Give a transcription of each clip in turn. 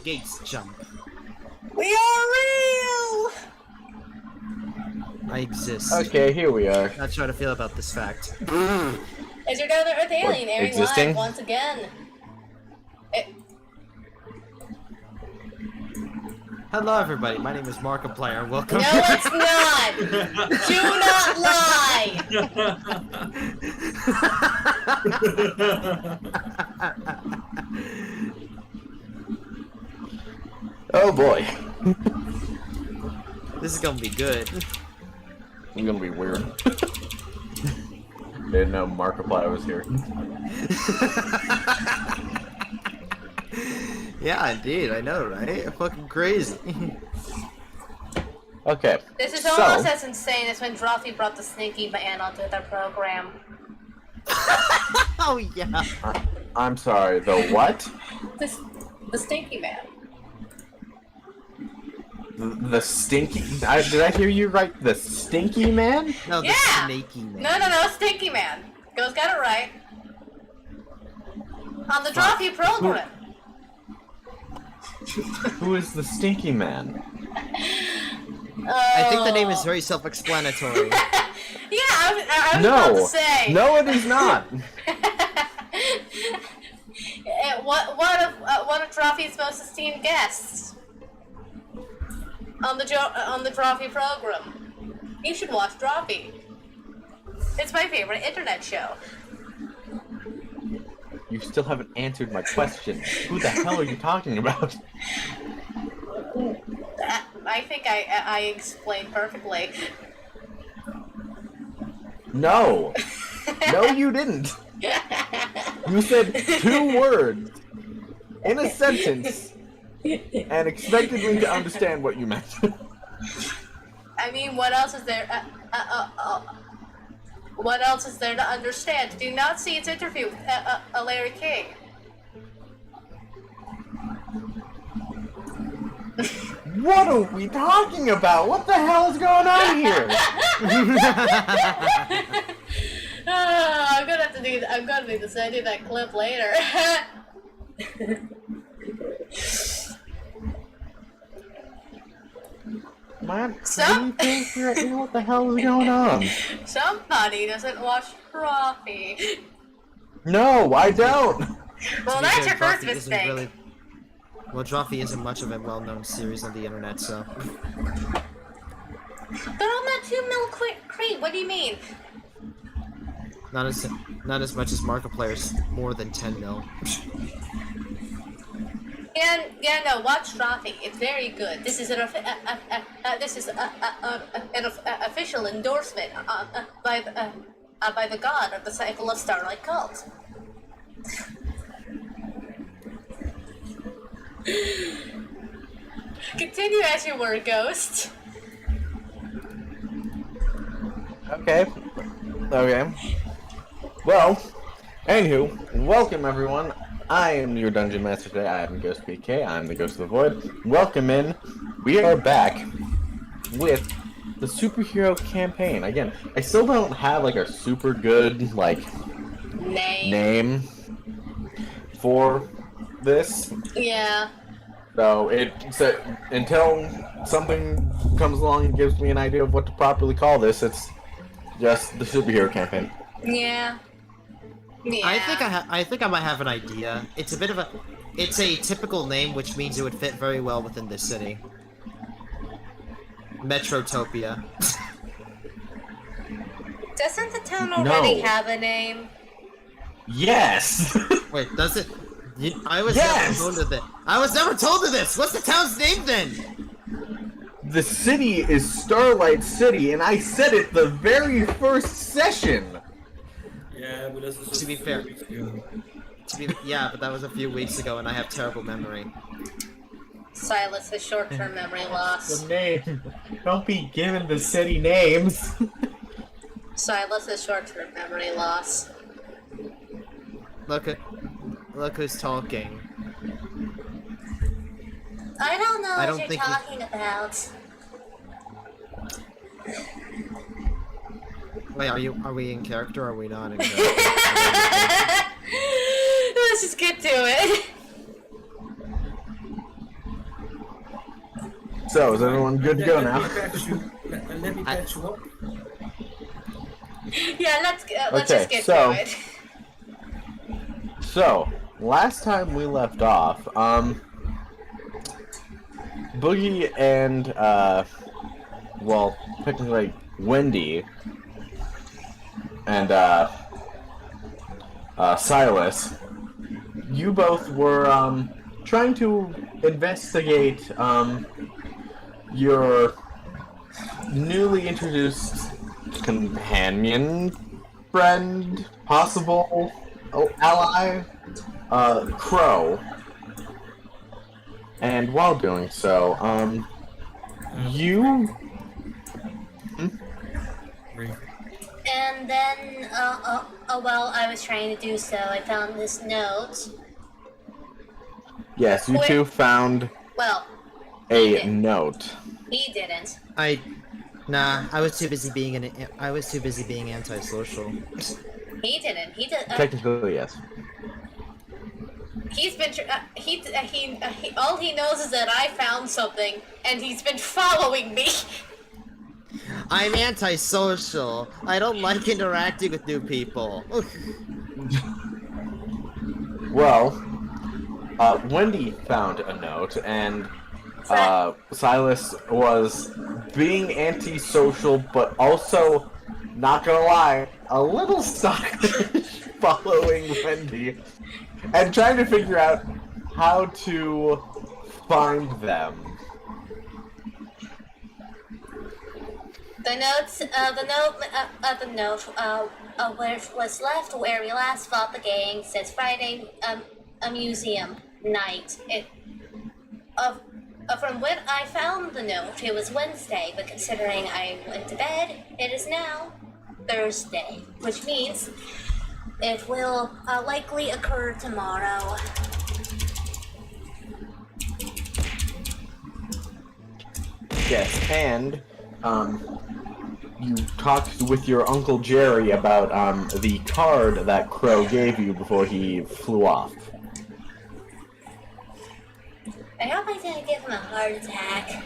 gates jump. We are real! I exist. Okay, here we are. Not sure how to feel about this fact. Is your down to Earth alien airing existing? live once again? Hello, everybody. My name is Markiplier. Welcome. No, it's not! Do not lie! Oh boy. This is gonna be good. It's gonna be weird. Didn't know Markiplier was here. Yeah, indeed. I know, right? Fucking crazy. Okay. This is almost as insane as when Drawfee brought the Sneaky Man onto their program. Oh yeah. I'm sorry, the what? The Stinky Man. The stinky... did I hear you right? The stinky man? No, the Yeah! snaky man. No, Stinky Man. Girls got it right. On the Drawfee program. Who is the stinky man? I think the name is very self-explanatory. Yeah, I was about to say. No, it is not. One of Drawfee's most esteemed guests on the Drawfee program. You should watch Drawfee. It's my favorite internet show. You still haven't answered my question. Who the hell are you talking about? I think I explained perfectly. No. No, you didn't. You said 2 words in a sentence and expected me to understand what you meant. I mean, what else is there? What else is there to understand? Do not see its interview with Larry King. What are we talking about? What the hell is going on here? I'm gonna have to do. I'm gonna need to send you that clip later. Man, what do you think right now? What the hell is going on? Somebody doesn't watch Drawfee. No, I don't. Well, that's your first mistake. Well, Drawfee isn't much of a well-known series on the internet, so... They're on that 2 mil creep. What do you mean? Not as much as Markiplier's more than 10 mil. Yeah, no. Watch Drawfee. It's very good. This is an official endorsement by the god of the cycle of Starlight Cult. Continue as you were, Ghost. Okay. Well, anywho, welcome everyone. I am your Dungeon Master today. I am Ghost PK. I'm the Ghost of the Void. Welcome in. We are back with the superhero campaign. Again, I still don't have like a super good name for this. Yeah. So until something comes along and gives me an idea of what to properly call this, it's just the superhero campaign. Yeah. Yeah. I think I might have an idea. It's a typical name, which means it would fit very well within this city. Metrotopia. Doesn't the town already have a name? Yes. Wait, does it? I was never told of it. I was never told of this. What's the town's name then? The city is Starlight City, and I said it the very first session. Yeah, but that's To be fair. Yeah, but that was a few weeks ago, and I have terrible memory. Silas has short-term memory loss. The name. Don't be giving the city names. Silas has short-term memory loss. Look who's talking. I don't know I what don't you're think talking about. Wait, are we in character or are we not in character? Let's just get to it. So, is everyone good to go now? Let me patch you up. Yeah, let's Okay, just get so- to it. So, last time we left off, Boogie and, well, technically, Wendy and, Silas, you both were, trying to investigate, your newly introduced companion, friend, possible ally, Crow. And while doing so, you... And then, while I was trying to do so, I found this note. Yes, you two found Well, a note. he didn't. Nah, I was too busy being antisocial. He didn't. He did. Technically, yes. He's been. All he knows is that I found something, and he's been following me. I'm antisocial. I don't like interacting with new people. Well, Wendy found a note, and Silas was being antisocial, but also, not gonna lie, a little stylish following Wendy, and trying to figure out how to find them. The note where it was left where we last fought the gang says Friday, a museum night. From when I found the note, it was Wednesday, but considering I went to bed, it is now Thursday, which means it will likely occur tomorrow. Yes, and, you talked with your Uncle Jerry about, the card that Crow gave you before he flew off. I hope I didn't give him a heart attack.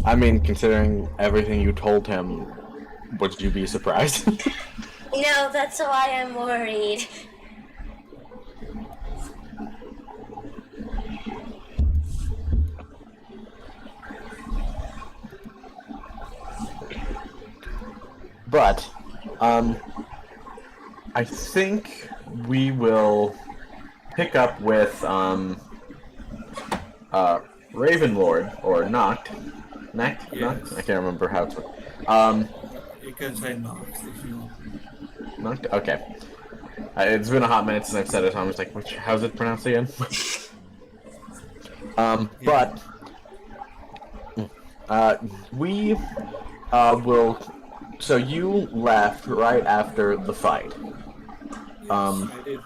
I mean, considering everything you told him, would you be surprised? No, that's why I'm worried. But, I think we will pick up with, Ravenlord, or Noct. Noct? Yes. Noct? I can't remember how to... You can say Noct if you... Noct? Okay. It's been a hot minute since I've said it, so I'm just like, how's it pronounced again? But... we, will... So you left right after the fight. I did.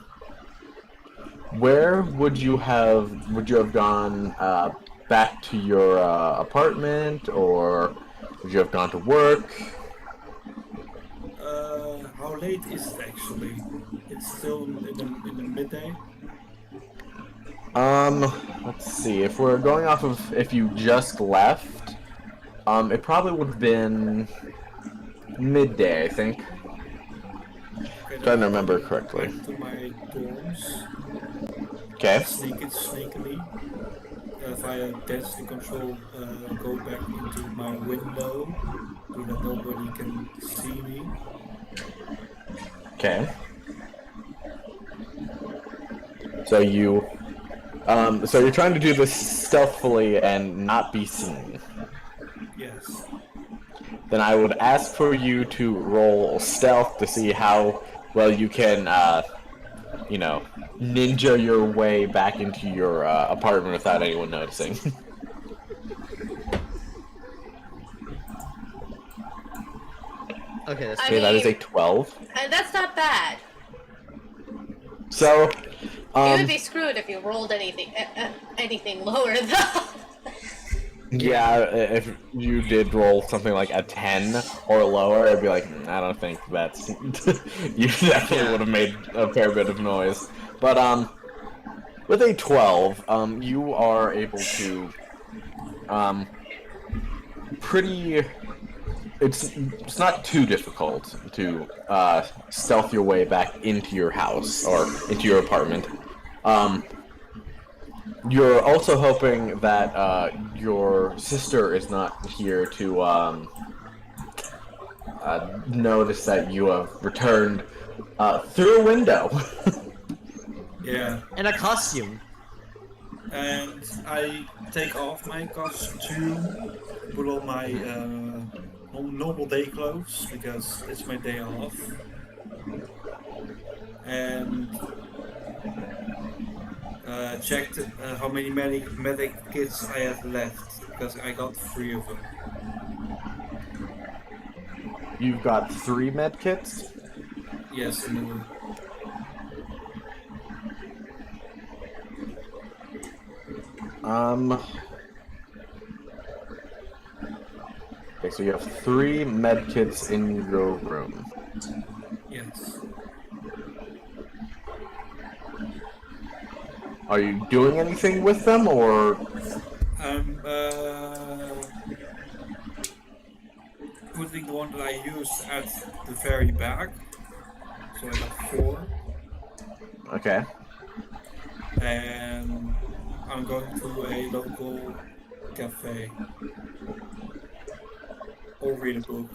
Where would you have gone, back to your, apartment, or would you have gone to work? How late is it actually? It's still in the midday? Let's see, if we're going off of if you just left, it probably would have been midday, I think. Okay, Trying to remember correctly. Back to my dorms. Okay. Sneak it sneakily. Via density control, go back into my window so that nobody can see me. Okay. So you're trying to do this stealthily and not be seen. Yes. Then I would ask for you to roll stealth to see how well you can, ninja your way back into your apartment without anyone noticing. Okay, that's I Okay, that is a mean- 12. That's not bad. So, You would be screwed if you rolled anything lower, though. yeah, if you did roll something like a 10 or lower, I'd be like, I don't think that's... you definitely would have made a fair bit of noise. But with a 12, you are able to pretty. It's not too difficult to stealth your way back into your house or into your apartment. You're also hoping that your sister is not here to notice that you have returned through a window. Yeah. In a costume. And I take off my costume, put on my normal day clothes because it's my day off, and checked how many medic kits I have left because I got 3 of them. You've got 3 med kits. Yes, in the room. Okay, so you have 3 med kits in your room. Yes. Are you doing anything with them, or? I'm putting the one that I used at the very back. So I got 4. Okay. And I'm going to a local cafe. Or read a book.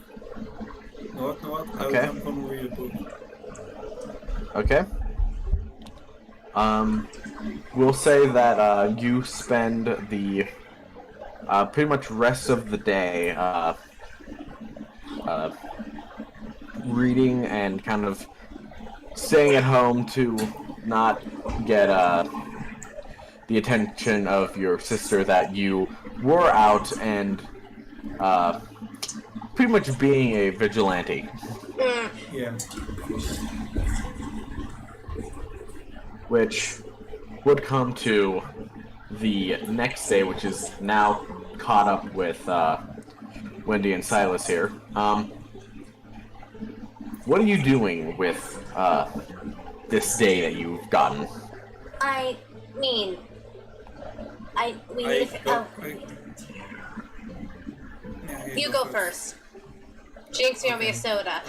No what? Okay. I'm gonna read a book. Okay. We'll say that you spend the pretty much rest of the day reading and kind of staying at home to not get the attention of your sister that you were out and pretty much being a vigilante. Yeah. Which would come to the next day, which is now caught up with Wendy and Silas here. What are you doing with this day that you've gotten? I mean, we need to. You go first. Jinx, you owe me a soda.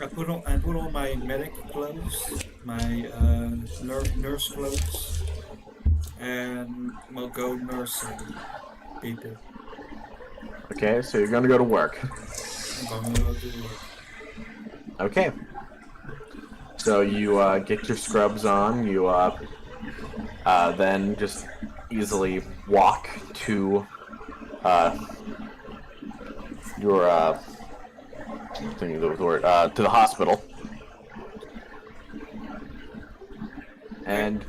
I put on my medic clothes, my nurse clothes, and we'll go nursing people. Okay, so you're gonna go to work. I'm gonna go to work. Okay. So you get your scrubs on, you then just easily walk to your to the hospital. And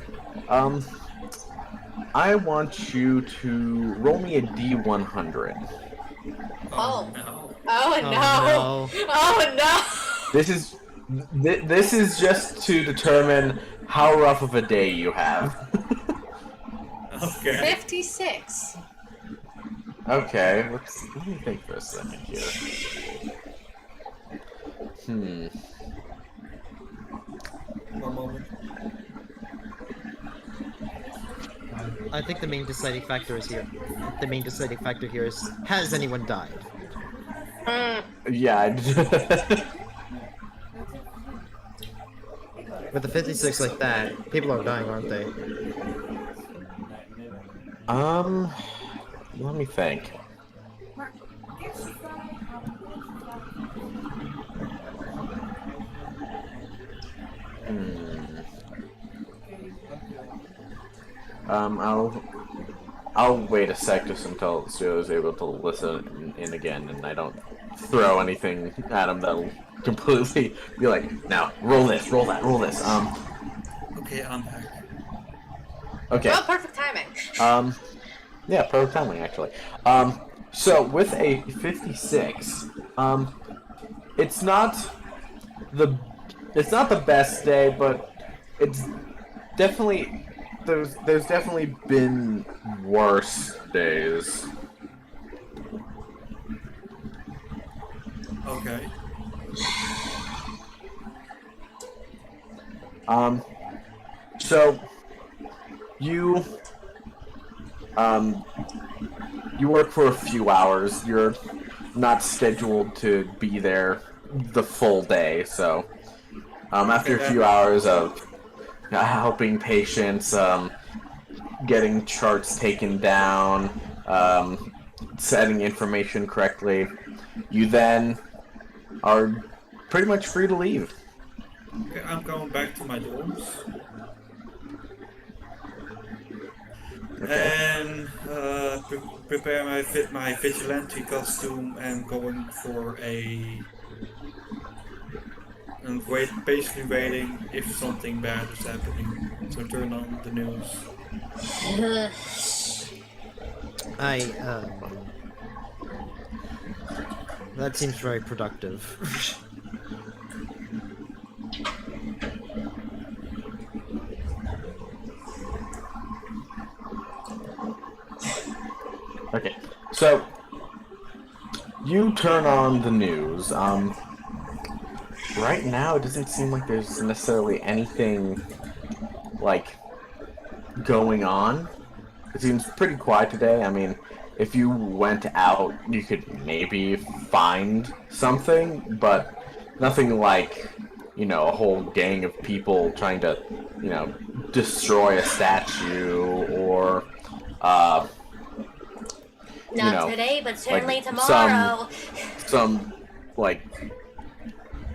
I want you to roll me a D100. Oh. No. Oh no! no. Oh no! This is just to determine how rough of a day you have. Okay. 56. Okay, let me think for a second here. One moment. I think the main deciding factor is here. The main deciding factor here is, has anyone died? Yeah. With a 56 like that, people are dying, aren't they? Let me think. I'll wait a sec just until Stuart is able to listen in again, and I don't throw anything at him that'll completely be like, now roll this, roll that, roll this. Okay, I'm back. Okay. Oh, perfect timing. Yeah, perfect timing actually. So with a 56, it's not the best day, but it's definitely there's definitely been worse days. Okay. So, you work for a few hours. You're not scheduled to be there the full day, so after a few hours of helping patients, getting charts taken down, setting information correctly, you then are pretty much free to leave. Okay, I'm going back to my dorms. And prepare my vigilante costume and going for and basically waiting if something bad is happening. So turn on the news. That seems very productive. Okay, so you turn on the news. Right now, it doesn't seem like there's necessarily anything like going on. It seems pretty quiet today. I mean, if you went out, you could maybe find something, but nothing like, you know, a whole gang of people trying to, you know, destroy a statue or Not today, but certainly like tomorrow. some like,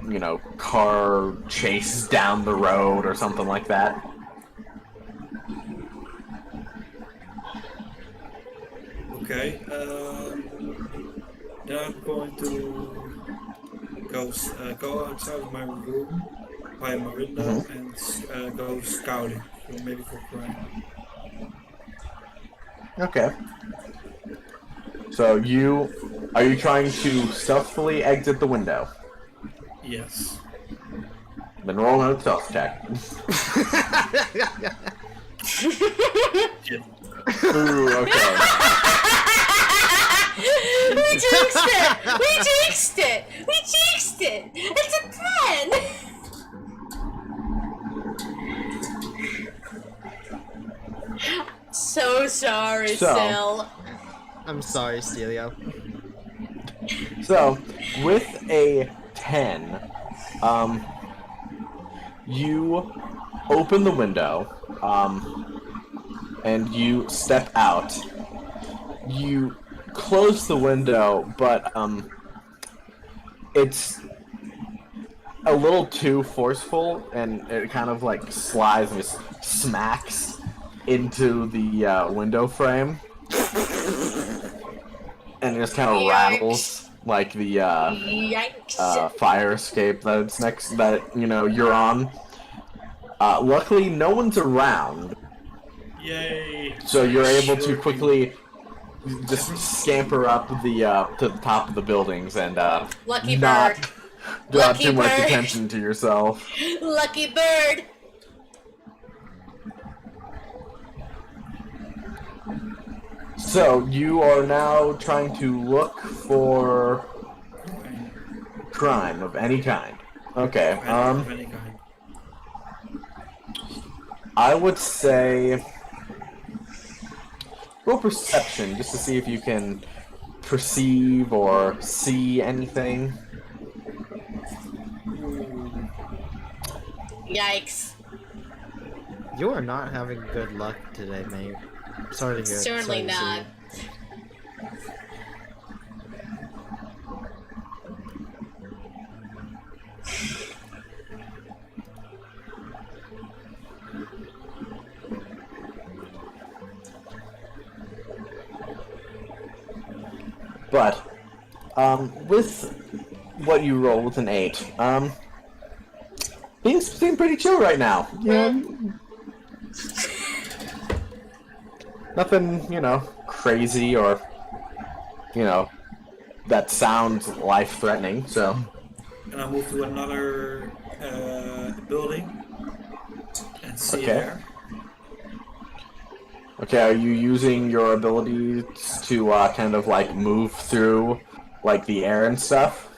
you know, car chase down the road or something like that. Okay. Then I'm going to go outside of my room by my window and go scouting, so maybe for crime. Okay. So are you trying to stealthily exit the window? Yes. Then roll another stealth check. Shit. Ooh, okay. We jinxed it! We jinxed it! We jinxed it! It's a 10! So sorry, Sil. I'm sorry, Stelio. So, with a 10, you open the window, and you step out. You close the window, but it's a little too forceful, and it kind of like slides and just smacks into the window frame, and it just kind of rattles like the Yikes. fire escape that's next that you're on. Luckily, no one's around. Yay! So you're able to quickly just scamper up the to the top of the buildings and Lucky not bird. draw Lucky too much bird. attention to yourself. Lucky bird. So you are now trying to look for crime of any kind. Okay. Of any kind. I would say roll perception just to see if you can perceive or see anything. Yikes. You are not having good luck today, mate. Sorry to hear it. Certainly Sorry to see not. you. But with what you roll with an 8, things seem pretty chill right now. Yeah. Nothing, crazy or, that sounds life-threatening, so. And I move to another building and see Okay. there. Okay, are you using your abilities to kind of like move through like the air and stuff?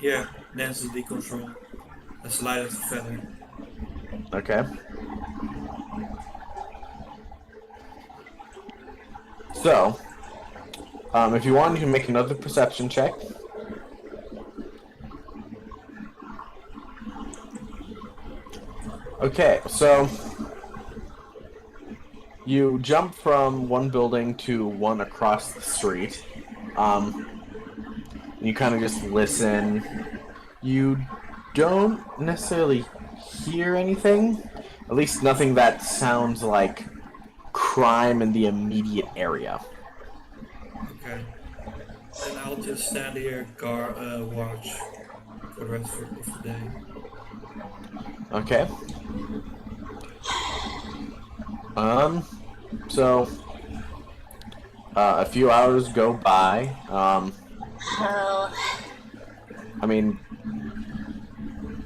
Yeah, density control. That's light as a feather. Okay. So, if you want, you can make another perception check. Okay, so you jump from one building to one across the street. You kind of just listen. You don't necessarily hear anything, at least nothing that sounds like crime in the immediate area. Okay. Then I'll just stand here, watch for the rest of the day. Okay. So, a few hours go by. Oh. I mean,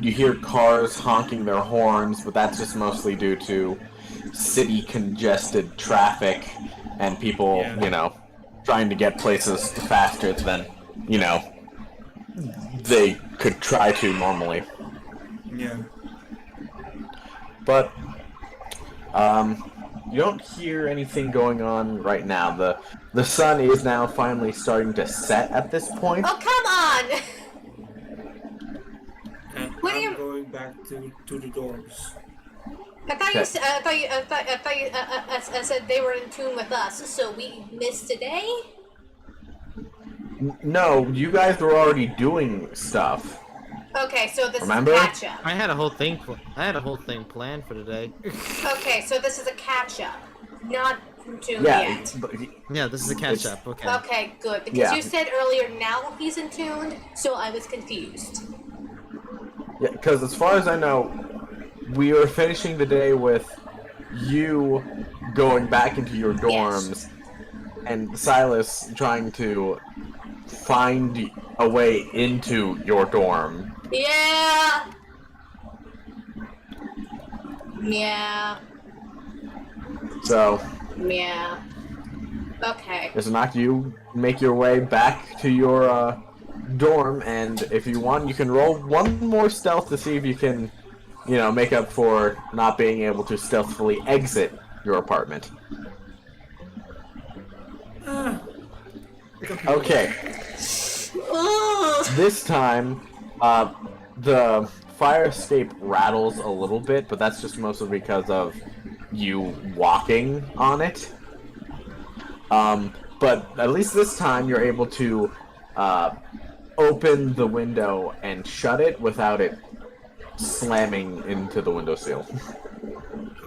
you hear cars honking their horns, but that's just mostly due to city congested traffic and people, Yeah. you know, trying to get places faster than, you know, they could try to normally. Yeah. But, you don't hear anything going on right now. The sun is now finally starting to set at this point. Oh, come on! And What do I'm you- going back to the dorms. I thought Okay. you said, I said they were in tune with us, so we missed a day? No, you guys were already doing stuff. Okay, so this Remember? is a catch-up. I had a whole thing. I had a whole thing planned for today. Okay, so this is a catch-up, not in tune Yeah, yet. but Yeah, this is a catch up. Okay. Okay, good, because Yeah. you said earlier now he's in tuned, so I was confused. yeah, because as far as I know, we were finishing the day with you going back into your dorms and Silas trying to find a way into your dorm. Yeah! Yeah. So, Yeah. Okay. it's not you make your way back to your dorm, and if you want, you can roll one more stealth to see if you can, you know, make up for not being able to stealthily exit your apartment. Okay. Ugh. This time, the fire escape rattles a little bit, but that's just mostly because of you walking on it. But at least this time, you're able to open the window and shut it without it slamming into the windowsill.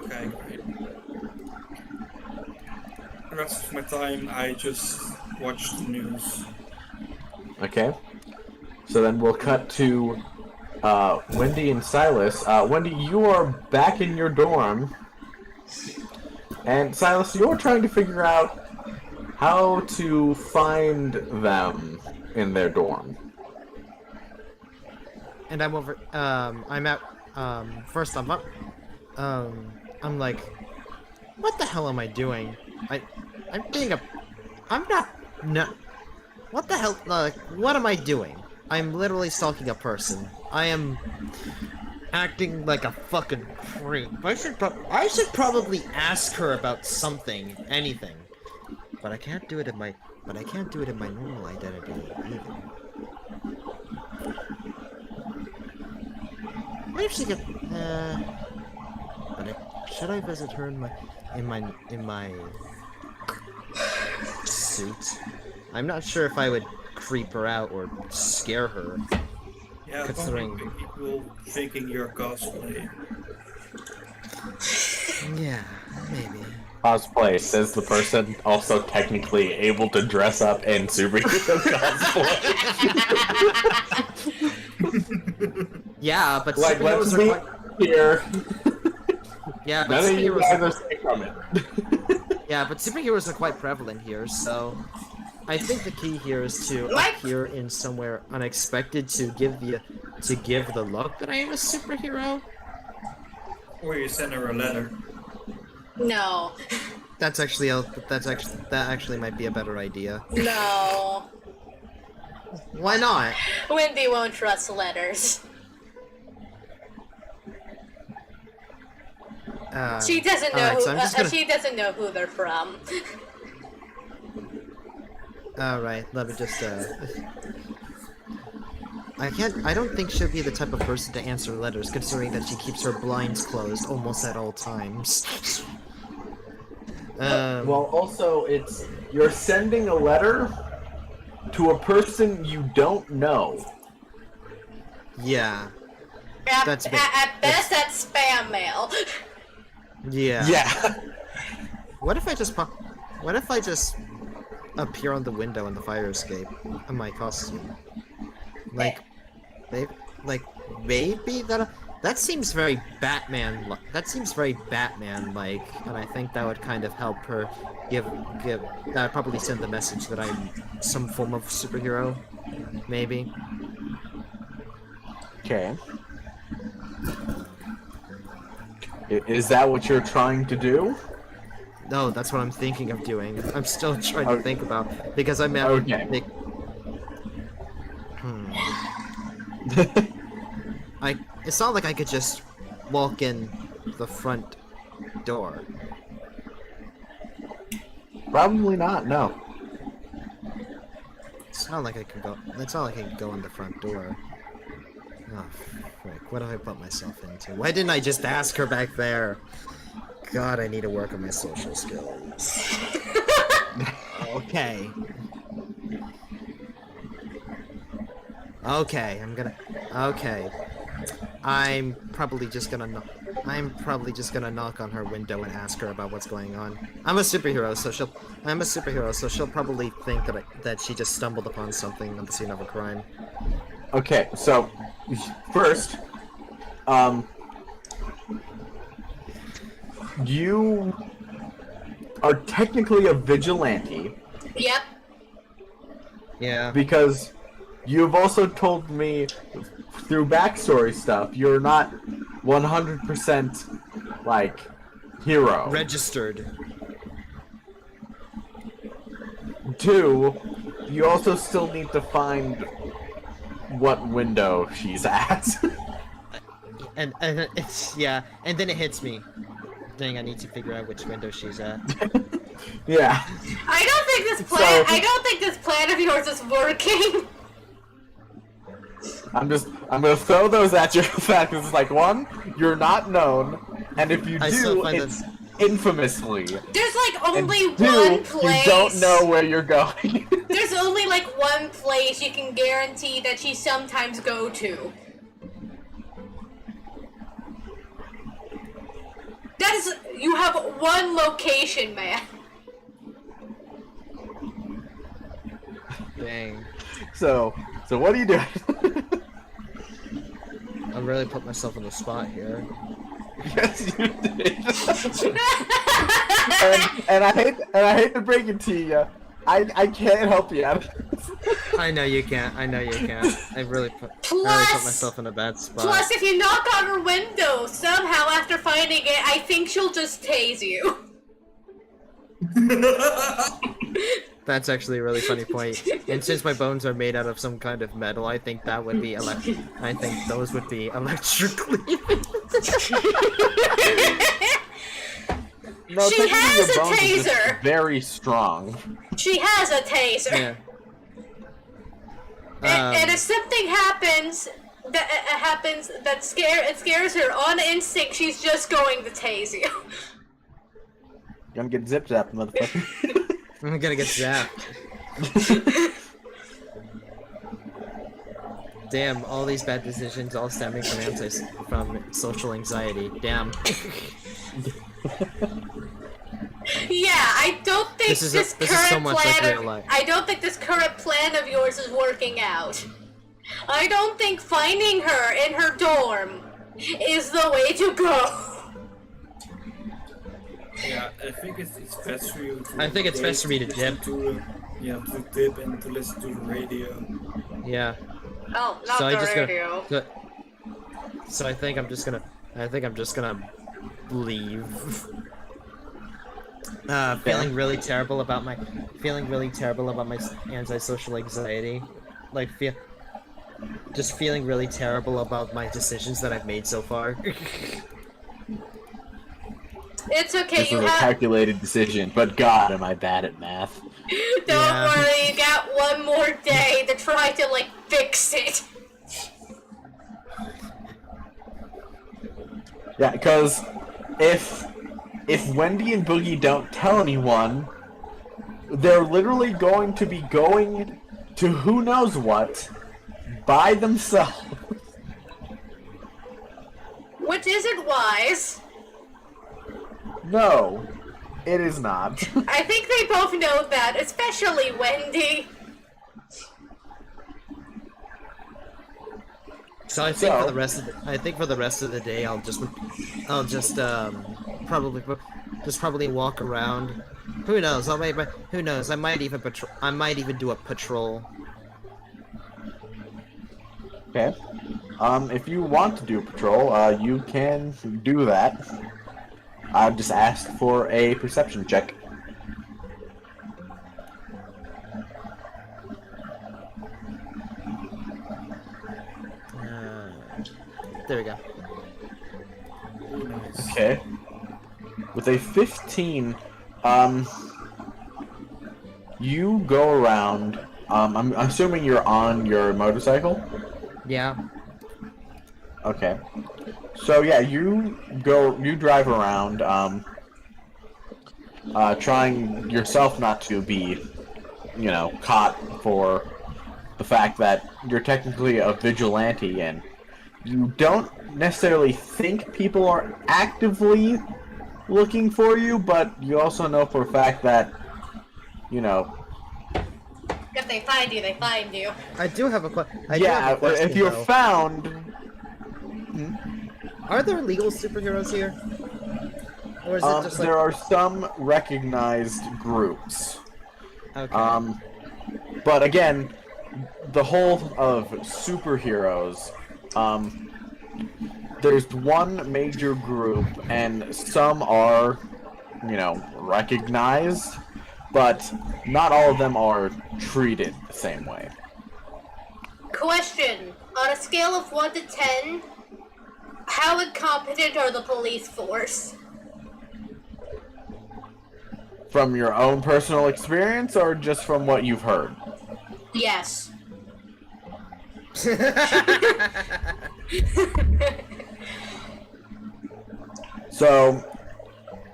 Okay, great. The rest of my time, I just watch the news. Okay. So then we'll cut to Wendy and Silas. Wendy, you are back in your dorm. And Silas, you're trying to figure out how to find them in their dorm. And I'm over. I'm at. First, I'm up. I'm like, what the hell am I doing? I'm being a. I'm not. No. What the hell? Like, what am I doing? I'm literally stalking a person. I am acting like a fucking creep. I should probably ask her about something, anything. But I can't do it in my. But I can't do it in my normal identity either. What if she could? Should I visit her in my suit? I'm not sure if I would creep her out or scare her. Yeah, Considering- probably people thinking you're cosplay. Yeah, maybe. Cosplay, says the person also technically able to dress up in superhero cosplay. Yeah, but Like, let's superheroes be are quite. here. Yeah, but None of you superheroes. guys are safe from it. Yeah, but superheroes are quite prevalent here, so I think the key here is to Mike? appear in somewhere unexpected to give the look that I am a superhero. Or you send her a letter. No. That actually might be a better idea. No. Why not? Wendy won't trust letters. She doesn't know alright, who. so I'm just gonna- She doesn't know who they're from. Alright, let me just, I don't think she'll be the type of person to answer letters, considering that she keeps her blinds closed almost at all times. Well, also, you're sending a letter to a person you don't know. Yeah. At That's best, that's spam mail. Yeah. Yeah. What if I just appear on the window in the fire escape in my costume? Like, maybe that seems very Batman. That seems very Batman-like, and I think that would kind of help her give. That would probably send the message that I'm some form of superhero, maybe. Okay. Is that what you're trying to do? No, that's what I'm thinking of doing. I'm still trying to think about because I'm at. Okay. It's not like I could just walk in the front door. Probably not. No. It's not like I could go. It's not like I could go in the front door. Oh, frick! What have I put myself into? Why didn't I just ask her back there? God, I need to work on my social skills. Okay. Okay, okay. I'm probably just gonna knock on her window and ask her about what's going on. I'm a superhero, so she'll probably think that she just stumbled upon something on the scene of a crime. Okay, so first, you are technically a vigilante. Yep. Yeah. Because you've also told me through backstory stuff you're not 100% like hero. Registered. 2, you also still need to find what window she's at. and it's and then it hits me. Dang, I need to figure out which window she's at. Yeah. I don't think this plan of yours is working. I'm gonna throw those at you fact it's like 1, you're not known, and if you do, it's infamously. There's like only and 2, one place. You don't know where you're going. There's only like one place you can guarantee that she sometimes go to. That is, you have one location, man. Dang. So what are you doing? I really put myself on the spot here. Yes, you did. and I hate to break it to you, I can't help you out. I know you can't. I really put myself in a bad spot. Plus, if you knock on her window, somehow after finding it, I think she'll just tase you. That's actually a really funny point. And since my bones are made out of some kind of metal, I think that would be I think those would be electrically. No, she has a taser. taser. Very strong. She has a taser. Yeah. And if something happens that scares her on instinct, she's just going to tase you. You're gonna get zip zapped, motherfucker. I'm gonna get zapped. Damn, all these bad decisions all stemming from social anxiety. Damn. Yeah, I don't think this current plan of yours is working out. I don't think finding her in her dorm is the way to go. Yeah, I think it's best for you to... I think it's best for me to dip. To dip and to listen to the radio. Yeah. Oh, not the radio. So I think I'm just gonna leave. Feeling really terrible about my antisocial anxiety. Like just feeling really terrible about my decisions that I've made so far. It's okay, This was a calculated decision, but God, am I bad at math. Don't worry, you got one more day to try to, like, fix it. Yeah, because if Wendy and Boogie don't tell anyone, they're literally going to be going to who knows what by themselves. Which isn't wise. No, it is not. I think they both know that, especially Wendy. So I think for the rest of the day, I'll just probably walk around. Who knows? Who knows? I might even do a patrol. Okay. If you want to do a patrol, you can do that. I'll just ask for a perception check. There we go. Okay. With a 15, you go around. I'm assuming you're on your motorcycle. Yeah. Okay. So yeah, you drive around, trying yourself not to be, caught for the fact that you're technically a vigilante and you don't necessarily think people are actively looking for you, but you also know for a fact that, If they find you, they find you. I do have a question. if you're found... Are there legal superheroes here? Or is it just like... There are some recognized groups. Okay. But again, the whole of superheroes, there's one major group, and some are, recognized, but not all of them are treated the same way. Question. On a scale of 1 to 10, how incompetent are the police force? From your own personal experience, or just from what you've heard? Yes. So,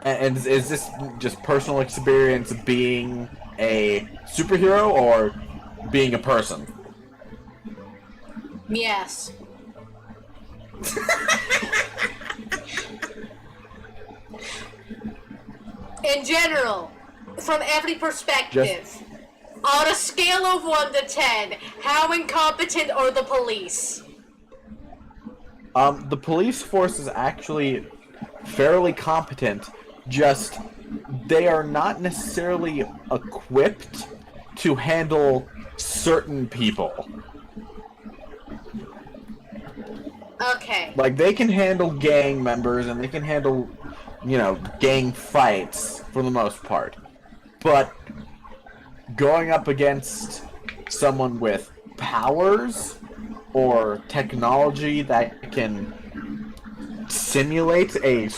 and is this just personal experience being a superhero, or being a person? Yes. In general, from every perspective, on a scale of 1 to 10, how incompetent are the police? The police force is actually fairly competent, just they are not necessarily equipped to handle certain people. Okay. Like, they can handle gang members, and they can handle, gang fights, for the most part. But going up against someone with powers, or technology that can simulate a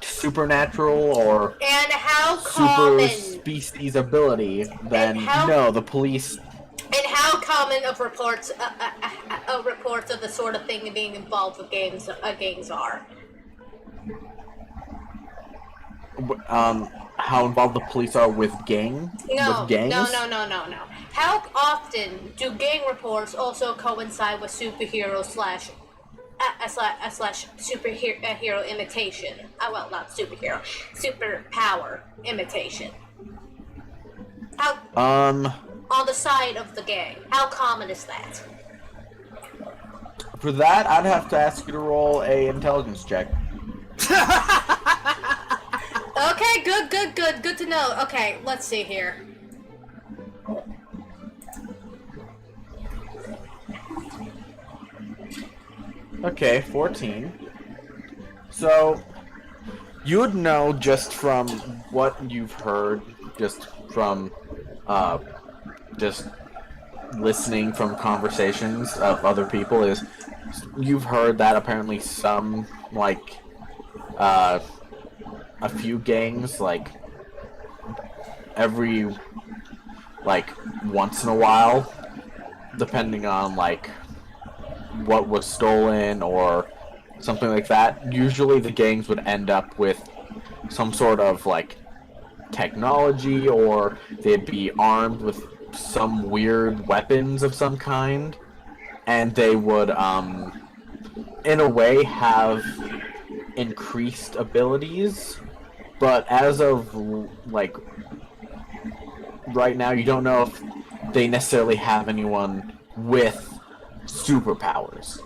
supernatural or And how super common? species ability, then And no, the police... And how common of reports of the sort of thing being involved with gangs are? How involved the police are with gangs? No. How often do gang reports also coincide with superhero slash superhero imitation? Well, not superhero, superpower imitation. How on the side of the gang? How common is that? For that, I'd have to ask you to roll a intelligence check. Okay, good to know. Okay, let's see here. Okay, 14. So, you would know just from what you've heard, just from, just listening from conversations of other people, is you've heard that apparently some, a few gangs, every, like, once in a while, depending on, like, what was stolen or something like that, usually the gangs would end up with some sort of, like, technology, or they'd be armed with some weird weapons of some kind, and they would, in a way, have increased abilities, but as of, like, right now, you don't know if they necessarily have anyone with superpowers.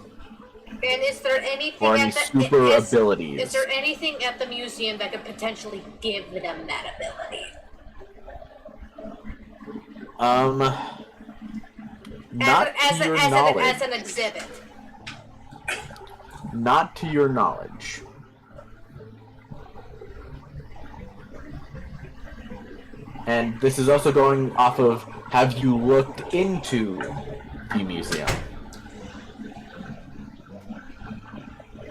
And is there anything Or any at the super abilities. Is there anything at the museum that could potentially give them that ability? Not to your knowledge. As an exhibit. Not to your knowledge. And this is also going off of, have you looked into the museum?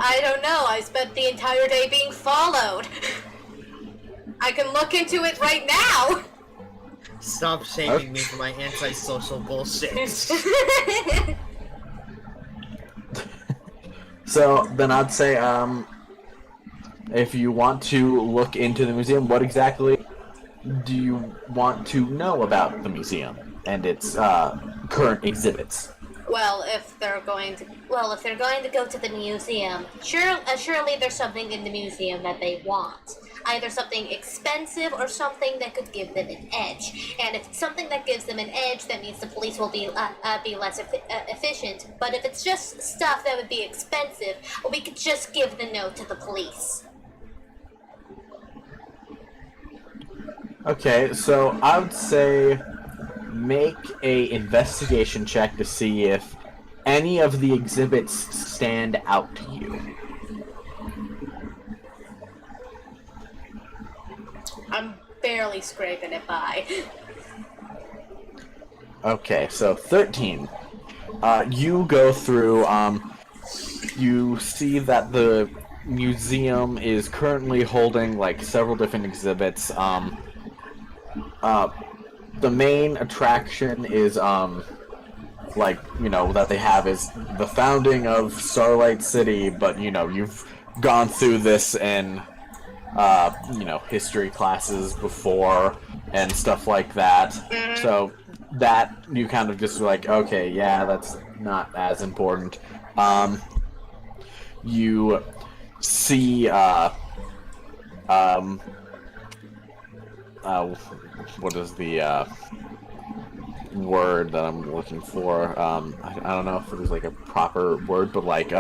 I don't know. I spent the entire day being followed. I can look into it right now. Stop shaming me for my antisocial bullshit. So, then I'd say, if you want to look into the museum, what exactly do you want to know about the museum and its current exhibits? Well, if they're going to go to the museum, surely there's something in the museum that they want. Either something expensive or something that could give them an edge. And if it's something that gives them an edge, that means the police will be less efficient. But if it's just stuff that would be expensive, well, we could just give the note to the police. Okay, so I would say make a investigation check to see if any of the exhibits stand out to you. I'm barely scraping it by. Okay, so 13. You go through, you see that the museum is currently holding, like, several different exhibits. The main attraction is, like, you know, that they have is the founding of Starlight City, but, you know, you've gone through this in, you know, history classes before and stuff like that. So that you kind of just like, okay, yeah, that's not as important. You see, what is the word that I'm looking for? I don't know if there's like a proper word, but like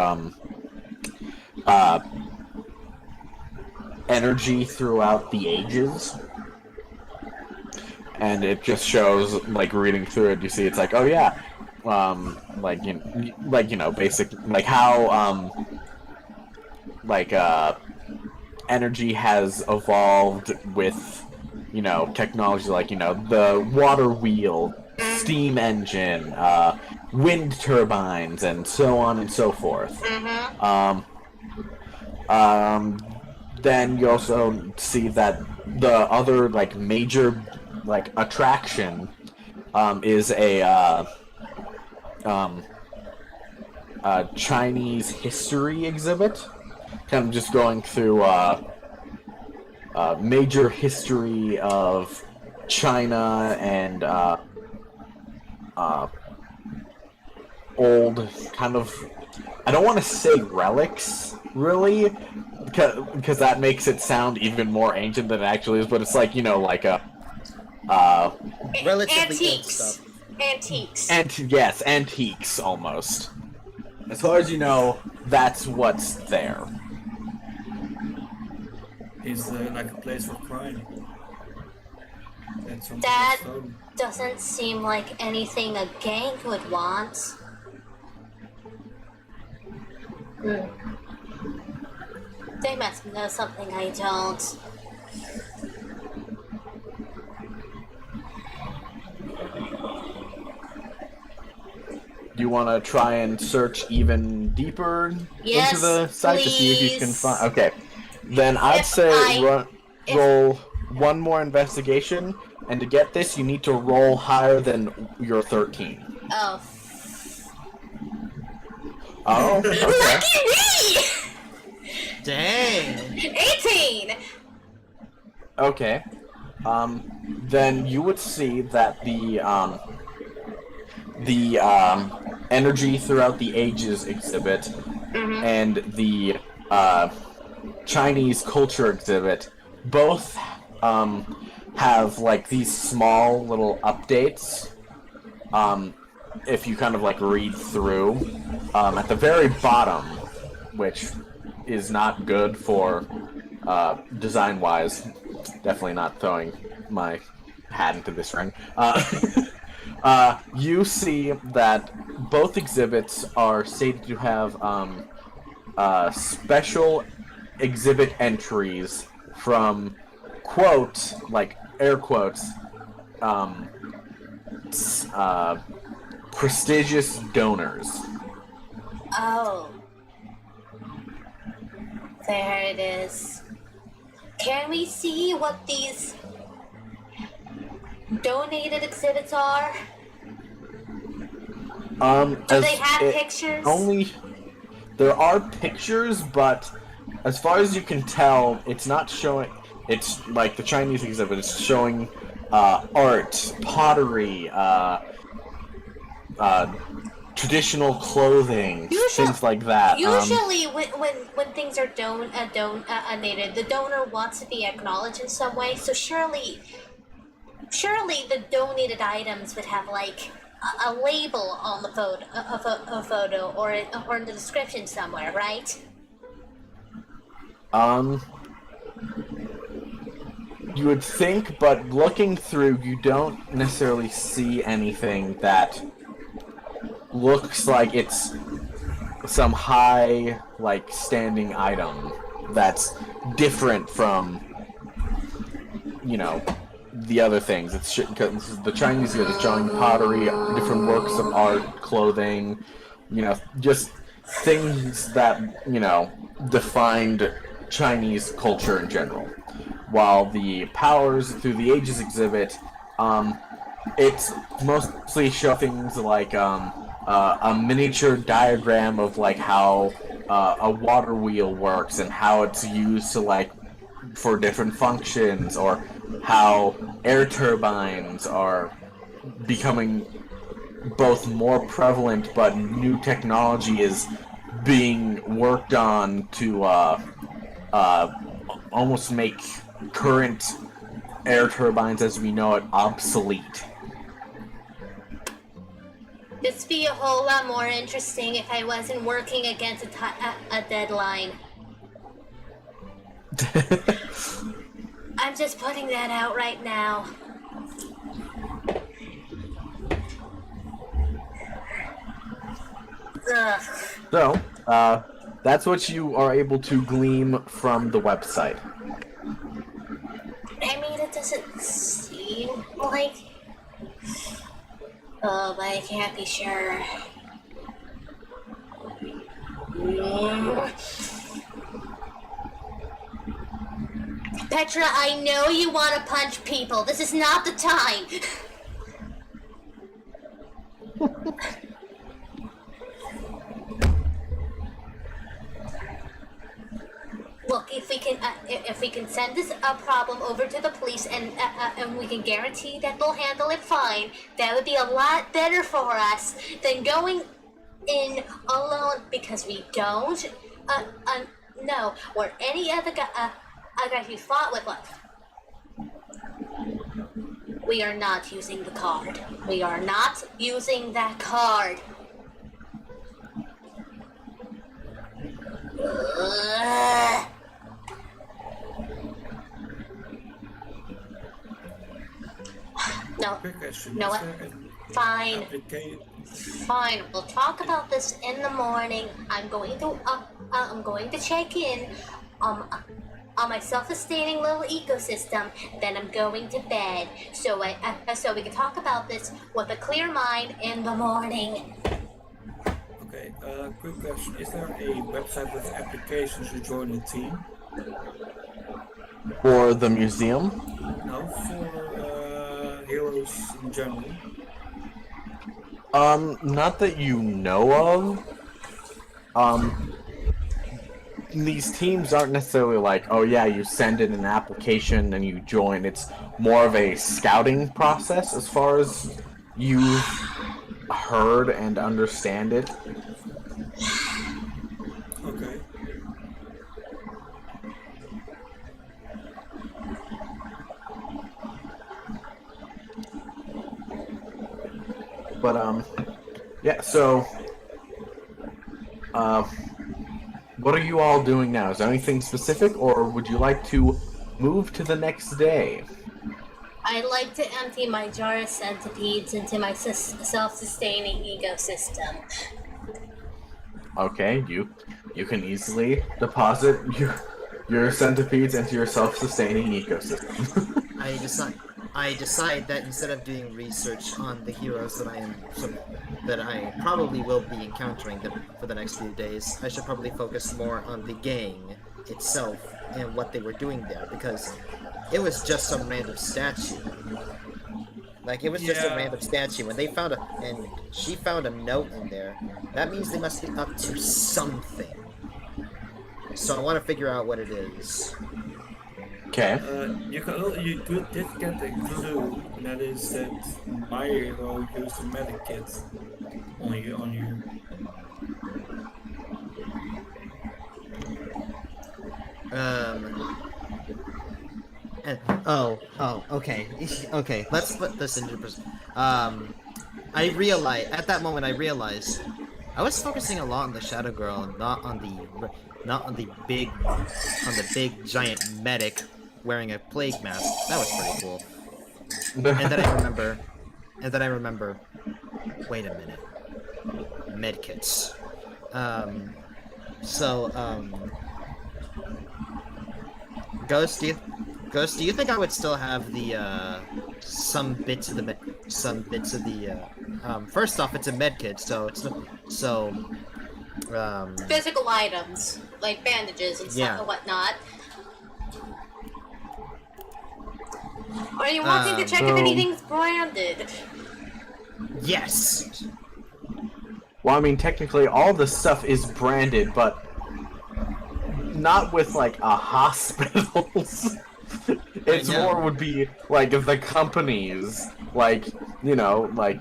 energy throughout the ages, and it just shows, like, reading through it, you see it's like, oh yeah, like, you know, basic, like how energy has evolved with, you know, technology, like, you know, the water wheel, steam engine, wind turbines, and so on and so forth. Then you also see that the other, like, major, like, attraction is a Chinese history exhibit, kind of just going through major history of China and old kind of, I don't want to say relics, really, because that makes it sound even more ancient than it actually is, but it's like, you know, like a Relatively old Antiques. stuff. Antiques. Yes, antiques, almost. As far as you know, that's what's there. Is there like a place for crime? And something That stolen. doesn't seem like anything a gang would want. They must know something I don't. Do you want to try and search even deeper Yes, into the site to see if you can please. find? Okay, then I'd If say I- roll one more investigation, And to get this, you need to roll higher than your 13. Oh. Oh, okay. Lucky me! Dang. 18! Okay. Then you would see that the energy throughout the ages exhibit and the Chinese culture exhibit both have like these small little updates. If you kind of like read through at the very bottom, which is not good for design-wise. Definitely not throwing my hat into this ring. You see that both exhibits are stated to have special exhibit entries from quote, like air quotes, prestigious donors. Oh. There it is. Can we see what these donated exhibits are? Do they have pictures? There are pictures, but as far as you can tell, it's not showing. It's like the Chinese exhibit. It's showing art, pottery, traditional clothing, things like that. Usually, when things are donated, the donor wants to be acknowledged in some way. So surely the donated items would have like a label on the photo, a photo, or in the description somewhere, right? You would think, but looking through, you don't necessarily see anything that looks like it's some high, like, standing item that's different from, you know, the other things. It's because the Chinese are showing pottery, different works of art, clothing, you know, just things that, you know, defined Chinese culture in general. While the Powers Through the Ages exhibit, it's mostly show things like a miniature diagram of like how a water wheel works and how it's used to like for different functions, or how air turbines are becoming both more prevalent, but new technology is being worked on to almost make current air turbines as we know it obsolete. This'd be a whole lot more interesting if I wasn't working against a deadline. I'm just putting that out right now. Ugh. So, that's what you are able to glean from the website. I mean, it doesn't seem like... Oh, but I can't be sure. Petra, I know you want to punch people. This is not the time. Look, if we can send this problem over to the police and we can guarantee that they'll handle it fine, that would be a lot better for us than going in alone, because we don't know or any other guy you fought with. Look, we are not using the card. We are not using that card. No, no, what? Fine. Fine. We'll talk about this in the morning. I'm going to check in on my self-sustaining little ecosystem. Then I'm going to bed. So we can talk about this with a clear mind in the morning. Okay. Quick question: is there a website with applications to join the team? For the museum? No, for heroes in general? Not that you know of. These teams aren't necessarily like, oh yeah, you send in an application and you join. It's more of a scouting process as far as you've heard and understand it. Okay. But, yeah, so, what are you all doing now? Is there anything specific, or would you like to move to the next day? I'd like to empty my jar of centipedes into my self-sustaining ecosystem. Okay, you can easily deposit your centipedes into your self-sustaining ecosystem. I decide that instead of doing research on the heroes that I probably will be encountering for the next few days, I should probably focus more on the gang itself and what they were doing there, because it was just some random statue. Like, it was just a random statue, and she found a note in there. That means they must be up to something. So I want to figure out what it is. Okay. You did get a clue, and that is that my hero used a medic kit on you. Okay. Okay, let's put this into perspective. At that moment I realized I was focusing a lot on the Shadow Girl and not on the big giant medic wearing a plague mask. That was pretty cool. And then I remember, wait a minute. Medkits. Ghost, do you think I would still have the, first off, it's a medkit, Physical items, like bandages and stuff and whatnot. Are you wanting to check if anything's branded? Yes! Well, I mean, technically, all the stuff is branded, but not with, like, a hospital's. It's more would be, like, if the companies, like, like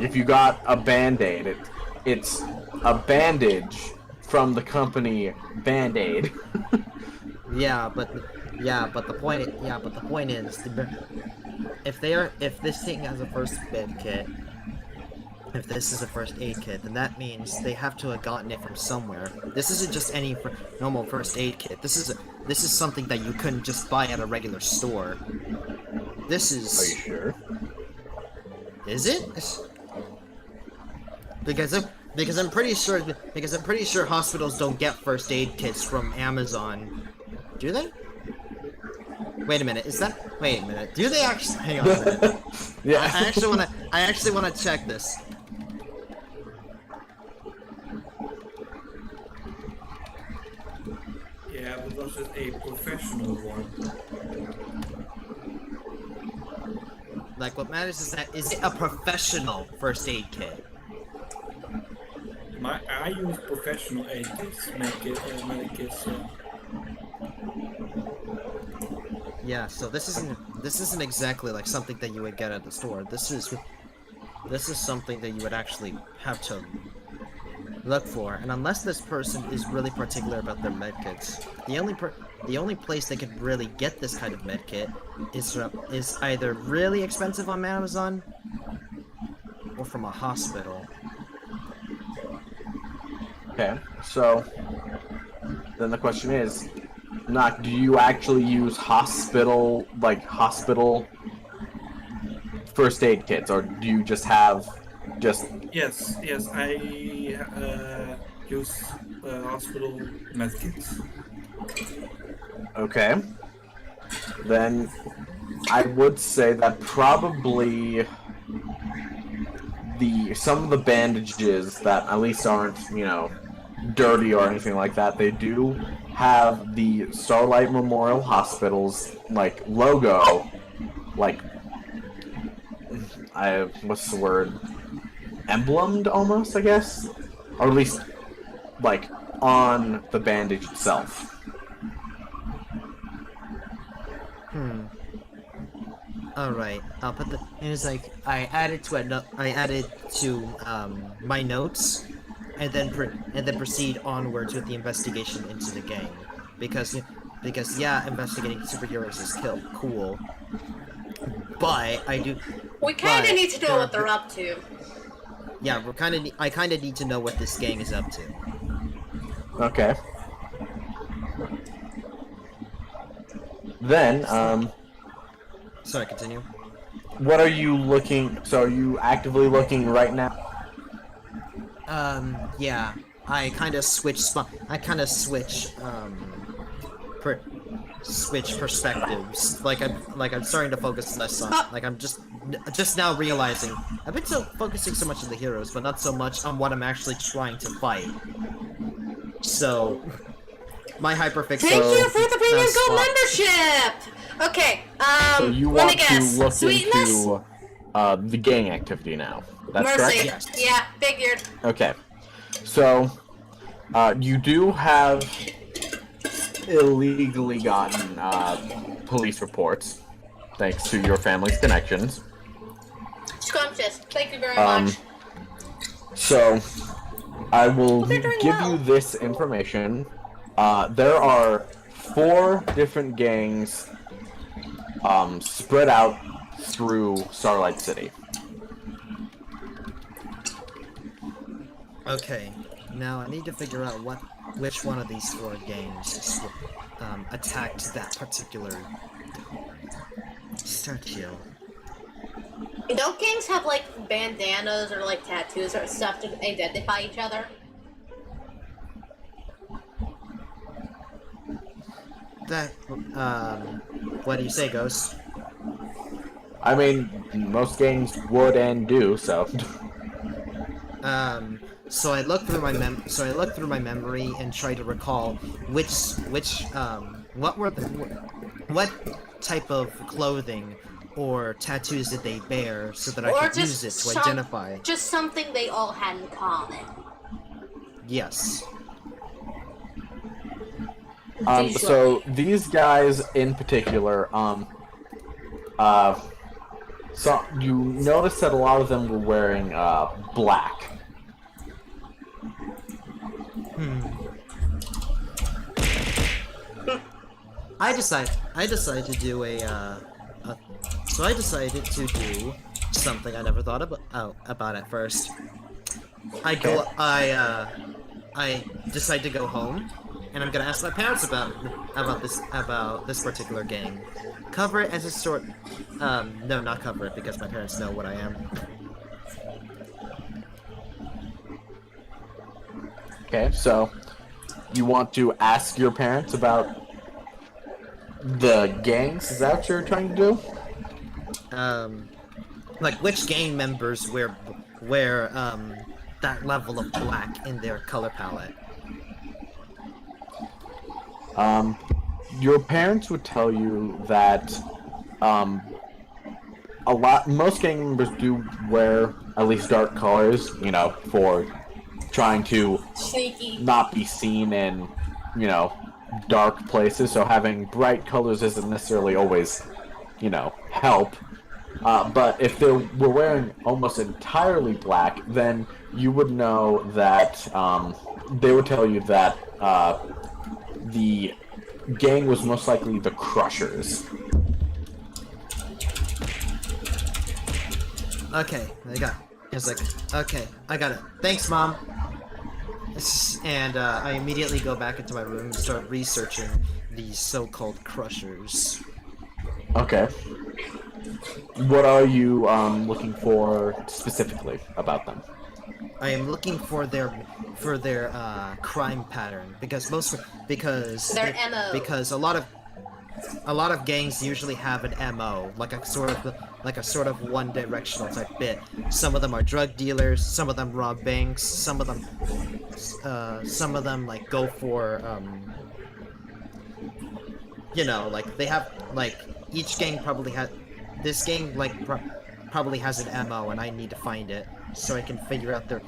if you got a Band-Aid, it's a bandage from the company Band-Aid. But the point is, if this thing has a first aid kit, if this is a first aid kit, then that means they have to have gotten it from somewhere. This isn't just any normal first aid kit. This is something that you couldn't just buy at a regular store. This is. Are you sure? Is it? Because I'm pretty sure hospitals don't get first aid kits from Amazon. Do they? Wait a minute, wait a minute, do they actually, hang on a minute. Yeah. I actually wanna check this. Yeah, but was it a professional one? Like, what matters is it a professional first aid kit? I use professional aid kits, medic kits. Yeah, so this isn't exactly like something that you would get at the store. This is something that you would actually have to look for, and unless this person is really particular about their medkits, the only place they could really get this kind of medkit is either really expensive on Amazon or from a hospital. Okay, so then the question is, do you actually use hospital first aid kits, or do you just have Yes, I use hospital medkits. Okay. Then I would say that probably some of the bandages that at least aren't, dirty or anything like that, they do have the Starlight Memorial Hospital's logo what's the word? Emblemed almost, I guess, or at least like on the bandage itself. Alright, I'll put the. And it's like I added to my notes, and then proceed onwards with the investigation into the gang, because yeah, investigating superheroes is cool, but We kind of but need to know there what are- they're up to. Yeah, I kind of need to know what this gang is up to. Okay. Then, Sorry, continue. what are you looking? So, are you actively looking right now? Yeah, I kind of switch switch perspectives. Like I'm starting to focus less on. Like I'm just now realizing I've been focusing so much on the heroes, but not so much on what I'm actually trying to fight. So, my hyperfixation. Thank you for the premium now gold spot- membership! Okay, So you let me want to guess. look Sweetness? into the gang activity now. That's Mercy. correct. Yes. Yeah, figured. Okay. So, you do have illegally gotten police reports, thanks to your family's connections. Scrumptious. Thank you very Um, much. So, I will They're doing give well. you this information. There are 4 different gangs spread out through Starlight City. Okay, now I need to figure out which one of these 4 gangs attacked that particular statue. Don't gangs have like bandanas or like tattoos or stuff to identify each other? That what do you say, Ghost? I mean, most gangs would and do, so. So I looked through my memory and tried to recall what type of clothing or tattoos did they bear so that I Or could use it to just identify. just something they all had in common. Yes. So these guys in particular, so you notice that a lot of them were wearing black. I decided to do so I decided to do something I never thought about at first. I decide to go home, and I'm gonna ask my parents about this particular gang. Cover it as a sort. No, not cover it because my parents know what I am. Okay, so you want to ask your parents about the gangs? Is that what you're trying to do? Like which gang members wear that level of black in their color palette? Your parents would tell you that most gang members do wear at least dark colors, for trying to Sneaky. not be seen in, dark places. So having bright colors isn't necessarily always, help. But if they were wearing almost entirely black, then you would know that they would tell you that the gang was most likely the Crushers. Okay, it's like, okay, I got it. Thanks, Mom. And I immediately go back into my room and start researching these so-called Crushers. Okay. What are you looking for specifically about them? I am looking for their crime pattern because Their MO. because a lot of gangs usually have an MO, like a sort of one-directional type bit. Some of them are drug dealers, some of them rob banks, some of them like go for like they have like each gang probably has this gang like probably has an MO, and I need to find it so I can figure out their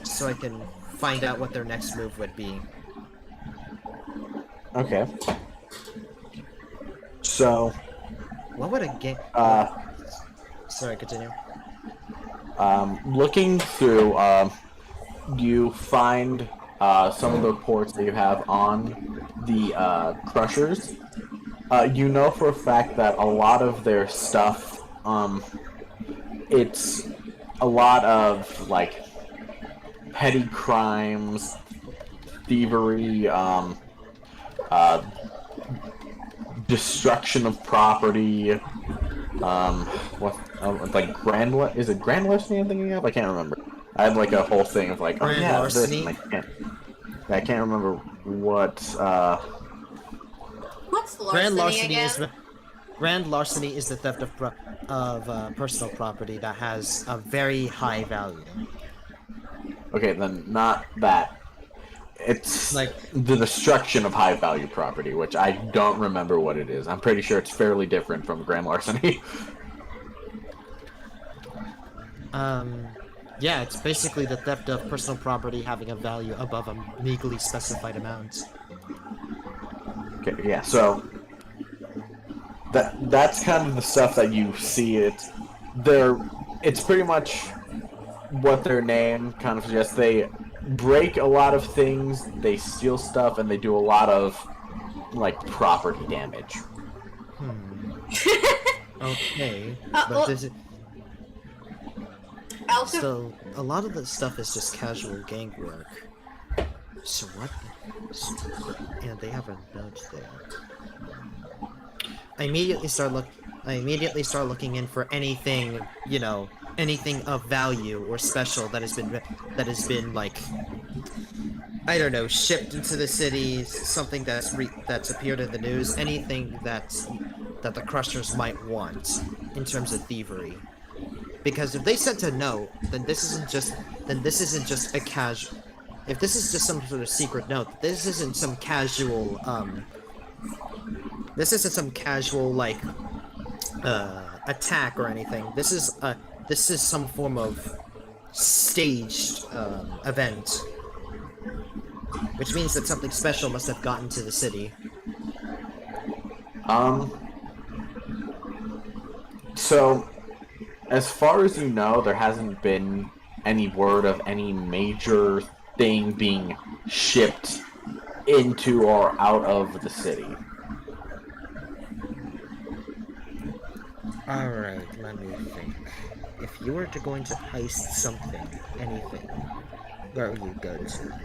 so I can find out what their next move would be. Okay. So, What would a game? Sorry, continue. looking through, you find some of the reports that you have on the Crushers. You know for a fact that a lot of their stuff, it's a lot of, like, petty crimes, thievery, destruction of property, is it grand larceny I'm thinking of? I can't remember. I had like a whole thing of like, oh Grand yeah, larceny? this, and I can't remember what, What's Grand larceny larceny again? is grand larceny is the theft of personal property that has a very high value. okay, then not that. It's Like- the destruction of high value property, which I don't remember what it is. I'm pretty sure it's fairly different from grand larceny. Yeah, it's basically the theft of personal property having a value above a legally specified amount. Okay, yeah, so that's kind of the stuff that you see. It's pretty much what their name kind of suggests. They break a lot of things, they steal stuff, and they do a lot of like property damage. Okay, well- but this is, Also, so a lot of the stuff is just casual gang work. So what? And they have a note there. I immediately start looking in for anything, you know, anything of value or special that has been like, I don't know, shipped into the city, something that's appeared in the news, anything that the Crushers might want in terms of thievery. Because if they sent a note, then this isn't just a casual. If this is just some sort of secret note, this isn't some casual like attack or anything. This is some form of staged event, which means that something special must have gotten to the city. So, as far as you know, there hasn't been any word of any major thing being shipped into or out of the city. Alright, let me think. If you were to going to heist something, anything, where would you go to?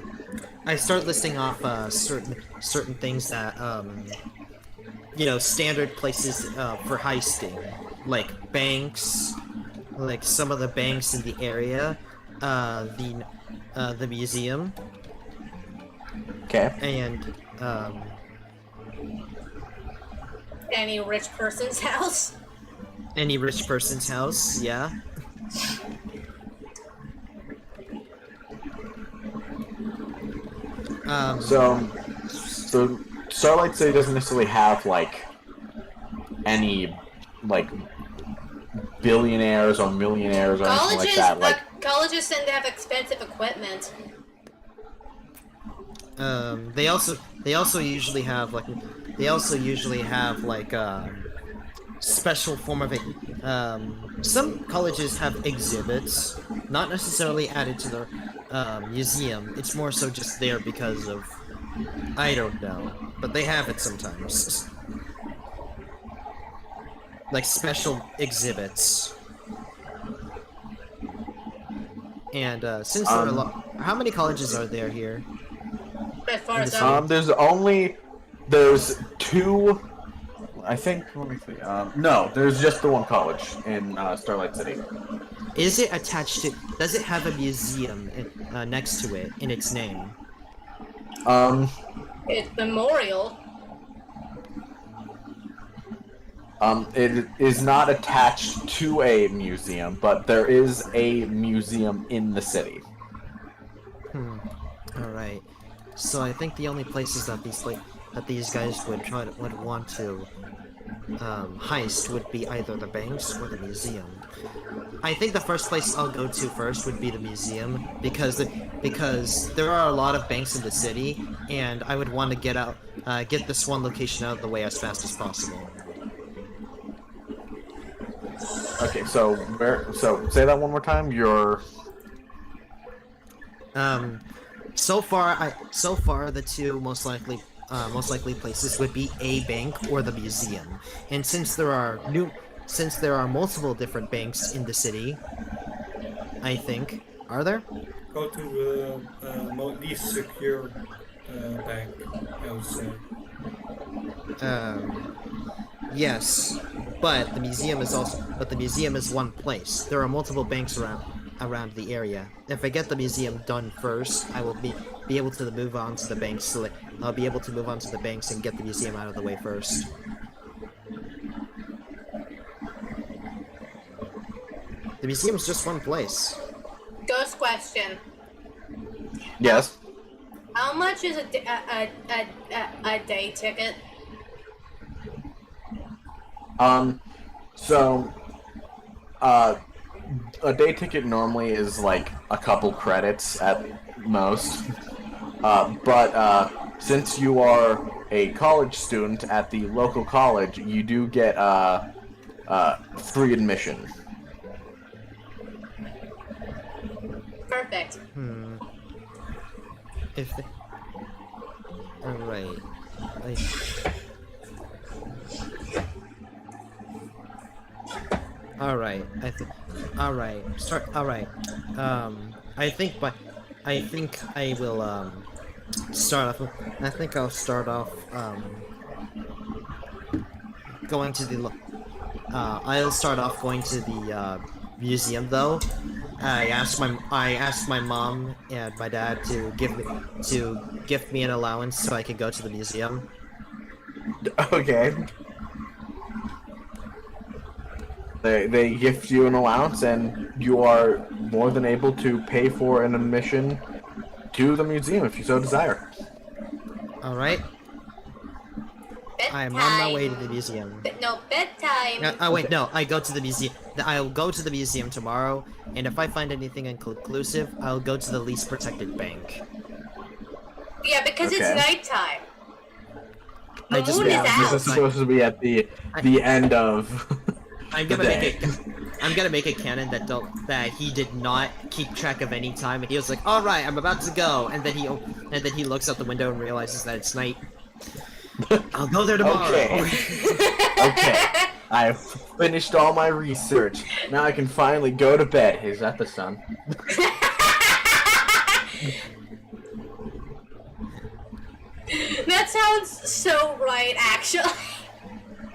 I start listing off certain things that you know, standard places for heisting, like banks, like some of the banks in the area, the museum, Okay. and any rich person's house. any rich person's house. Yeah. So Starlight City doesn't necessarily have like any like billionaires or millionaires or anything like that. Like Colleges tend to have expensive equipment. They also usually have like special form of some colleges have exhibits, not necessarily added to their museum. It's more so just there because of, I don't know, but they have it sometimes. Like special exhibits. And since there are a lot, how many colleges are there here? As far as I'm there's two. I think. Let me see. No, there's just the one college in Starlight City. Is it attached to? Does it have a museum next to it in its name? it's Memorial. It is not attached to a museum, but there is a museum in the city. All right. So I think the only places that these guys would want to heist would be either the banks or the museum. I think the first place I'll go to first would be the museum because there are a lot of banks in the city, and I would want to get this one location out of the way as fast as possible. Okay, so say that one more time. So far the two most likely places would be a bank or the museum. And since there are multiple different banks in the city, I think, are there? Go to the least secure bank, I would say. Yes, but the museum is one place. There are multiple banks around the area. If I get the museum done first, I will be able to move on to the banks. I'll be able to move on to the banks and get the museum out of the way first. The museum's just one place. Ghost question. Yes. How much is a day ticket? A day ticket normally is like a couple credits at most. But since you are a college student at the local college, you do get free admission. Perfect. Alright. Alright. I'll start off going to the museum though. I asked my mom and my dad to give me an allowance so I could go to the museum. Okay. They gift you an allowance, and you are more than able to pay for an admission to the museum if you so desire. Alright. I am on my way to the museum. No, bedtime. Wait, no, I go to the museum. I'll go to the museum tomorrow, and if I find anything inconclusive, I'll go to the least protected bank. Yeah, because it's nighttime. The This moon is out. is supposed to be at the end of I'm gonna make it canon that he did not keep track of any time, and he was like, "All right, I'm about to go," and then he looks out the window and realizes that it's night. I'll go there tomorrow. Okay. Okay. I've finished all my research. Now I can finally go to bed. Is that the sun? That sounds so right, actually.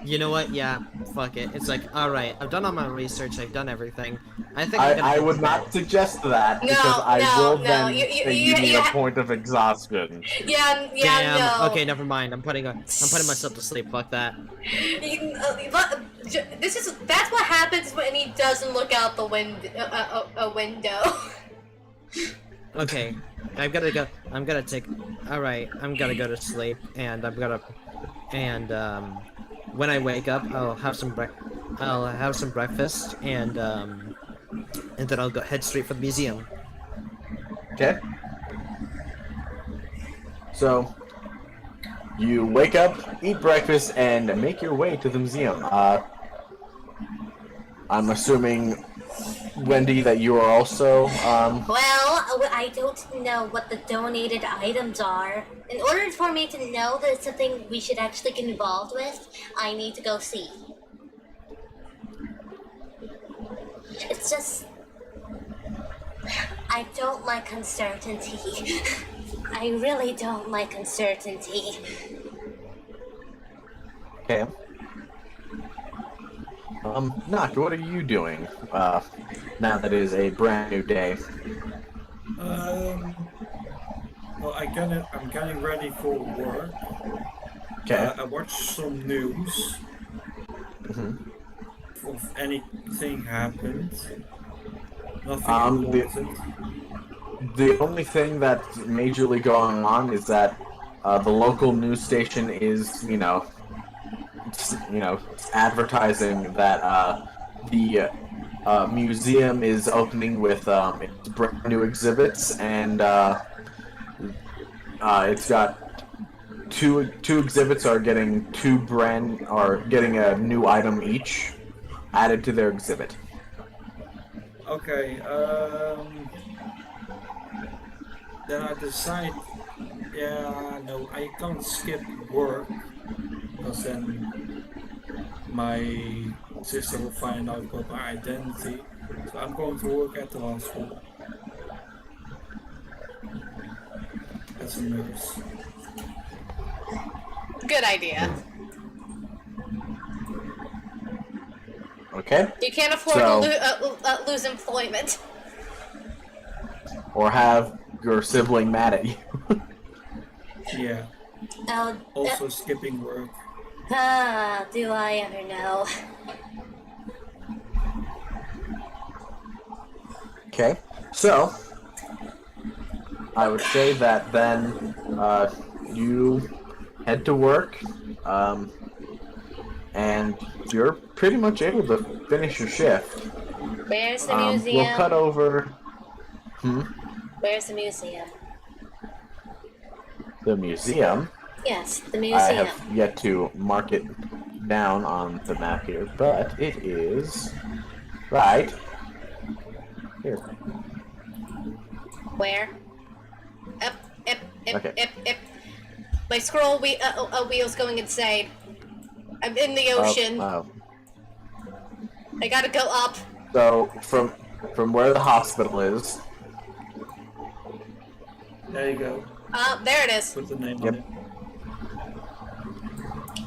You know what? Yeah, fuck it. It's like, alright, I've done all my research, I've done everything. I would not suggest that because I will then think you need a point of exhaustion. Yeah, Damn. no. Okay, never mind. I'm putting myself to sleep. Fuck that. That's what happens when he doesn't look out the window. Okay, I'm gonna go. Alright, I'm gonna go to sleep, and when I wake up, I'll have some breakfast, and then I'll head straight for the museum. Okay. So you wake up, eat breakfast, and make your way to the museum. I'm assuming, Wendy, that you are also Well, I don't know what the donated items are. In order for me to know that it's something we should actually get involved with, I need to go see. It's just... I don't like uncertainty. I really don't like uncertainty. Okay. Knock, what are you doing, now that it is a brand new day? Well, I'm getting ready for work. Okay. I watched some news. If anything happened. Nothing important. The only thing that's majorly going on is that the local news station is, advertising that the museum is opening with its brand new exhibits, and it's got two exhibits are getting getting a new item each added to their exhibit. Okay, then I decide, yeah, no, I can't skip work, because then my sister will find out about my identity. So I'm going to work at the hospital as a nurse. Good idea. Okay. You can't afford So- to lose employment. Or have your sibling mad at you. Yeah, Oh, also skipping work. do I ever know? Okay, so I would say that then you head to work, and you're pretty much able to finish your shift. Where's the We'll museum? cut over. Where's the museum? The museum. Yes, the I museum. have yet to mark it down on the map here, but it is right here. Where? Up. Okay. My scroll wheel's going insane. I'm in the ocean. Oh. I gotta go up. So from where the hospital is. There you go. There it is. Put the name Yep. on it.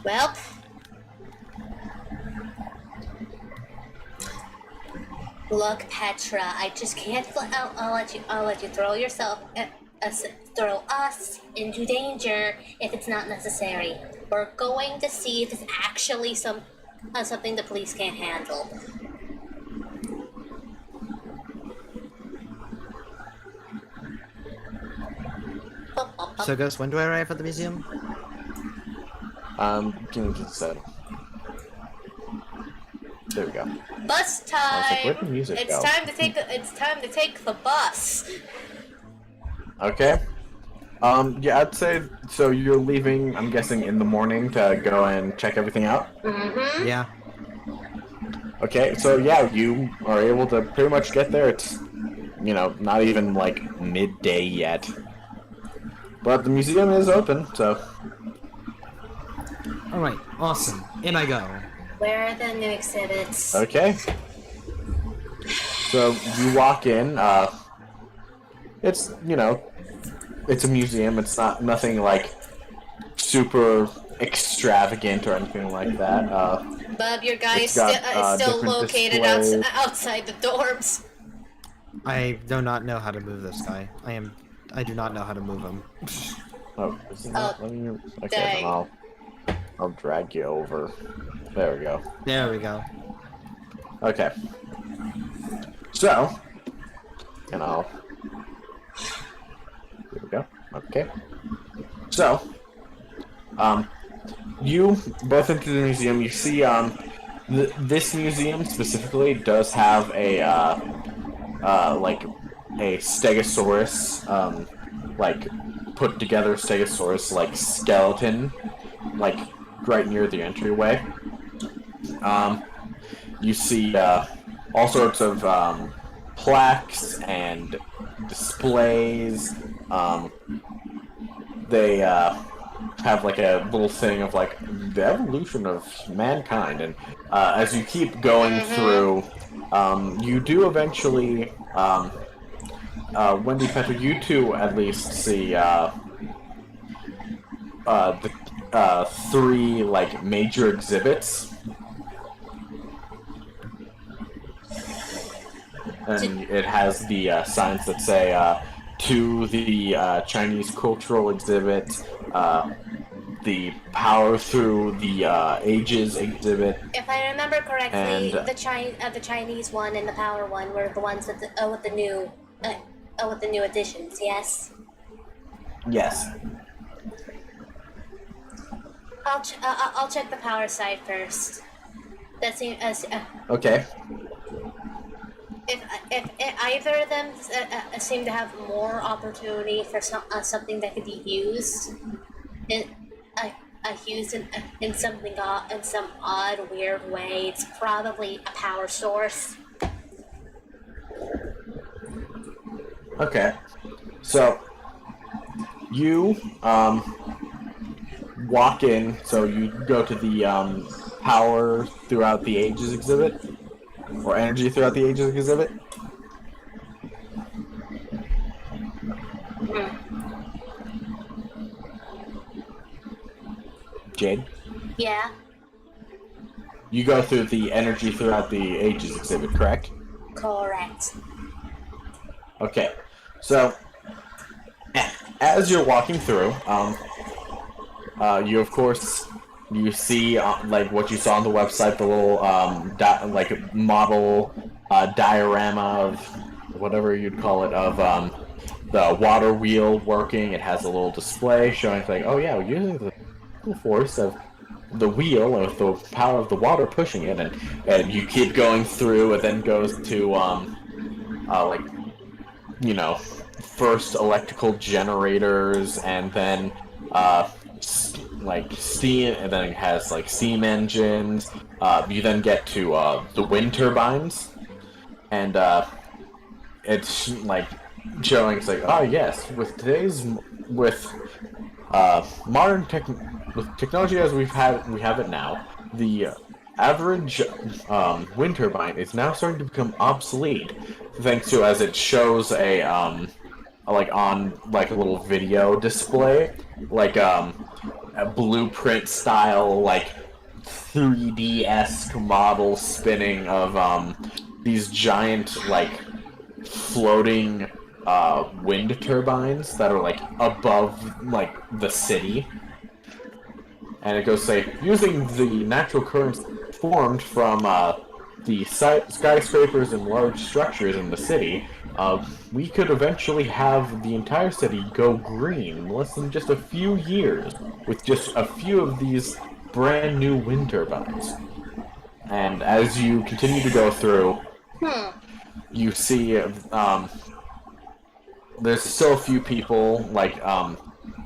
Well, look, Petra, I just can't. I'll let you throw yourself, throw us into danger if it's not necessary. We're going to see if it's actually something the police can't handle. So, Ghost, when do I arrive at the museum? Give me just a second. There we go. Bus I was time. like, where'd the music It's go? time to take the. It's time to take the bus. Okay. Yeah, I'd say so. You're leaving, I'm guessing, in the morning to go and check everything out. Yeah. Okay, so yeah, you are able to pretty much get there. It's, not even like midday yet. But the museum is open, so. Alright, awesome. In I go. Where are the new exhibits? Okay. So you walk in. It's it's a museum. It's nothing like super extravagant or anything like that. Bob, your guy It's is got, still different located displays. outside the dorms. I do not know how to move this guy. I do not know how to move him. Oh, is it not letting you? Okay, dang. then I'll drag you over. There we go. There we go. Okay. So, and I'll. There we go. Okay. So, you both into the museum. You see, this museum specifically does have a like a Stegosaurus, like put together Stegosaurus like skeleton, like right near the entryway. You see all sorts of plaques and displays. They have like a little thing of like the evolution of mankind, and as you keep going through, you do eventually, Wendy, Petra, you two at least see the three like major exhibits. And it has the signs that say to the Chinese cultural exhibit, the Power Through the Ages exhibit. If I remember correctly, And- the Chinese one and the Power one were the ones with the new additions. Yes. Yes. I'll check the Power side first. That seems Okay. if either of them seem to have more opportunity for something that could be used in used in something in some odd weird way, it's probably a power source. Okay. So you walk in. So you go to the Power Throughout the Ages exhibit, or Energy Throughout the Ages exhibit. Jade, Yeah, you go through the Energy Throughout the Ages exhibit, correct? correct. Okay. So as you're walking through, you of course you see like what you saw on the website, the little like model diorama of whatever you'd call it of the water wheel working. It has a little display showing like, oh yeah, we're using the force of the wheel with the power of the water pushing it, and you keep going through. It then goes to like, you know, first electrical generators, and then like steam, and then it has like steam engines. You then get to the wind turbines, and it's like showing, it's like, oh yes, with modern technology as we have it now, the average wind turbine is now starting to become obsolete, thanks to, as it shows a like on like a little video display, like a blueprint style, like 3D-esque model spinning of these giant like floating wind turbines that are like above like the city. And it goes say, using the natural currents formed from the skyscrapers and large structures in the city, we could eventually have the entire city go green in less than just a few years with just a few of these brand new wind turbines. And as you continue to go through, you see there's still a few people, like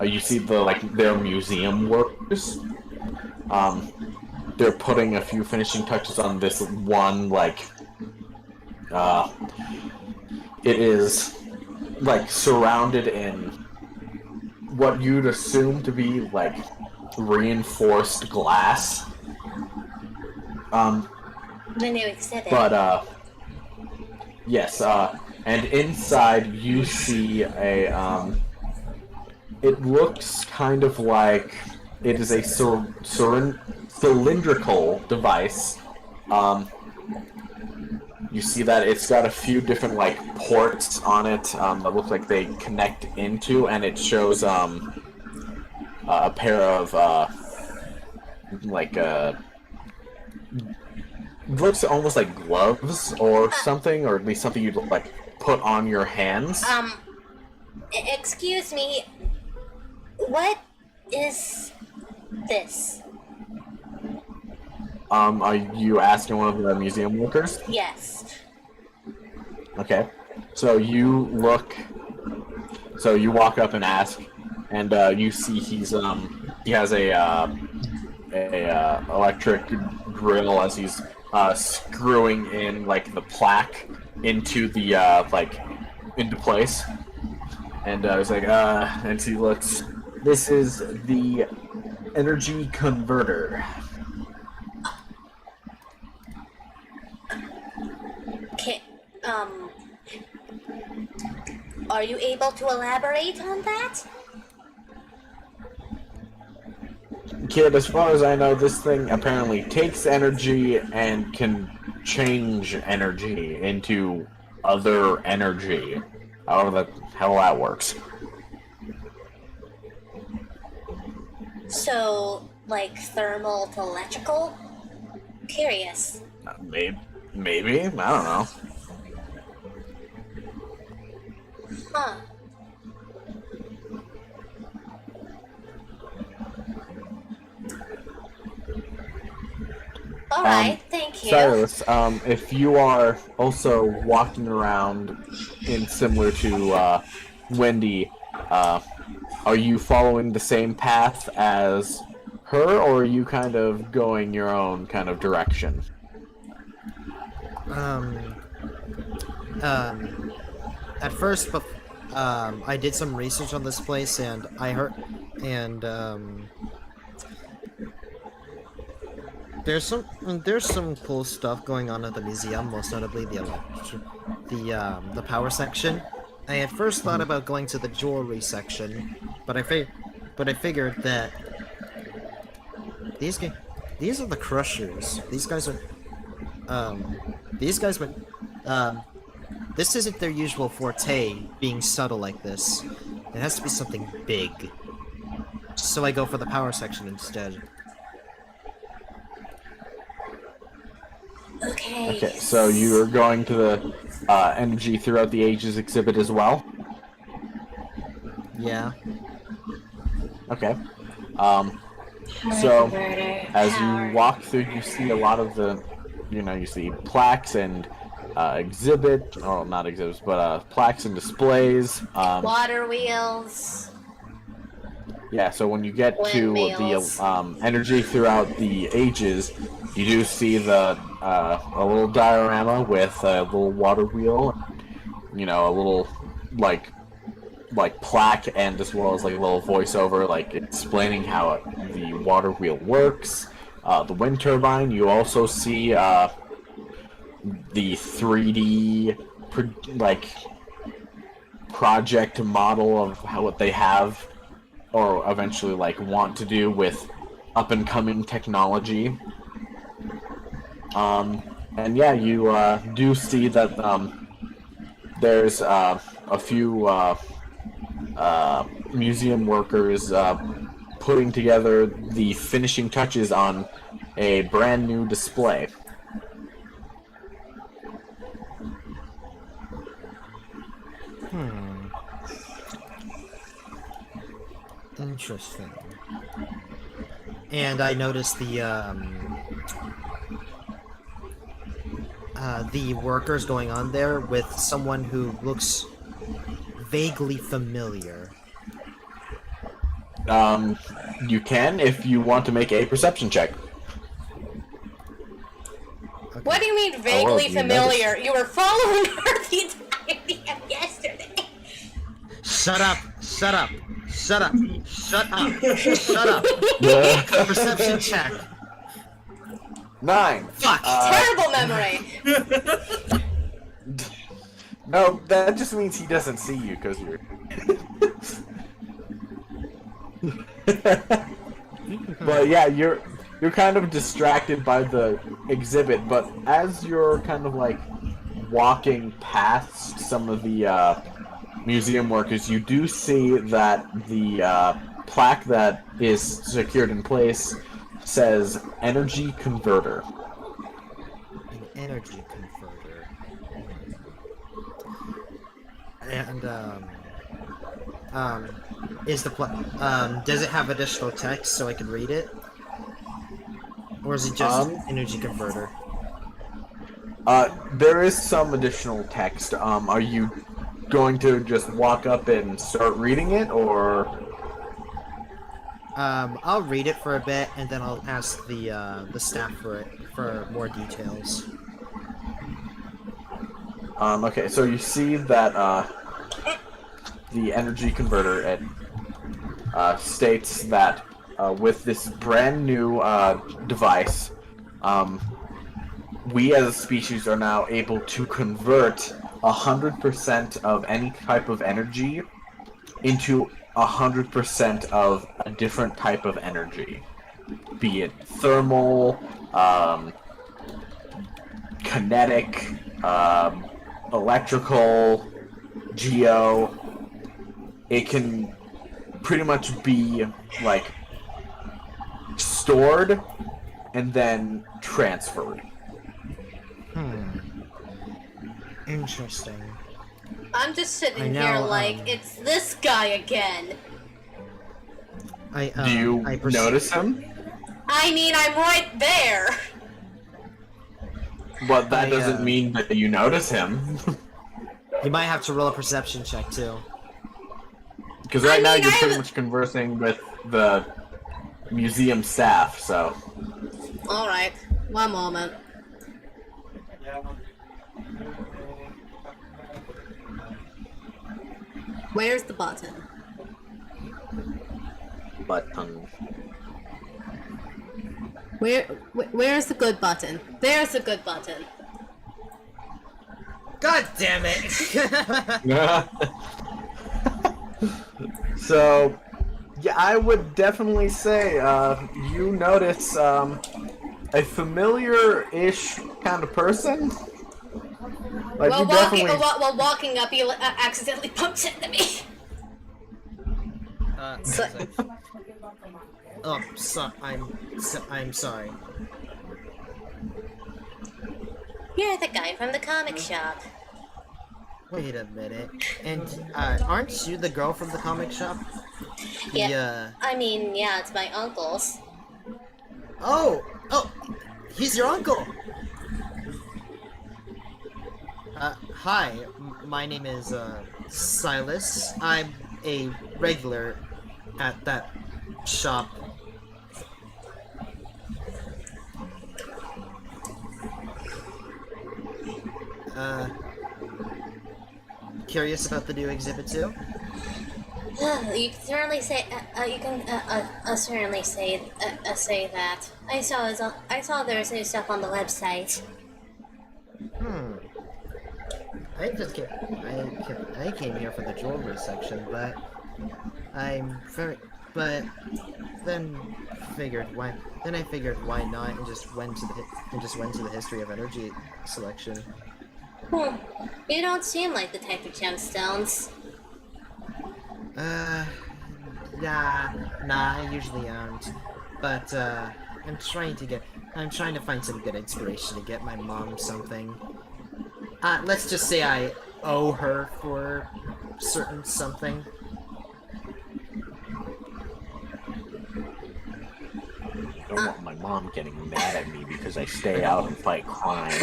you see their museum workers. They're putting a few finishing touches on this one, like it is like surrounded in what you'd assume to be like reinforced glass. The new exhibit. But yes, and inside you see a it looks kind of like it is a cylindrical device. You see that it's got a few different like ports on it that look like they connect into, and it shows a pair of like looks almost like gloves or something, or at least something you'd like put on your hands. Excuse me. What is this? Are you asking one of the museum workers? Yes. Okay. So you walk up and ask, and you see he has a electric drill as he's screwing in like the plaque into the into place, and he's like, and he looks. This is the energy converter. Okay, are you able to elaborate on that? Kid, as far as I know, this thing apparently takes energy and can change energy into other energy. However the hell that works. So, like thermal to electrical? Curious. Maybe? I don't know. Huh. Alright, thank you. Cyrus, if you are also walking around in similar to Wendy, are you following the same path as her, or are you kind of going your own kind of direction? At first, I did some research on this place, and I heard, and there's some cool stuff going on at the museum, most notably the power section. I at first thought about going to the jewelry section, but I figured that these are the crushers. These guys went, this isn't their usual forte, being subtle like this. It has to be something big. So I go for the power section instead. Okay. Okay, so you're going to the Energy Throughout the Ages exhibit as well? Yeah. Okay. So, as you walk through, you see a lot of the, you see plaques and not exhibits, but plaques and displays. Water wheels. Yeah, so when you get to Windmills. the Energy Throughout the Ages, you do see a little diorama with a little water wheel, a little like plaque, and as well as like a little voiceover like explaining how the water wheel works. The wind turbine. You also see the 3D project model of what they have or eventually want to do with up and coming technology. And yeah, you do see that there's a few museum workers putting together the finishing touches on a brand new display. Interesting. And I noticed the workers going on there with someone who looks vaguely familiar. You can if you want to make a perception check. Okay. What do you mean Oh, vaguely you familiar? You were following her the entire day yesterday. Shut up! Shut up! Shut up! Shut up! Shut up! Perception check. 9. Fuck! Terrible memory. No, that just means he doesn't see you because you're. But yeah, you're kind of distracted by the exhibit. But as you're kind of walking past some of the museum workers, you do see that the plaque that is secured in place says "Energy Converter." An energy converter. And is the does it have additional text so I can read it? Or is it just energy converter? There is some additional text. Are you going to just walk up and start reading it, or? I'll read it for a bit, and then I'll ask the staff for more details. Okay, so you see that the energy converter states that with this brand new device, we as a species are now able to convert 100% of any type of energy into 100% of a different type of energy, be it thermal, kinetic, electrical, geo. It can pretty much be stored and then transferred. Interesting. I'm just sitting I know, here it's this guy again. Do you notice him? I mean, I'm right there. But that doesn't mean that you notice him. You might have to roll a perception check too. Because right now you're pretty much conversing with the museum staff, so... Alright, one moment. Where's the button? Button. Where's the good button? There's the good button. God damn it! So, yeah, I would definitely say you notice a familiar-ish kind of person. Like, While walking up, he accidentally bumps into me. I'm sorry. You're the guy from the comic shop. Wait a minute. And aren't you the girl from the comic shop? Yeah. I mean, yeah, it's my uncle's. Oh, he's your uncle. Hi, my name is Silas. I'm a regular at that shop. Curious about the new exhibit too? You can certainly say. Certainly say that. I saw there's new stuff on the website. I came here for the jewelry section, but then I figured why not, and just went to the history of energy selection. You don't seem like the type of gemstones. Nah, I usually aren't. But, I'm trying to find some good inspiration to get my mom something. Let's just say I owe her for certain something. I don't want my mom getting mad at me because I stay out and fight crime.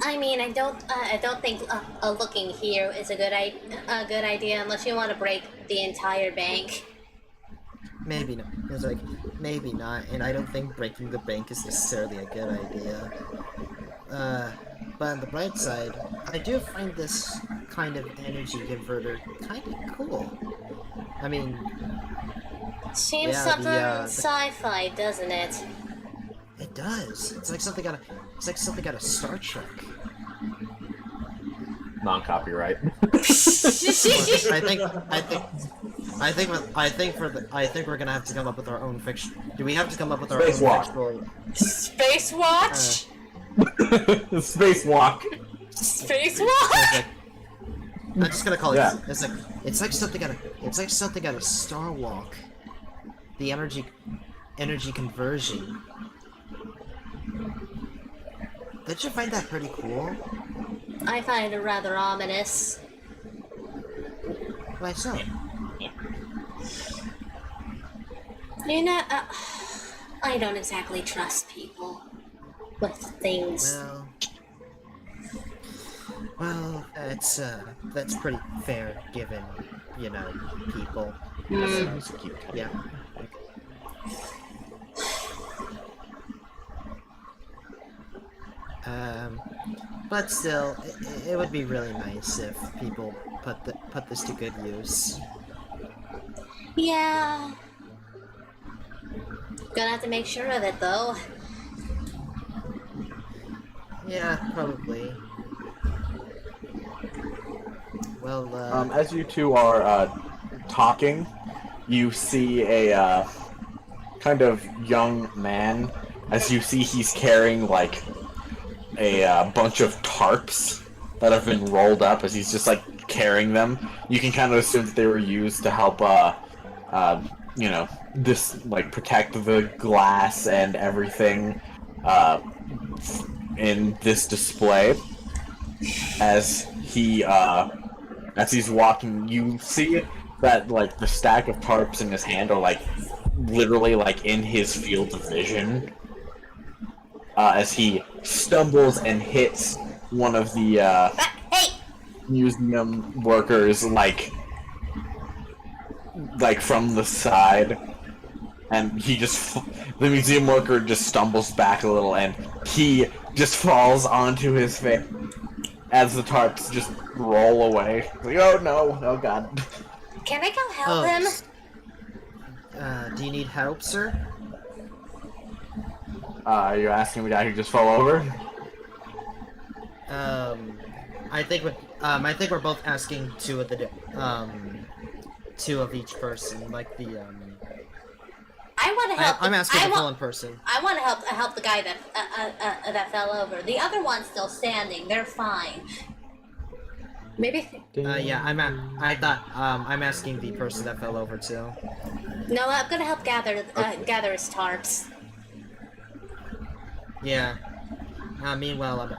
I mean, I don't think looking here is a good idea unless you want to break the entire bank. Maybe not. It's like, maybe not, and I don't think breaking the bank is necessarily a good idea. But on the bright side, I do find this kind of energy converter kind of cool. I mean... Seems something sci-fi, doesn't it? It does. It's like something out of Star Trek. Non-copyright. I think we're gonna have to come up with our own fiction. Do we have to come up with our Space own Walk. fictional? Space Watch? Spacewalk. Spacewalk? I'm just gonna call it. Yeah. It's like something out of Star Walk. The energy conversion. Don't you find that pretty cool? I find it rather ominous. Why so? You know, I don't exactly trust people with things. Well, that's pretty fair, given, you know, people. Yeah. But still, it would be really nice if people put this to good use. Yeah. Gonna have to make sure of it, though. Yeah, probably. Well, as you two are talking, you see a kind of young man. As you see, he's carrying like a bunch of tarps that have been rolled up. As he's just like carrying them, you can kind of assume that they were used to help, you know, this like protect the glass and everything in this display. As he's walking, you see that like the stack of tarps in his hand are like literally like in his field of vision. As he stumbles and hits one of the Hey! museum workers like from the side, and he just the museum worker just stumbles back a little and he just falls onto his face as the tarps just roll away. Like, oh no, oh god. Can I go help him? Do you need help, sir? Are you asking the guy who just fell over? I think we're both asking two of each person, like the I want to help. I'm asking I the want- fallen person. I want to help the guy that fell over. The other one's still standing. They're fine. Maybe. Yeah, I'm asking the person that fell over too. No, I'm gonna help gather his tarps. Yeah. Meanwhile,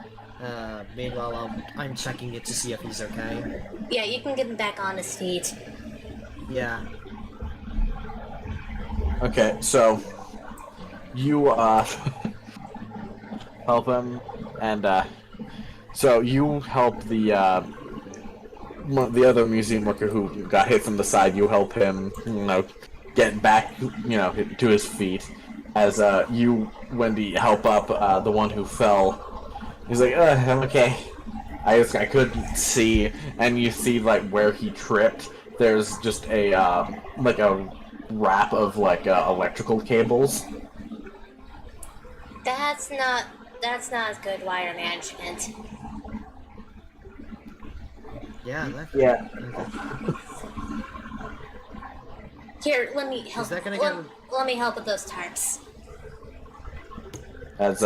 I'm checking it to see if he's okay. Yeah, you can get him back on his feet. Yeah. Okay, so you help him, and so you help the other museum worker who got hit from the side. You help him, get back, to his feet. As you, Wendy, help up the one who fell. He's like, I'm okay. I couldn't see, and you see like where he tripped. There's just a like a wrap of like electrical cables. That's not good wire management. Yeah. Yeah. Here, let me help. Is that gonna Let me help with those tarps. As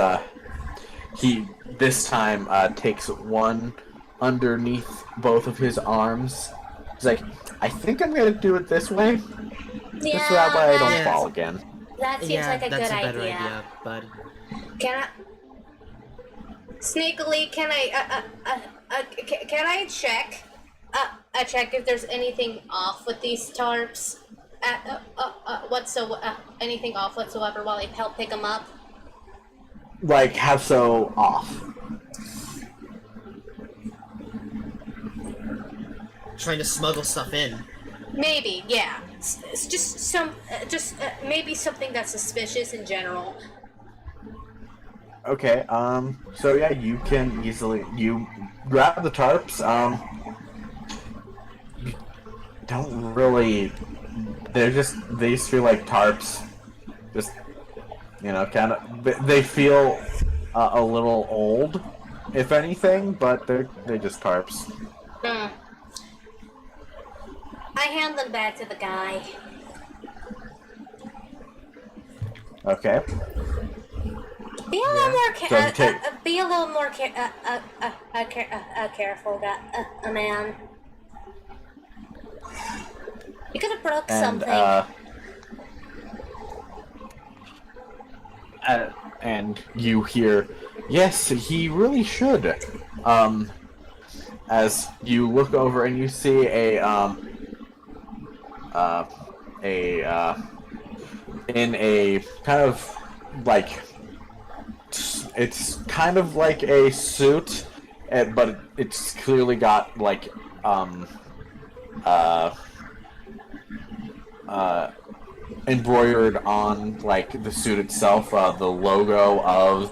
he this time takes one underneath both of his arms. He's like, I think I'm gonna do it this way. Yeah, Just so that way I don't Yeah. fall again. that seems Yeah, like a that's good a better idea. idea, bud. Can I? Sneakily, can I check? Check if there's anything off with these tarps. Anything off whatsoever while I help pick them up. Like, how so off? Trying to smuggle stuff in. Maybe, yeah. It's just maybe something that's suspicious in general. Okay, so yeah, you can you grab the tarps, you don't really, they just feel like tarps, just, kind of, they feel a little old, if anything, but they're just tarps. I hand them back to the guy. Okay. Be a little more careful, man. You could have broke something. And you hear, yes, he really should. As you look over and you see in a kind of like, it's kind of like a suit, but it's clearly got like embroidered on like the suit itself, the logo of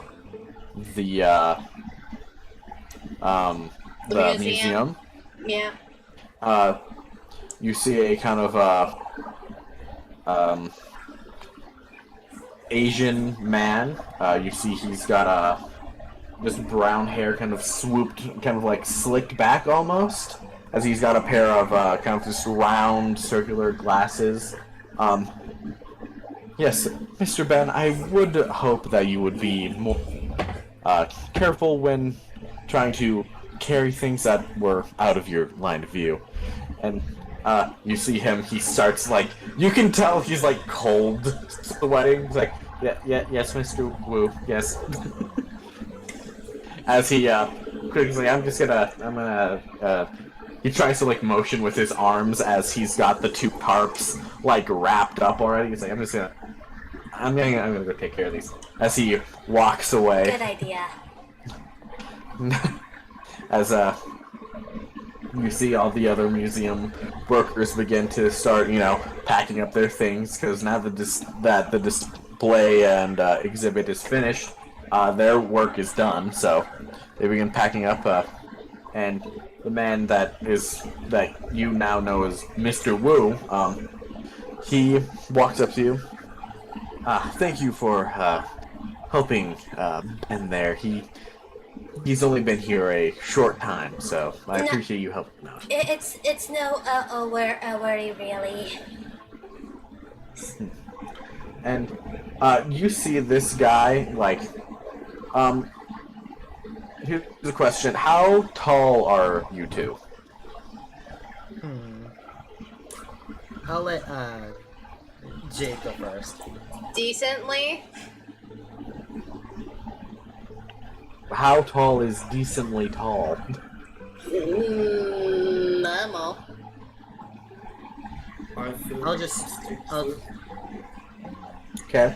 the museum. Yeah. You see a kind of Asian man. You see he's got this brown hair kind of swooped, kind of like slicked back almost, as he's got a pair of kind of just round circular glasses. Yes, Mr. Ben, I would hope that you would be more careful when trying to carry things that were out of your line of view. And you see him, he starts like, you can tell he's like cold sweating. He's like, yes, Mr. Wu, yes. As he quickly, I'm gonna he tries to like motion with his arms as he's got the 2 tarps like wrapped up already. He's like, I'm gonna go take care of these. As he walks away. Good idea. As you see all the other museum workers begin to start, packing up their things, because now that the display and exhibit is finished, their work is done. So they begin packing up, and the man that you now know as Mr. Wu, he walks up to you. Thank you for helping Ben there. He's only been here a short time, so I appreciate you helping him out. It's no worry really. And you see this guy, like, here's the question: how tall are you two? I'll let Jade go first. Decently. How tall is decently tall? Normal. Okay.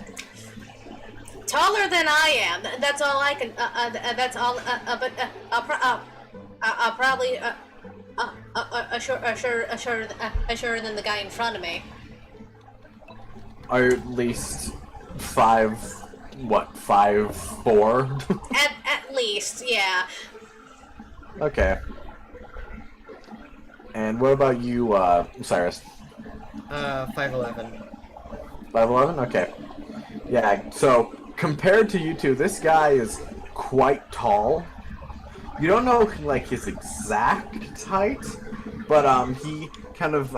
Taller than I am. That's all I can. That's all. But I'll probably shorter than the guy in front of me. Are at least 5'4"? At least, yeah. Okay. And what about you, Cyrus? 5'11". 5'11"? Okay. Yeah, so compared to you two, this guy is quite tall. You don't know, like, his exact height, but, he kind of,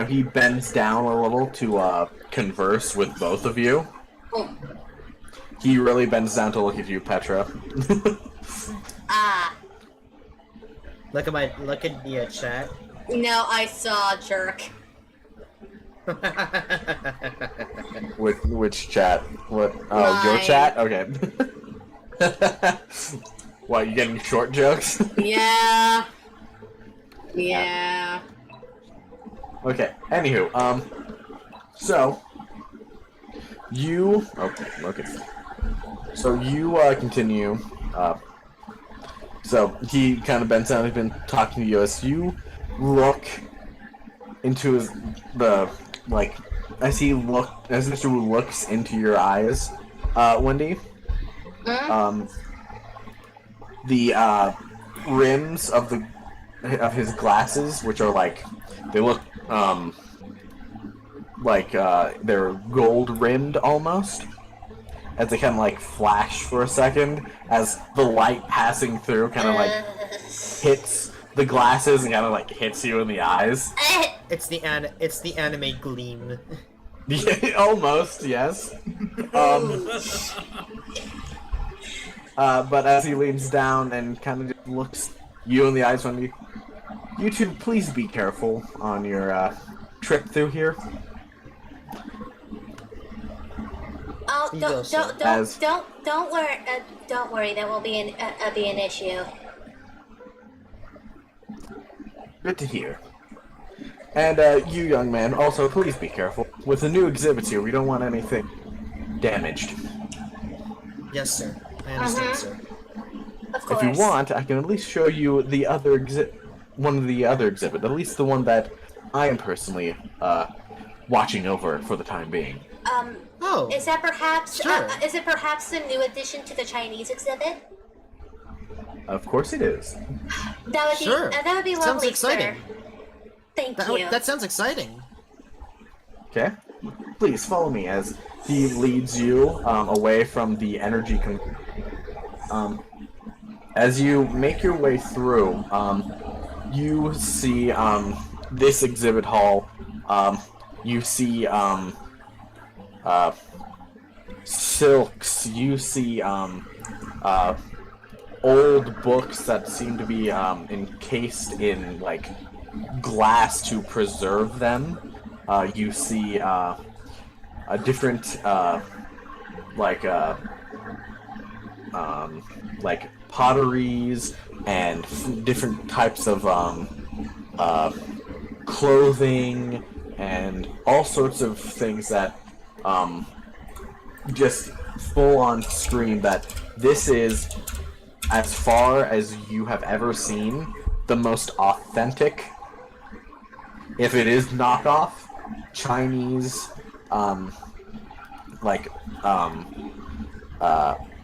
he bends down a little to, converse with both of you. Oh. He really bends down to look at you, Petra. Look at the chat. No, I saw jerk. Which chat? What? Oh, Mine. your chat? Okay. What, you getting short jokes? Yeah. Yeah. Okay, anywho, so, you, okay. So you, continue, so he kind of bends down, he's been talking to you as you look into as Mr. Wu looks into your eyes, Wendy, the, rims of his glasses, which are like, they look, they're gold-rimmed almost, as they kind of like flash for a second, as the light passing through kind of like hits the glasses and kind of like hits you in the eyes. It's the anime gleam. Yeah, almost, yes. But as he leans down and kind of just looks you in the eyes, when you two, please be careful on your trip through here. Oh, don't worry. Don't worry. That won't be an issue. Good to hear. And you, young man, also please be careful. With the new exhibits here, we don't want anything damaged. Yes, sir. I understand, sir. Of course. If you want, I can at least show you the other one of the other exhibit, at least the one that I am personally watching over for the time being. Oh. Is that perhaps? Sure. Is it perhaps the new addition to the Chinese exhibit? Of course it is. That would Sure. be. That would be Sounds lovely, exciting. sir. Thank you. That sounds exciting. Okay? Please follow me as he leads you away from the energy as you make your way through, you see this exhibit hall. You see silks. You see old books that seem to be encased in like glass to preserve them. You see a different like potteries and different types of clothing and all sorts of things that just full on scream that this is, as far as you have ever seen, the most authentic, if it is knockoff, Chinese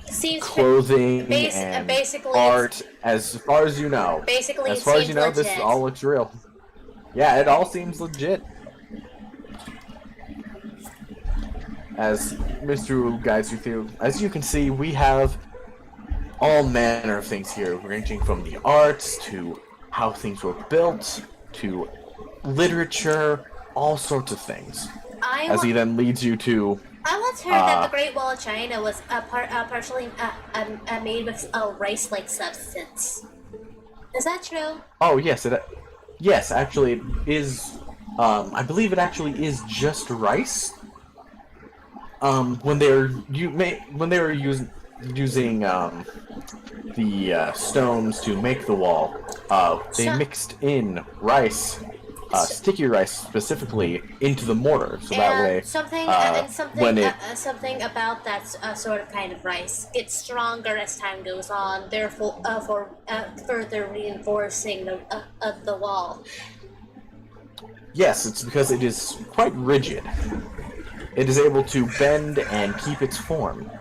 Seems clothing and basically art, as far as you know. Basically, As it far as seems you know, this legit. all looks real. Yeah, it all seems legit. As Mr. Guides you through, as you can see, we have all manner of things here, ranging from the arts to how things were built to literature, all sorts of things. As he then leads you to. I once heard that the Great Wall of China was partially made with a rice-like substance. Is that true? Oh yes, yes, actually it is. I believe it actually is just rice. When they were using the stones to make the wall, they mixed in rice. Sticky rice specifically into the mortar, so that way something about that sort of kind of rice gets stronger as time goes on, therefore for further reinforcing the wall. Yes, it's because it is quite rigid. It is able to bend and keep its form.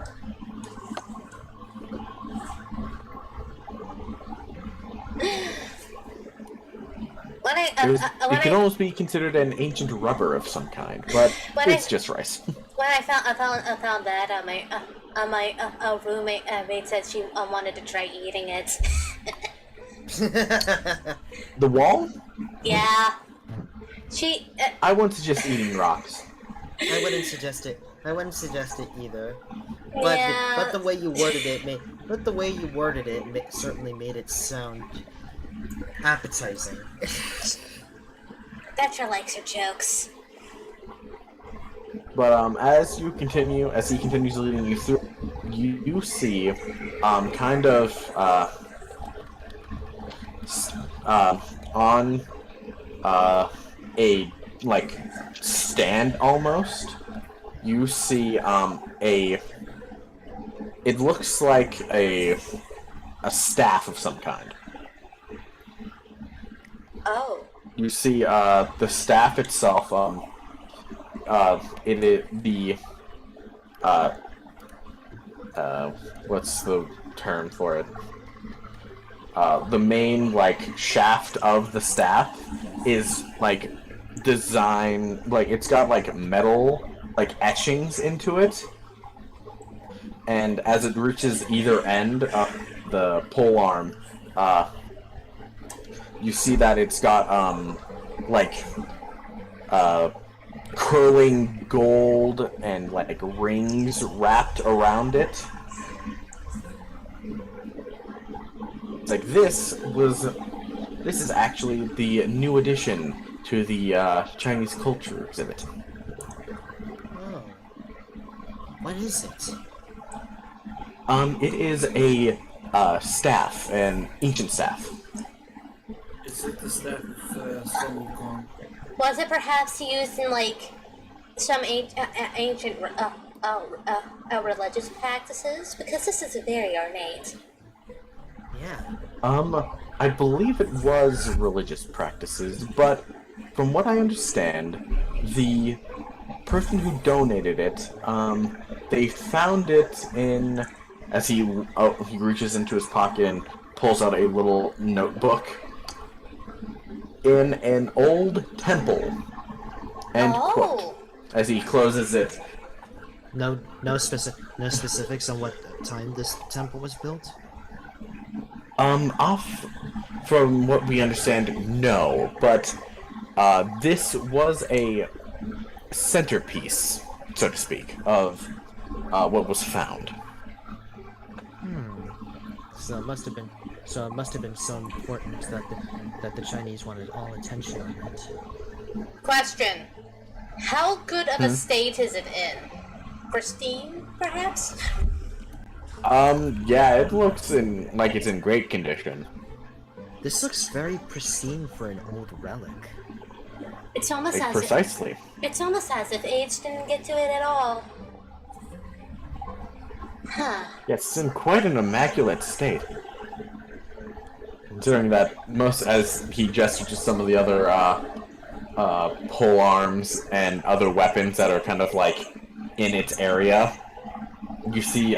It can almost be considered an ancient rubber of some kind, but it's just rice. When I found that, my roommate said she wanted to try eating it. The wall? Yeah. She. I wouldn't suggest eating rocks. I wouldn't suggest it. I wouldn't suggest it either. Yeah. But the way you worded it, certainly made it sound appetizing. Petra likes her jokes. But as he continues leading you through, you see kind of on a like stand almost, you see it looks like a staff of some kind. Oh. You see the staff itself, it is the what's the term for it? The main like shaft of the staff is like designed, like it's got like metal like etchings into it, and as it reaches either end of the pole arm, you see that it's got curling gold and like rings wrapped around it. Like this is actually the new addition to the Chinese culture exhibit. Oh. What is it? It is a staff, an ancient staff. Is it the staff of Sun Wukong? Was it perhaps used in like some ancient religious practices? Because this is very ornate. Yeah. I believe it was religious practices, but from what I understand, the person who donated it, they found it in, as he reaches into his pocket and pulls out a little notebook, in an old temple. End quote. As he closes it. No specifics on what time this temple was built? Off from what we understand, no, but this was a centerpiece, so to speak, of what was found. So it must have been so important that the Chinese wanted all attention on it. Question: how good of a state is it in? Pristine, perhaps? Yeah, it looks like it's in great condition. This looks very pristine for an old relic. It's almost Like, as precisely. it's almost as if age didn't get to it at all. Huh. Yeah, it's in quite an immaculate state. Considering that as he gestured to some of the other, pole arms and other weapons that are kind of, like, in its area. You see,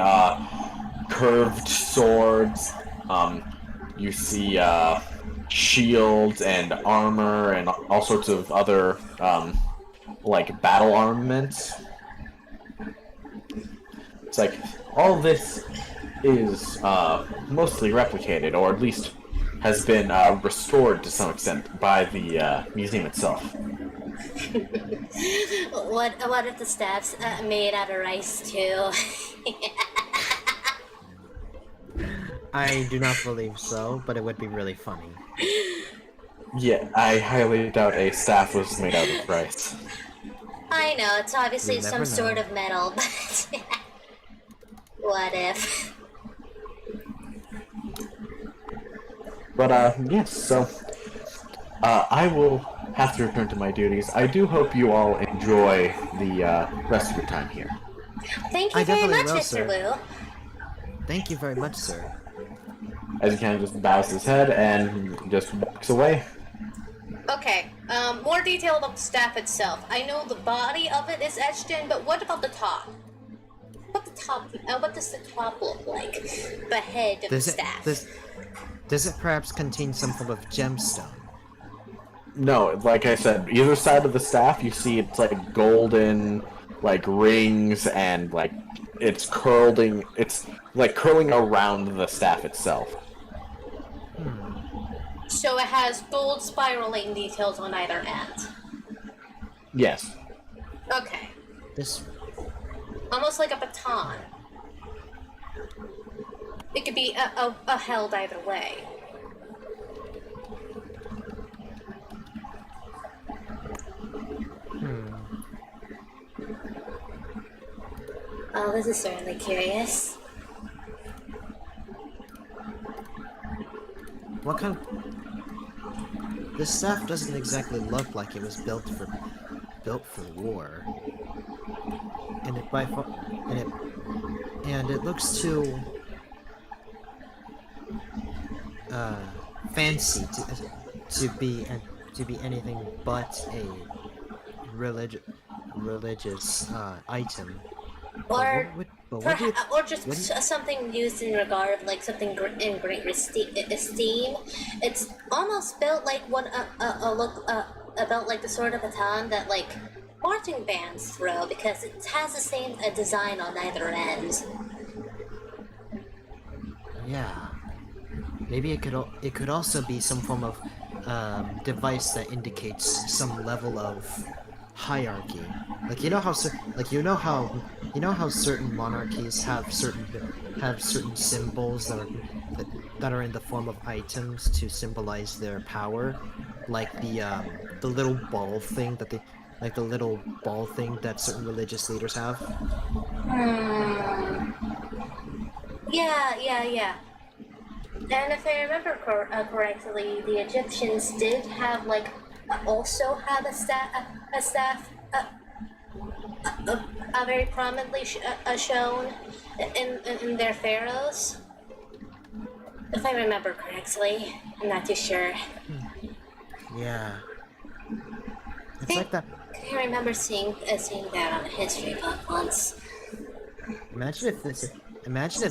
curved swords, you see, shields and armor and all sorts of other, like, battle armaments. It's like, all this is, mostly replicated, or at least has been, restored to some extent by the, museum itself. What if the staff's made out of rice too? I do not believe so, but it would be really funny. Yeah, I highly doubt a staff was made out of rice. I know, it's obviously You some never sort know. of metal, but what if? But, yes, so, I will have to return to my duties. I do hope you all enjoy the, rest of your time here. Thank you I very definitely much, will, Mr. sir. Wu. Thank you very much, sir. As he kind of just bows his head and just walks away. Okay, more detail about the staff itself. I know the body of it is etched in, but what about the top? What does the top look like? The head of the staff. Does it perhaps contain some form of gemstone? No, like I said, either side of the staff, you see it's like golden, like rings, and like it's like curling around the staff itself. So it has gold spiraling details on either end. Yes. Okay. This Almost like a baton. It could be held either way. Oh, this is certainly curious. what kind? This staff doesn't exactly look like it was built for war. And it by far, and it looks too fancy to be anything but a religious item. Or But what do you, or just something used in regard of like something in great esteem. It's almost built like about like the sort of baton that like marching bands throw, because it has the same design on either end. yeah. Maybe it could also be some form of device that indicates some level of hierarchy. Like you know how certain monarchies have certain symbols that are in the form of items to symbolize their power, like the little ball thing that certain religious leaders have. Yeah. And if I remember correctly, the Egyptians did have also have a staff very prominently shown in their pharaohs. If I remember correctly, I'm not too sure. Yeah. It's like that. I remember seeing that on a history book once. Imagine if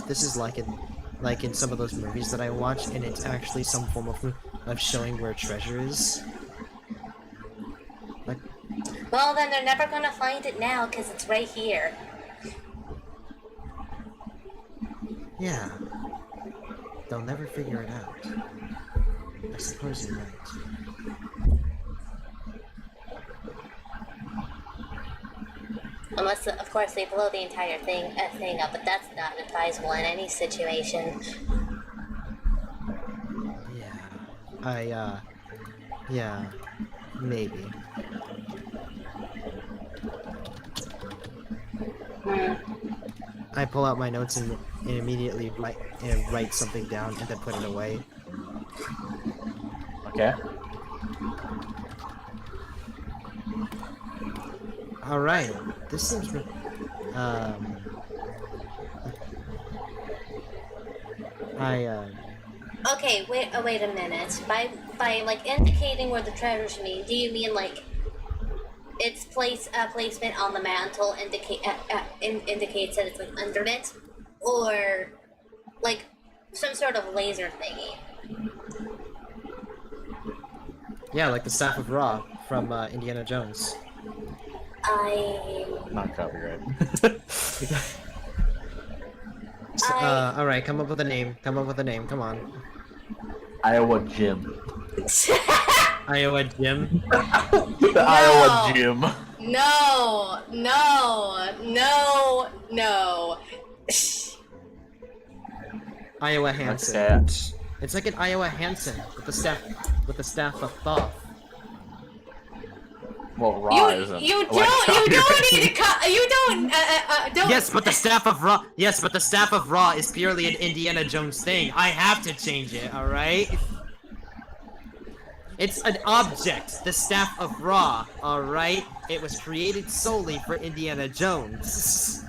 this is like in some of those movies that I watch, and it's actually some form of showing where treasure is. Like, Well, then they're never gonna find it now because it's right here. yeah. They'll never figure it out. I suppose you're right. Unless, of course, they blow the entire thing up, but that's not advisable in any situation. Yeah. Yeah. Maybe. I pull out my notes and immediately write something down and then put it away. Okay. All right. This seems. Okay, wait a minute. By like indicating where the treasures mean, do you mean like its placement on the mantle indicates that it's like under it, or like some sort of laser thingy? Yeah, like the Staff of Ra from Indiana Jones. Not copyright. All right, come up with a name. Come up with a name. Come on. Iowa Gym. Iowa Jim. The Iowa Gym. No. Iowa Hansen. Okay. It's like an Iowa Hansen with the staff of Thoth. Well, Ra isn't. You don't need to you don't Yes, but the staff of Ra. Yes, but the staff of Ra is purely an Indiana Jones thing. I have to change it. All right. It's an object. The staff of Ra. All right. It was created solely for Indiana Jones.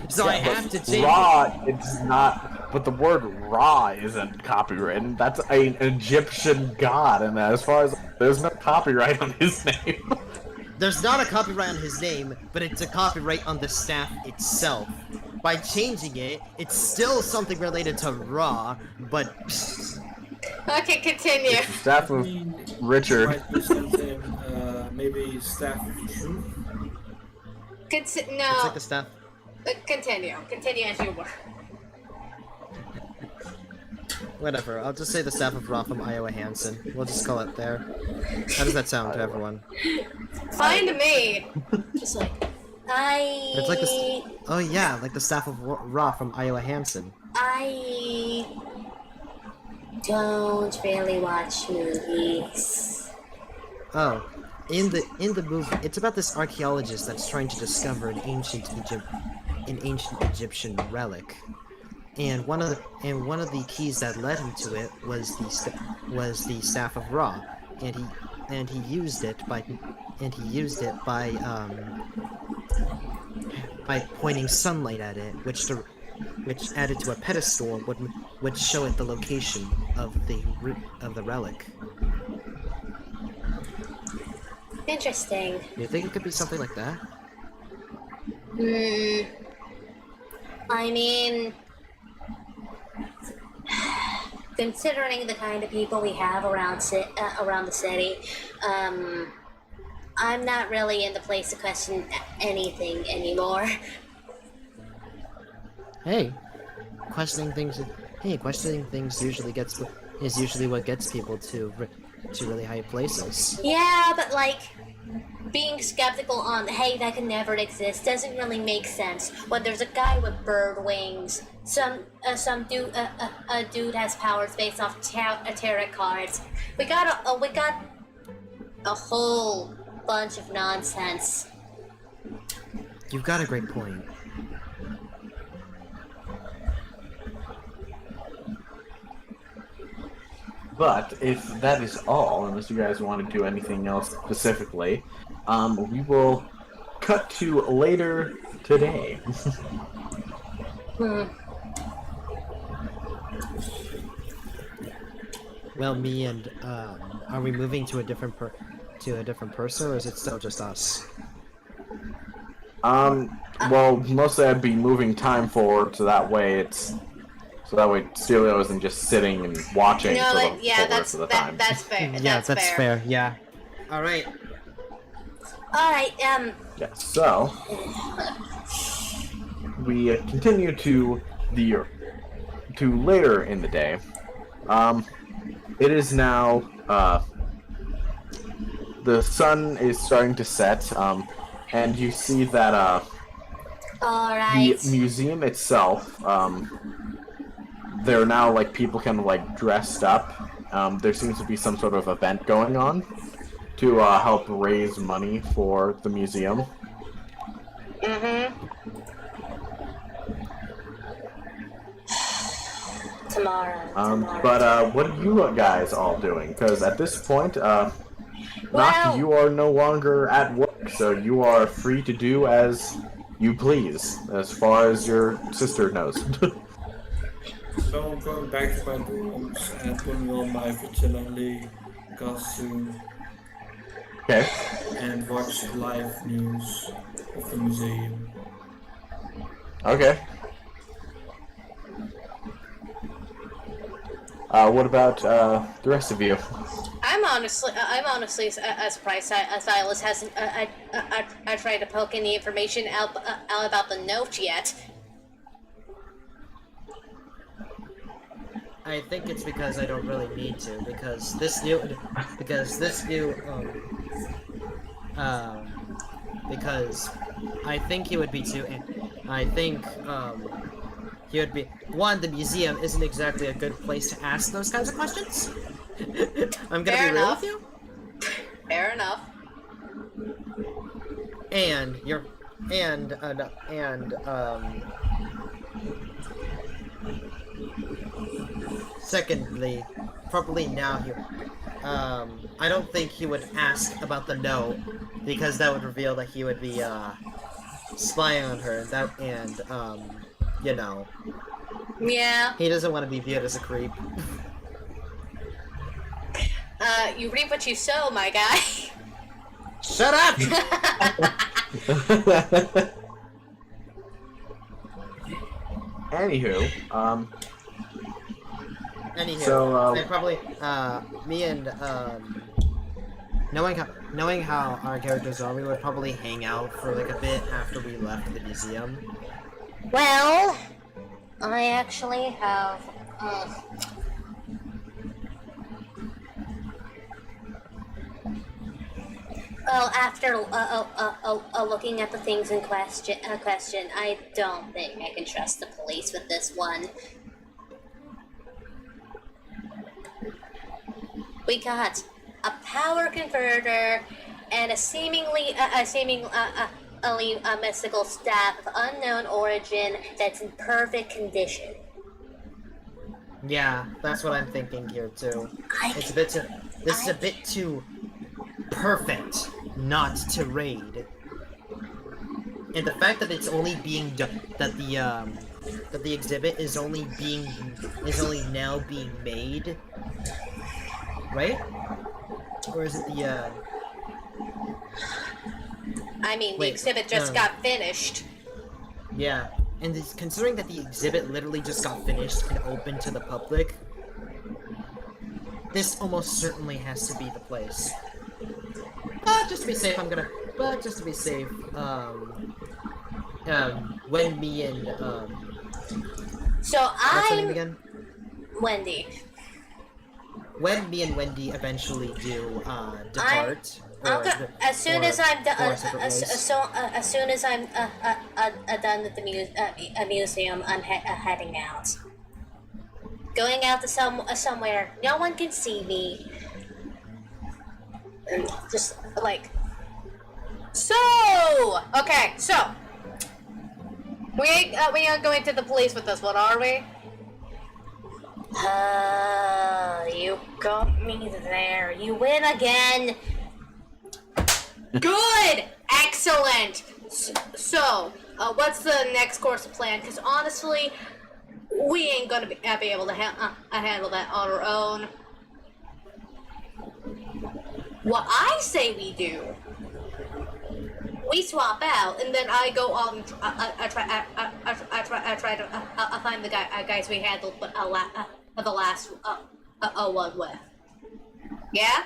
So I have to change Ra, it's not. But the word Ra isn't copyrighted. That's an Egyptian god, and as far as there's no copyright on his name. There's not a copyright on his name, but it's a copyright on the staff itself. By changing it, it's still something related to Ra, but... Okay, continue. Staff of Richard. Might be something, maybe staff of truth. No. It's like the staff... Continue as you were. Whatever, I'll just say the staff of Ra from Iowa Hansen. We'll just call it there. How does that sound to everyone? Fine to me. Just like It's like the... Oh yeah, like the staff of Ra from Iowa Hansen. I don't really watch movies. Oh, in the movie, it's about this archaeologist that's trying to discover an ancient Egyptian relic, and one of the keys that led him to it was the staff of Ra, and he used it by pointing sunlight at it, which added to a pedestal would show it the location of the relic. Interesting. Do you think it could be something like that? I mean, considering the kind of people we have around the city, I'm not really in the place to question anything anymore. Hey, questioning things is usually what gets people to really high places. Yeah, but like, being skeptical on, hey, that could never exist doesn't really make sense. When there's a guy with bird wings, a dude has powers based off tarot cards. We got a whole bunch of nonsense. You've got a great point. But if that is all, unless you guys want to do anything else specifically, we will cut to later today. Well, me and are we moving to a different person, or is it still just us? Well, mostly I'd be moving time forward, so that way Celio isn't just sitting and watching for the whole rest of the time. That's fair. Yeah, that's fair. Yeah. All right. Yeah, so we continue to later in the day. It is now the sun is starting to set, and you see that the museum itself, there are now like people kind of like dressed up. There seems to be some sort of event going on to help raise money for the museum. Tomorrow. But what are you guys all doing? Because at this point, Well- Naki, you are no longer at work, so you are free to do as you please, as far as your sister knows. So I'm going back to my rooms and putting on my vigilante costume Okay. and watch live news of the museum. Okay. What about the rest of you? I'm honestly surprised Silas hasn't tried to poke any information out about the note yet. I think it's because I don't really need to, because this new, because I think he would be too, I think, he would be, one, the museum isn't exactly a good place to ask those kinds of questions. I'm gonna Fair be real enough. with you. Fair enough. And you're, secondly, probably now he, I don't think he would ask about the note, because that would reveal that he would be, spying on her, you know, Yeah. he doesn't want to be viewed as a creep. You reap what you sow, my guy. Shut up! Anywho, Anywho, So, I probably, me and, knowing how our characters are, we would probably hang out for like a bit after we left the museum. Well, I actually have. Well, after looking at the things in question, I don't think I can trust the police with this one. We got a power converter and a seemingly mystical staff of unknown origin that's in perfect condition. Yeah, that's what I'm thinking here too. It's a bit too. This is a bit too perfect not to raid. And the fact that it's only being done, that the exhibit is only now being made, right? Or is it the I mean, the Wait, exhibit just no. got finished. Yeah, and considering that the exhibit literally just got finished and open to the public, this almost certainly has to be the place. Just to be safe, just to be safe, when me and, So what's her name I'm again? Wendy. When me and Wendy eventually do, depart, As soon as I'm done, go our separate ways. as soon as I'm done with the museum, I'm heading out. Going out to somewhere no one can see me. Just like So, okay, so we ain't going to the police with this one, are we? you got me there. You win again. Good, excellent. So, what's the next course of plan? Because honestly, we ain't gonna be able to handle that on our own. What I say we do, we swap out, and then I go on. I try to find the guys we handled, but the last one with. Yeah.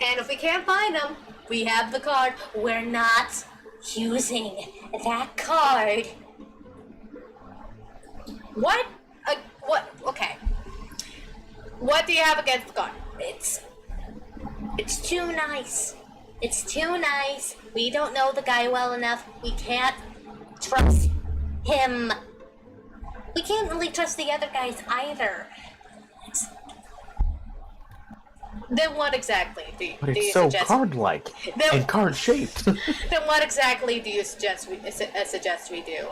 And if we can't find them, we have the card. We're not using that card. What? What? Okay. What do you have against the card? It's too nice. It's too nice. We don't know the guy well enough. We can't trust him. We can't really trust the other guys either. Then what exactly do But you it's so suggest? card-like Then- and card-shaped. Then what exactly do you suggest we do?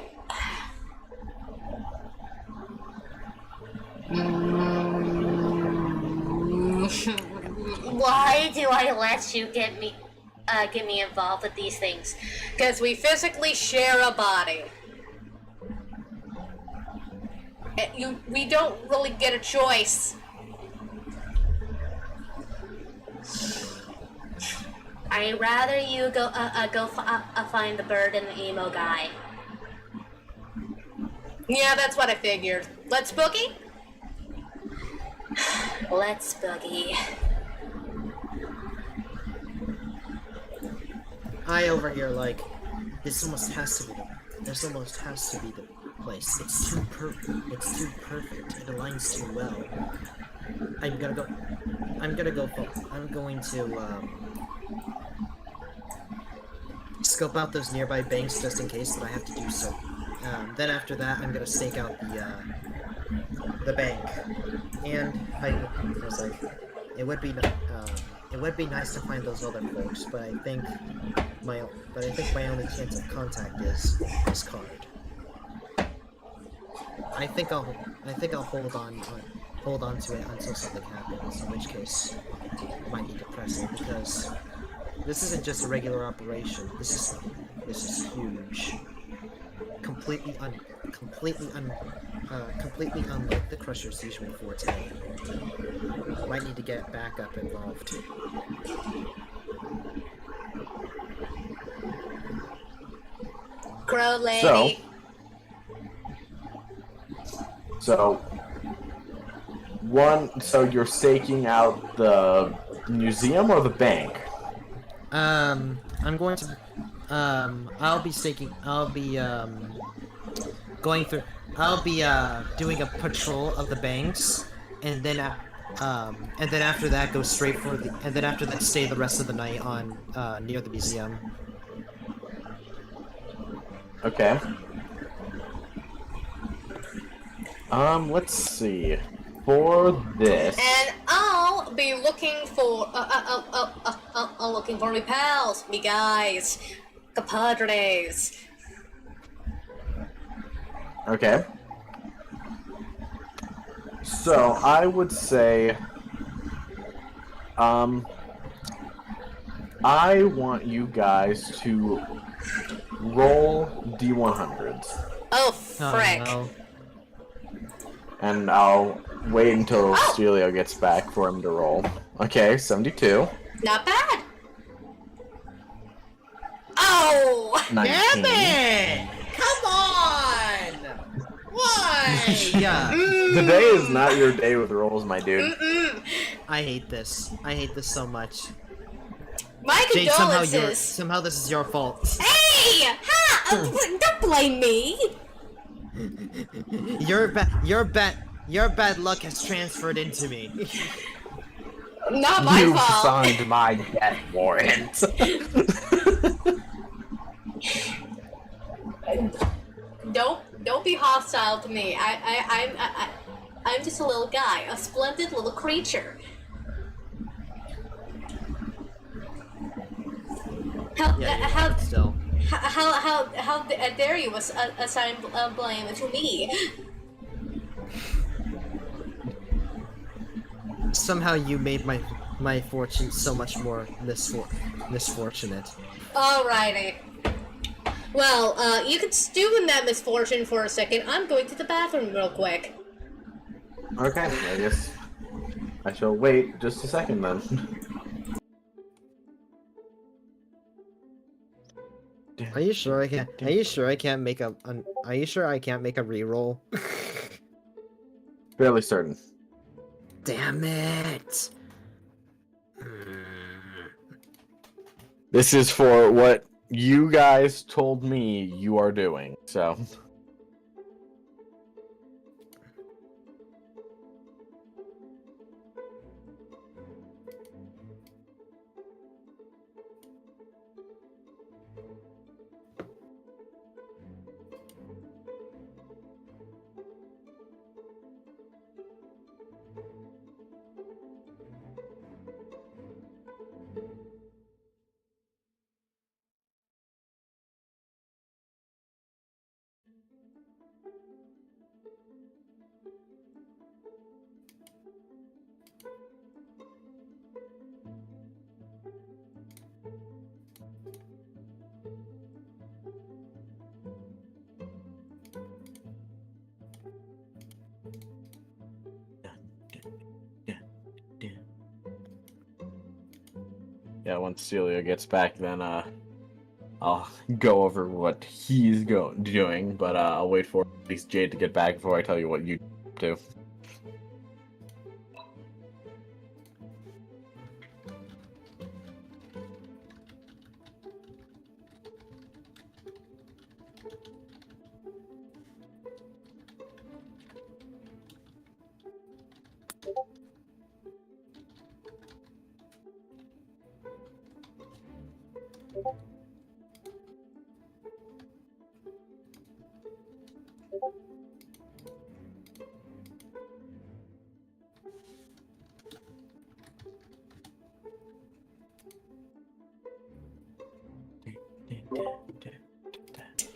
Why do I let you get me involved with these things? Because we physically share a body. We don't really get a choice. I'd rather you go find the bird and the emo guy. Yeah, that's what I figured. Let's boogie? Let's boogie. I over here like, this almost has to be the place. It's too perfect. It aligns too well. I'm going to scope out those nearby banks just in case that I have to do so. Then after that, I'm gonna stake out the bank. And I was like, it would be nice to find those other folks, but I think my only chance of contact is this card. I think I'll hold on to it until something happens, in which case I might need to press it, because this isn't just a regular operation. This is huge. Completely unlike the Crusher's usual forte. Might need to get backup involved. Crow lady. So you're staking out the museum or the bank? I'm going to, doing a patrol of the banks, and then after that go straight for the, and then after that stay the rest of the night on, near the museum. Okay. Let's see. For this. And I'll be looking for, I'm looking for me pals, me guys, compadres. Okay. So, I would say, I want you guys to roll D100s. Oh, frick. Oh, no. And I'll wait until Stelio gets back for him to roll. Okay, 72. Not bad. Oh! 19. Damn it! Come on! Why? Yeah. Today is not your day with rolls, my dude. I hate this. I hate this so much. My Jade, condolences. somehow this is your fault. Hey! Ha! Don't blame me. Your bad luck has transferred into me. Not my You fault. signed my death warrant. Don't be hostile to me. I'm just a little guy, a splendid little creature. Still. How dare you assign blame to me? Somehow you made my fortune so much more misfortunate. Alrighty. Well, you can stew in that misfortune for a second. I'm going to the bathroom real quick. Okay, I guess I shall wait just a second then. Are you sure I can't? Are you sure I can't make a? Are you sure I can't make a reroll? Fairly certain. Damn it! This is for what you guys told me you are doing, so. Yeah, once Celia gets back, then I'll go over what he's doing, but I'll wait for at least Jade to get back before I tell you what you do.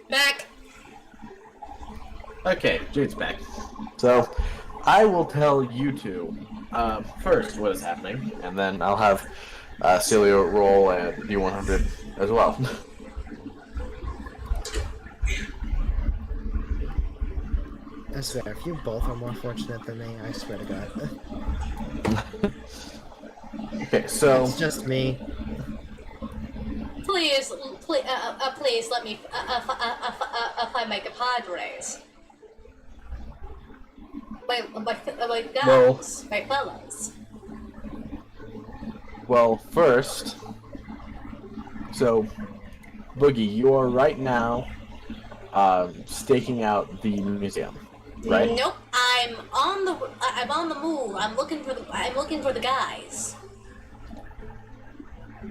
Back. Okay, Jade's back. So, I will tell you two first what is happening, and then I'll have Celia roll at D100 as well. I swear, if you both are more fortunate than me, I swear to God. Okay, so It's just me. Please let me find my compadres. My guys, my fellows. well, first, so Boogie, you are right now staking out the museum, right? Nope, I'm on the move. I'm looking for the guys.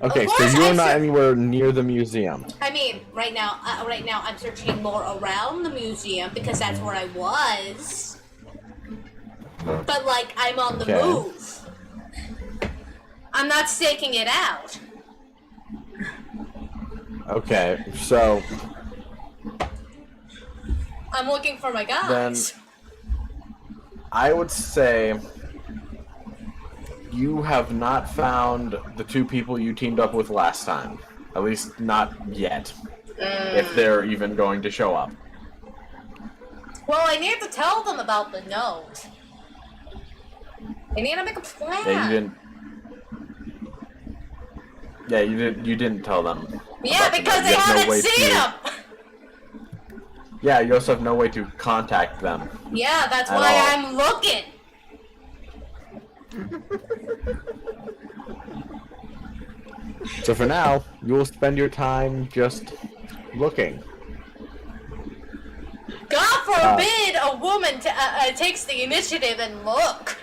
Okay, Of so course, you're I'm not sure- anywhere near the museum. I mean, right now I'm searching more around the museum because that's where I was. But like, I'm on the Okay. move. I'm not staking it out. Okay, so I'm looking for my guys. Then- I would say you have not found the two people you teamed up with last time. At least not yet. If they're even going to show up. Well, I need to tell them about the note. I need to make a plan. Yeah, you didn't. Yeah, you didn't tell them. Yeah, about the because note. they You have no haven't way seen to- them. Yeah, you also have no way to contact them. Yeah, that's At why all. I'm looking. So for now, you will spend your time just looking. God forbid a woman takes the initiative and look.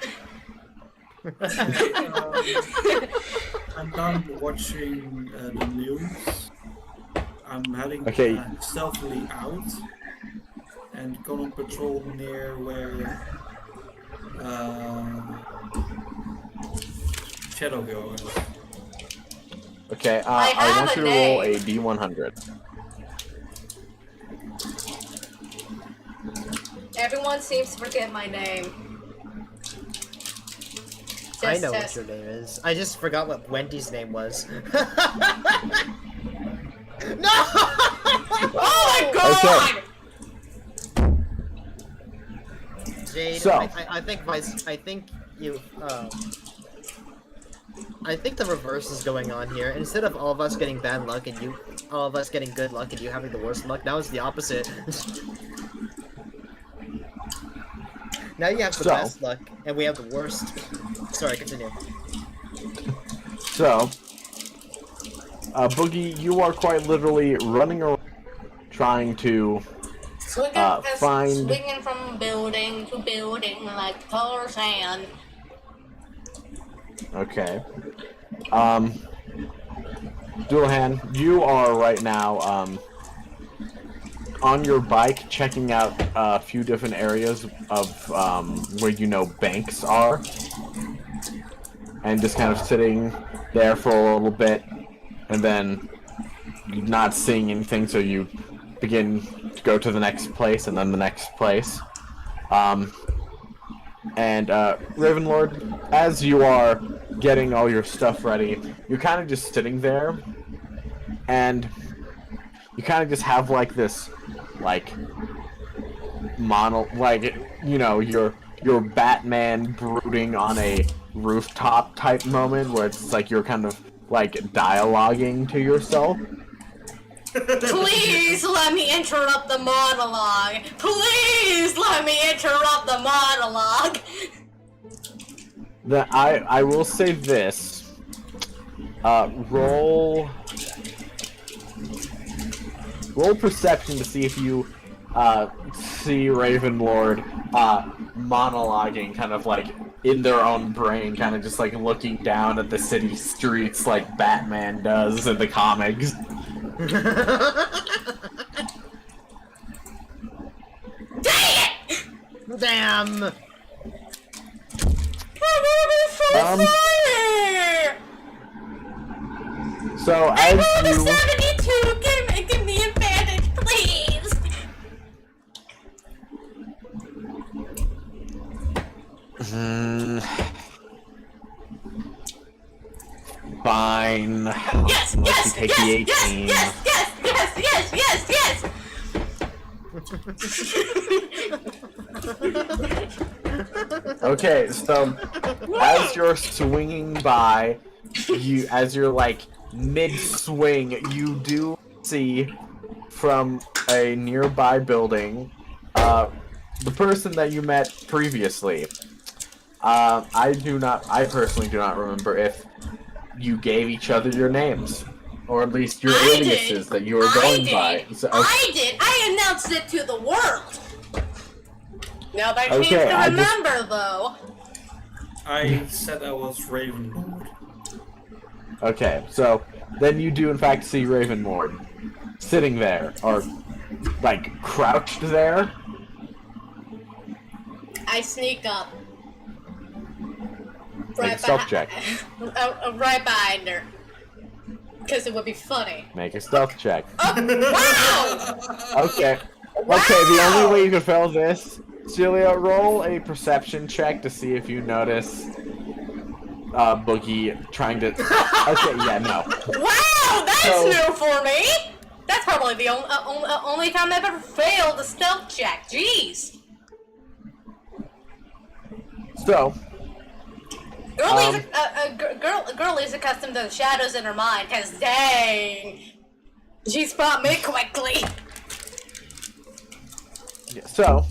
I'm done watching the news. I'm heading Okay. stealthily out and go on patrol near where Shadowgirl is. Okay, I I have want a you to roll a name. D100. Everyone seems to forget my name. I know Test. what your name is. I just forgot what Wendy's name was. No! Oh my god! Jade, So- I think you, I think the reverse is going on here. Instead of all of us getting bad luck and all of us getting good luck and you having the worst luck, now it's the opposite. Now you have the So- best luck, and we have the worst. Sorry, continue. So, Boogie, you are quite literally running around trying to find- Swinging from building to building like Tarzan. Okay. Dualhan, you are right now on your bike checking out a few different areas of where you know banks are. And just kind of sitting there for a little bit, and then not seeing anything, so you begin to go to the next place, and then the next place. Ravenlord, as you are getting all your stuff ready, you're kind of just sitting there, and you kind of just have like this, like, your Batman brooding on a rooftop type moment where it's like you're kind of like dialoguing to yourself. Please let me interrupt the monologue. Please let me interrupt the monologue. Then I will say this. Roll perception to see if you see Ravenlord monologuing, kind of like in their own brain, kind of just like looking down at the city streets like Batman does in the comics. Dang it! Damn! So as I you rolled a 72. Give me advantage, please. fine. Yes, Unless yes, you take yes, the yes, 18. yes. Okay, so as you're swinging by, as you're like mid-swing, you do see from a nearby building, the person that you met previously. I personally do not remember if you gave each other your names, or at least your aliases that you were going by. So, I did. I announced it to the world. Nobody needs Okay, to I remember, though. I said I was Ravenlord. Okay, so then you do in fact see Ravenlord sitting there, or like crouched there. I sneak up. Make a stealth check. Right behind her. Because it would be funny. Make a stealth check. Oh, wow! Okay. Okay, the only way you can fail this, Celia, roll a perception check to see if you notice Boogie trying to... Okay, yeah, no. Wow, that's So- new for me! That's probably the only time I've ever failed a stealth check. Jeez! So, Girl is accustomed to the shadows in her mind, cause dang, she spot me quickly. yeah, so,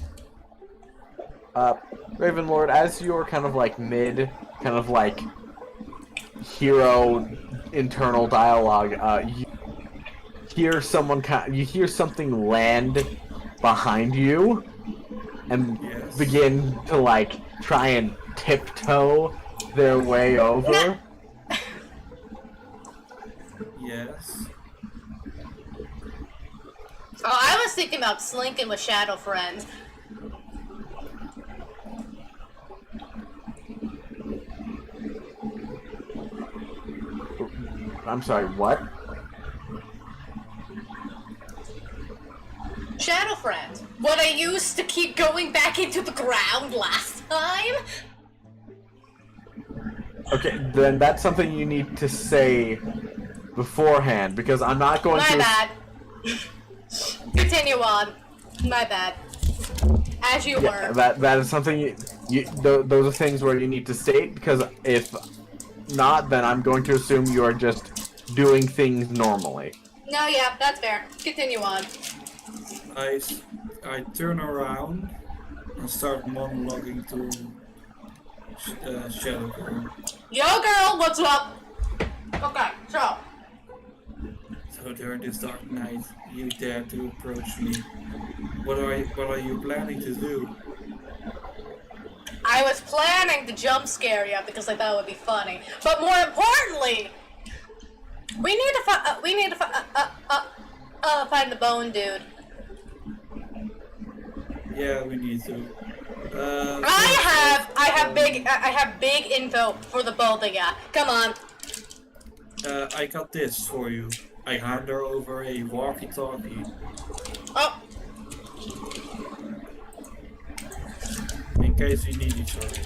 Ravenlord, as you're kind of like kind of like hero internal dialogue, you hear you hear something land behind you, and Yes. begin to like try and tiptoe their way over. Yes. Oh, I was thinking about slinking with shadow friends. I'm sorry, what? Shadow friends. What I used to keep going back into the ground last time. Okay, then that's something you need to say beforehand, because I'm not going My to... bad. Continue on. My bad. As you Yeah, were. that is something those are things where you need to state, because if not, then I'm going to assume you are just doing things normally. No, yeah, that's fair. Continue on. I turn around and start monologuing to Shadow Girl. Yo, girl, what's up? Okay, so. So during this dark night, you dare to approach me. What are you planning to do? I was planning to jump scare you because I thought it would be funny. But more importantly, we need to find the bone dude. Yeah, we need to. I have big info for the both of ya. Come on. I got this for you. I hand her over a walkie-talkie. Oh, In case you need each other.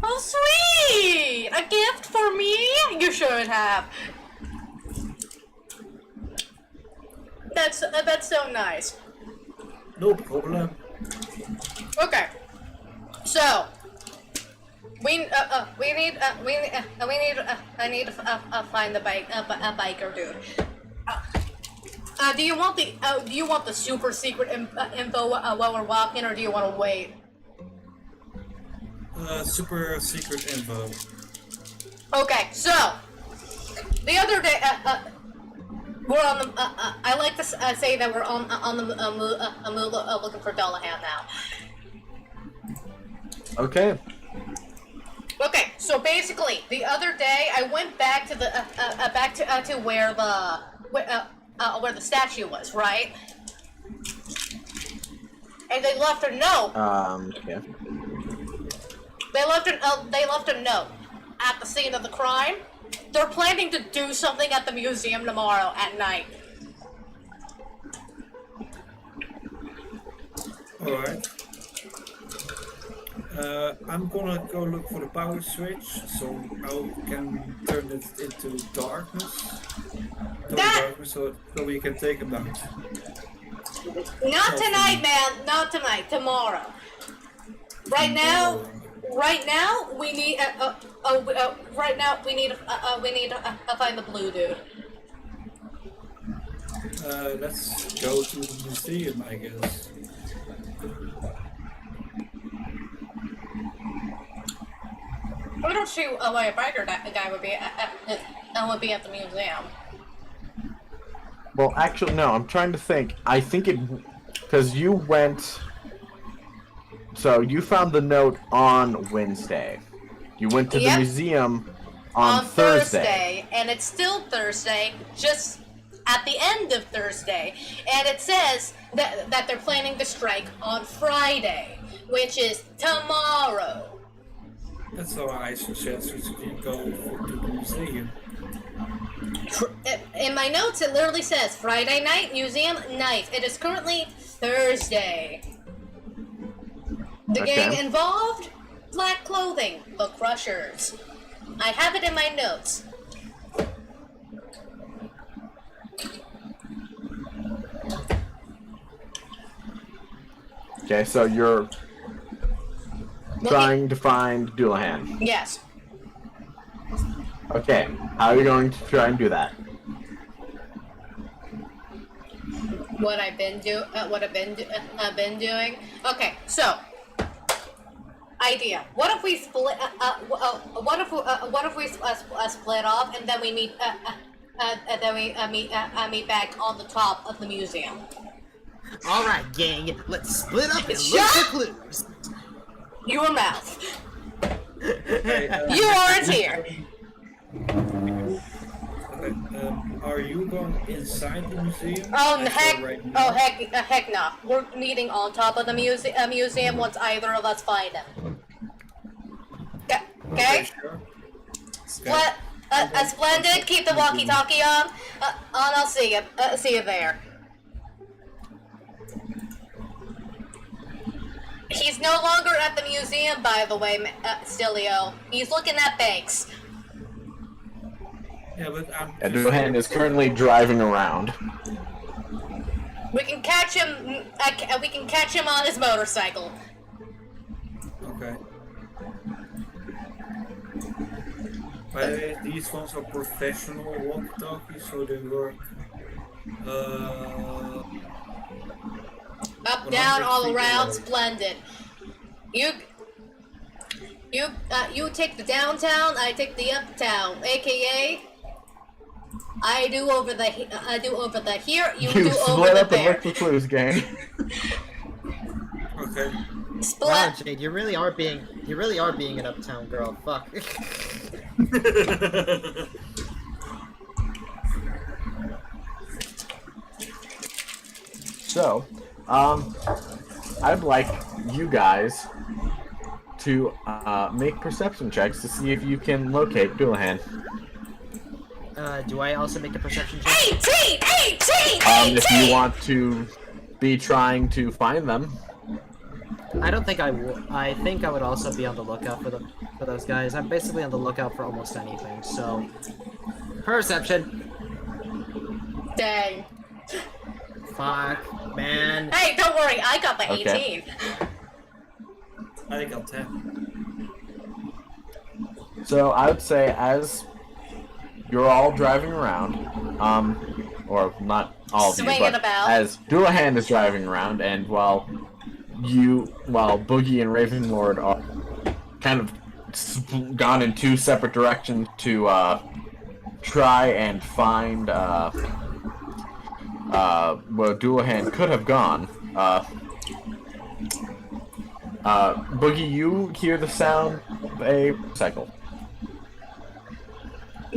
oh sweet! A gift for me? You should have. That's so nice. No problem. Okay, so I need to find the biker dude. Do you want the super secret info while we're walking, or do you want to wait? Super secret info. Okay, so the other day, we're on the. I like to say that we're on the move looking for Dullahan now. Okay. Okay, so basically, the other day I went back to the to where the statue was, right? And they left a note. Yeah. They left a note at the scene of the crime. They're planning to do something at the museum tomorrow at night. Alright. I'm gonna go look for the power switch so I can turn it into darkness. So we can take him out. Not tonight, man. Not tonight. Tomorrow. Right now, we need. Right now, we need to find the blue dude. Let's go to the museum, I guess. I don't see why a biker guy would be at the museum. Well, actually, no. I'm trying to think. I think it because you went. So you found the note on Wednesday. You went to the museum on Thursday. And it's still Thursday, just at the end of Thursday, and it says that they're planning to strike on Friday, which is tomorrow. That's why I suggest we go to the museum. In my notes, it literally says Friday night, museum night. It is currently Thursday. The gang involved? Black clothing. The Crushers. I have it in my notes. Okay, so you're trying to find Dullahan. Yes. Okay, how are you going to try and do that? What I've been doing. Okay, so idea. What if we split? What if we split off and then we meet? Meet back on the top of the museum. All right, gang. Let's split up and look for clues. Your mouth. Hey, You aren't here. are you going inside the museum? Oh heck! Right now? Oh heck no! We're meeting on top of the museum once either of us find him. Okay. Sure. Splendid. Keep the walkie-talkie on. I'll see you. See you there. He's no longer at the museum, by the way, Stilio. He's looking at banks. Yeah, but Dullahan is currently driving around. We can catch him. We can catch him on his motorcycle. Okay. By the way, these ones are professional walkie-talkies, so they work. Up, down, all 100 feet around, away. splendid. You take the downtown, I take the uptown, aka I do over the here, you do over split the up and there. look for clues, gang. Okay. Split. Wow, Jade, you really are being an uptown girl. Fuck. So, I'd like you guys to make perception checks to see if you can locate Dullahan. Do I also make a perception check? 18! If you want to be trying to find them. I don't think I would. I think I would also be on the lookout for those guys. I'm basically on the lookout for almost anything. So, perception. Dang. Fuck, man. Hey, don't worry, I got the 18. Okay. I got 10. So I would say as you're all driving around, or not all of you, Swinging but about. as Dullahan is driving around, and while Boogie and Ravenlord are kind of gone in two separate directions to try and find where Dullahan could have gone. Boogie, you hear the sound of a cycle.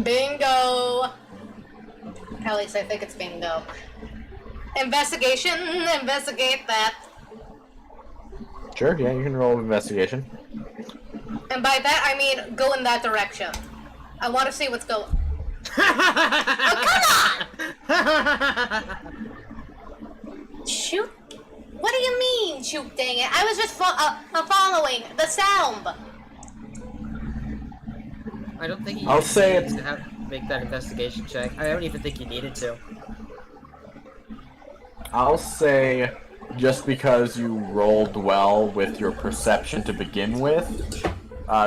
Bingo! At least I think it's bingo. Investigation! Investigate that. Sure, yeah, you can roll investigation. And by that, I mean go in that direction. I want to see what's going. Oh, come on! Shoot? What do you mean, shoot, dang it? I was just following the sound. I don't think you I'll say need to make that investigation check. I don't even think you needed to. I'll say, just because you rolled well with your perception to begin with,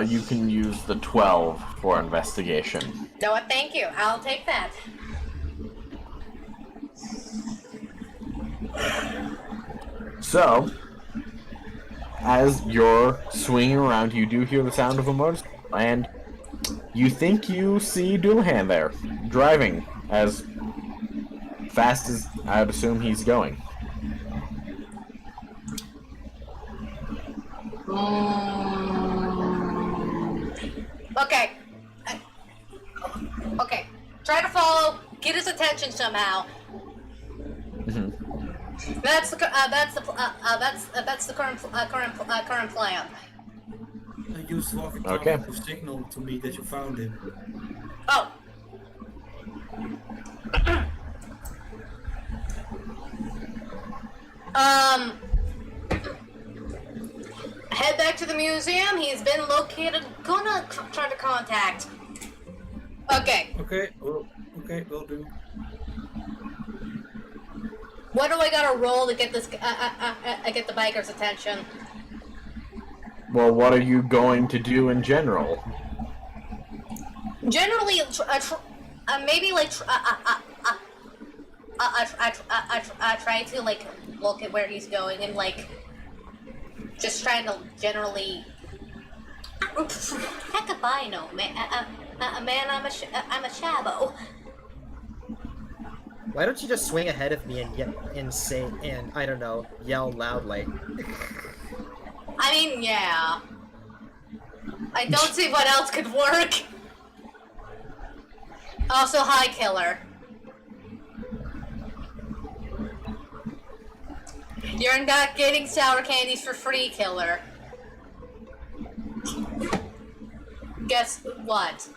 you can use the 12 for investigation. No, thank you. I'll take that. So, as you're swinging around, you do hear the sound of a motorcycle, and you think you see Dullahan there, driving as fast as I would assume he's going. Okay. Okay. Try to follow. Get his attention somehow. That's the current plan. I used walkie-talkie Okay. to signal to me that you found him. Oh. Head back to the museum. He's been located. Gonna try to contact. Okay. Okay, will do. What do I gotta roll to get this? Get the biker's attention. Well, what are you going to do in general? Generally, maybe like I try to like look at where he's going and like just trying to generally. Heck if I know, man. Man, I'm a shabo. Why don't you just swing ahead of me and say, and I don't know, yell loudly? I mean, yeah. I don't see what else could work. Also, hi, killer. You're not getting sour candies for free, killer. Guess what?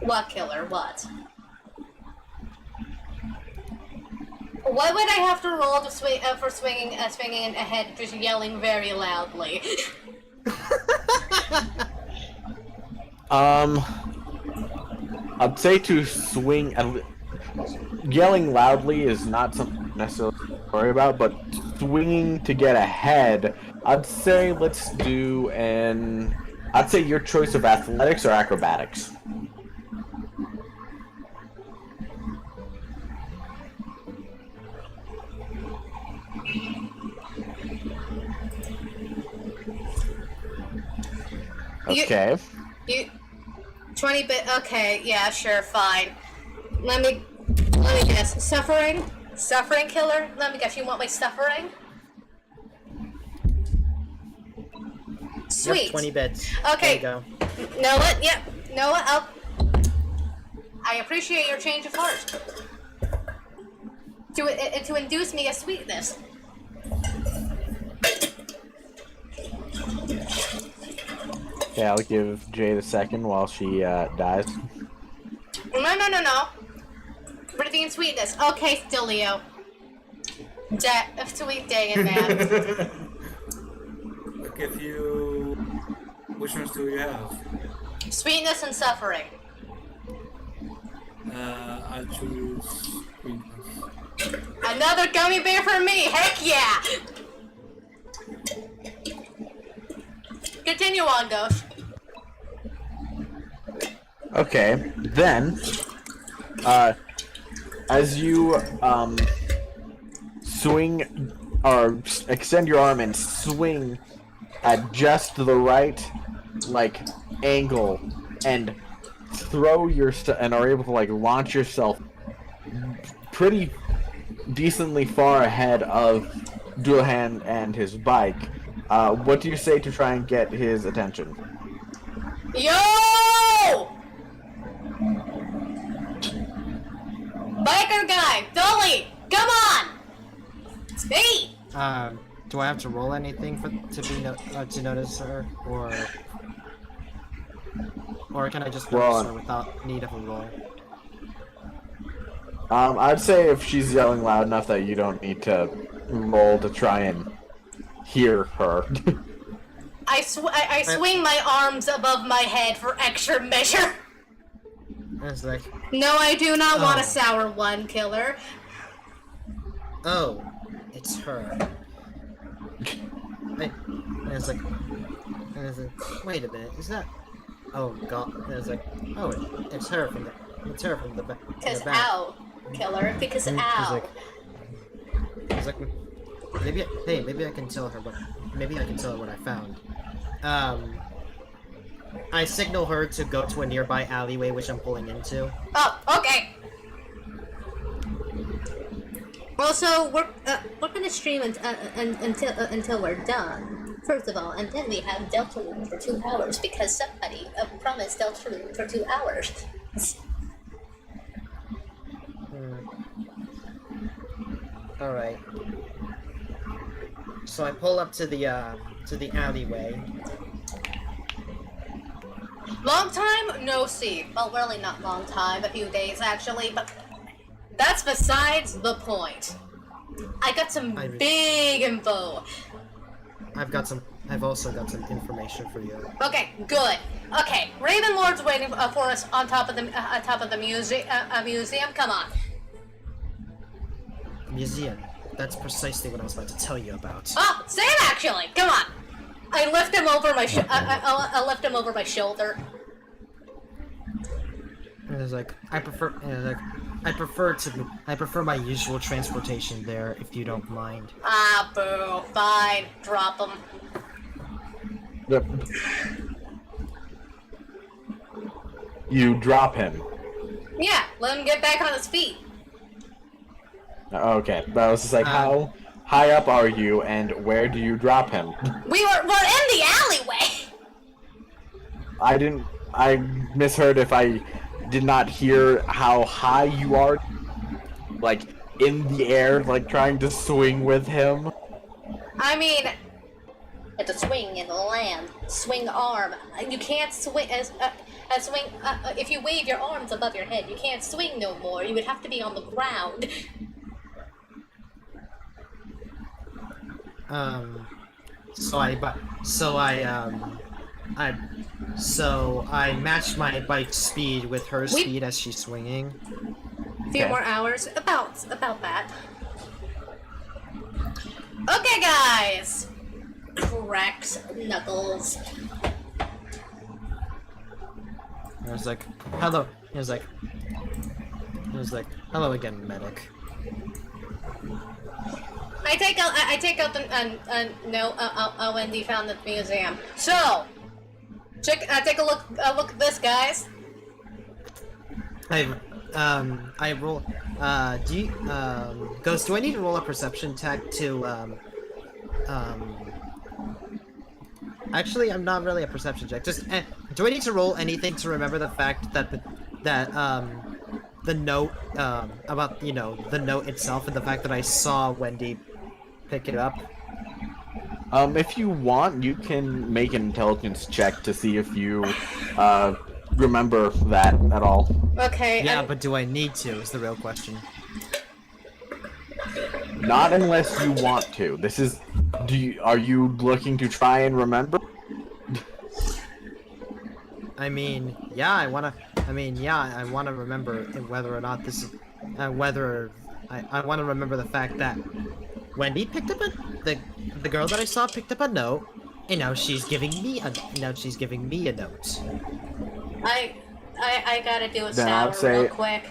What, killer? What? Why would I have to roll to swing for swinging ahead, just yelling very loudly? I'd say to swing. Yelling loudly is not something necessarily to worry about, but swinging to get ahead, I'd say let's do an. I'd say your choice of athletics or acrobatics. Okay. You 20 bit. Okay, yeah, sure, fine. Let me guess. Suffering killer. Let me guess. You want my suffering? Sweet. Yep, 20 bits. Okay. There you go. Know what? Yep. Know what? I appreciate your change of heart. To induce me a sweetness. Okay, I'll give Jay the second while she dies. No. Breathing sweetness. Okay, still Leo. Sweet day in that. I'll give you. Which ones do you have? Sweetness and suffering. I choose sweetness. Another gummy bear for me. Heck yeah! Continue on, Ghost. Okay, then, as you, swing, or extend your arm and swing at just the right, like, angle, and throw your, and are able to, like, launch yourself pretty decently far ahead of Dullahan and his bike, what do you say to try and get his attention? Yo! Biker guy, Dolly, come on! It's me! Do I have to roll anything to notice her, or can I just notice her without need of a roll? I'd say if she's yelling loud enough that you don't need to roll to try and hear her. I swing my arms above my head for extra measure. It's like, No, I do not want a sour one, killer. oh, it's her. And it's like, wait a minute, is that? Oh god, and it's like, oh, it's her from the back. Because ow, killer. Because ow. It's like, maybe I can tell her what I found. I signal her to go to a nearby alleyway, which I'm pulling into. Oh, okay. Well, so we're gonna stream until we're done. First of all, and then we have Deltarune for 2 hours because somebody promised Deltarune for 2 hours. Alright. So I pull up to the alleyway. Long time no see. Well, really not long time. A few days actually, but that's besides the point. I got some big info. I've also got some information for you. Okay, good. Okay, Raven Lord's waiting for us on top of the museum. Come on. Museum. That's precisely what I was about to tell you about. Oh, same actually. Come on. I lift him over my I lift him over my shoulder. And it's like, I prefer my usual transportation there, if you don't mind. Ah, boo. Fine. Drop him. Yep. You drop him. Yeah, let him get back on his feet. Okay, but I was just like, how high up are you, and where do you drop him? We're in the alleyway. I misheard if I did not hear how high you are, like, in the air, like, trying to swing with him. I mean, it's a swing and land. Swing arm. You can't swing swing. If you wave your arms above your head, you can't swing no more. You would have to be on the ground. So I matched my bike's speed with her speed as she's swinging. A few more hours, about that. Okay, guys. Cracks knuckles. I was like, hello. It was like, hello again, medic. I take out the Wendy found at the museum. So, take a look at this, guys. I roll. Ghost, do I need to roll a perception check to Actually, I'm not really a perception check. Just, do I need to roll anything to remember the fact that the note about the note itself and the fact that I saw Wendy pick it up? If you want, you can make an intelligence check to see if you remember that at all. Okay. Yeah, but do I need to? Is the real question. Not unless you want to. This is. Are you looking to try and remember? I mean, yeah, I wanna remember whether or not this is, I wanna remember the fact that Wendy picked up the girl that I saw picked up a note, and now she's giving me a note. I gotta do a Then I shower would say- real quick.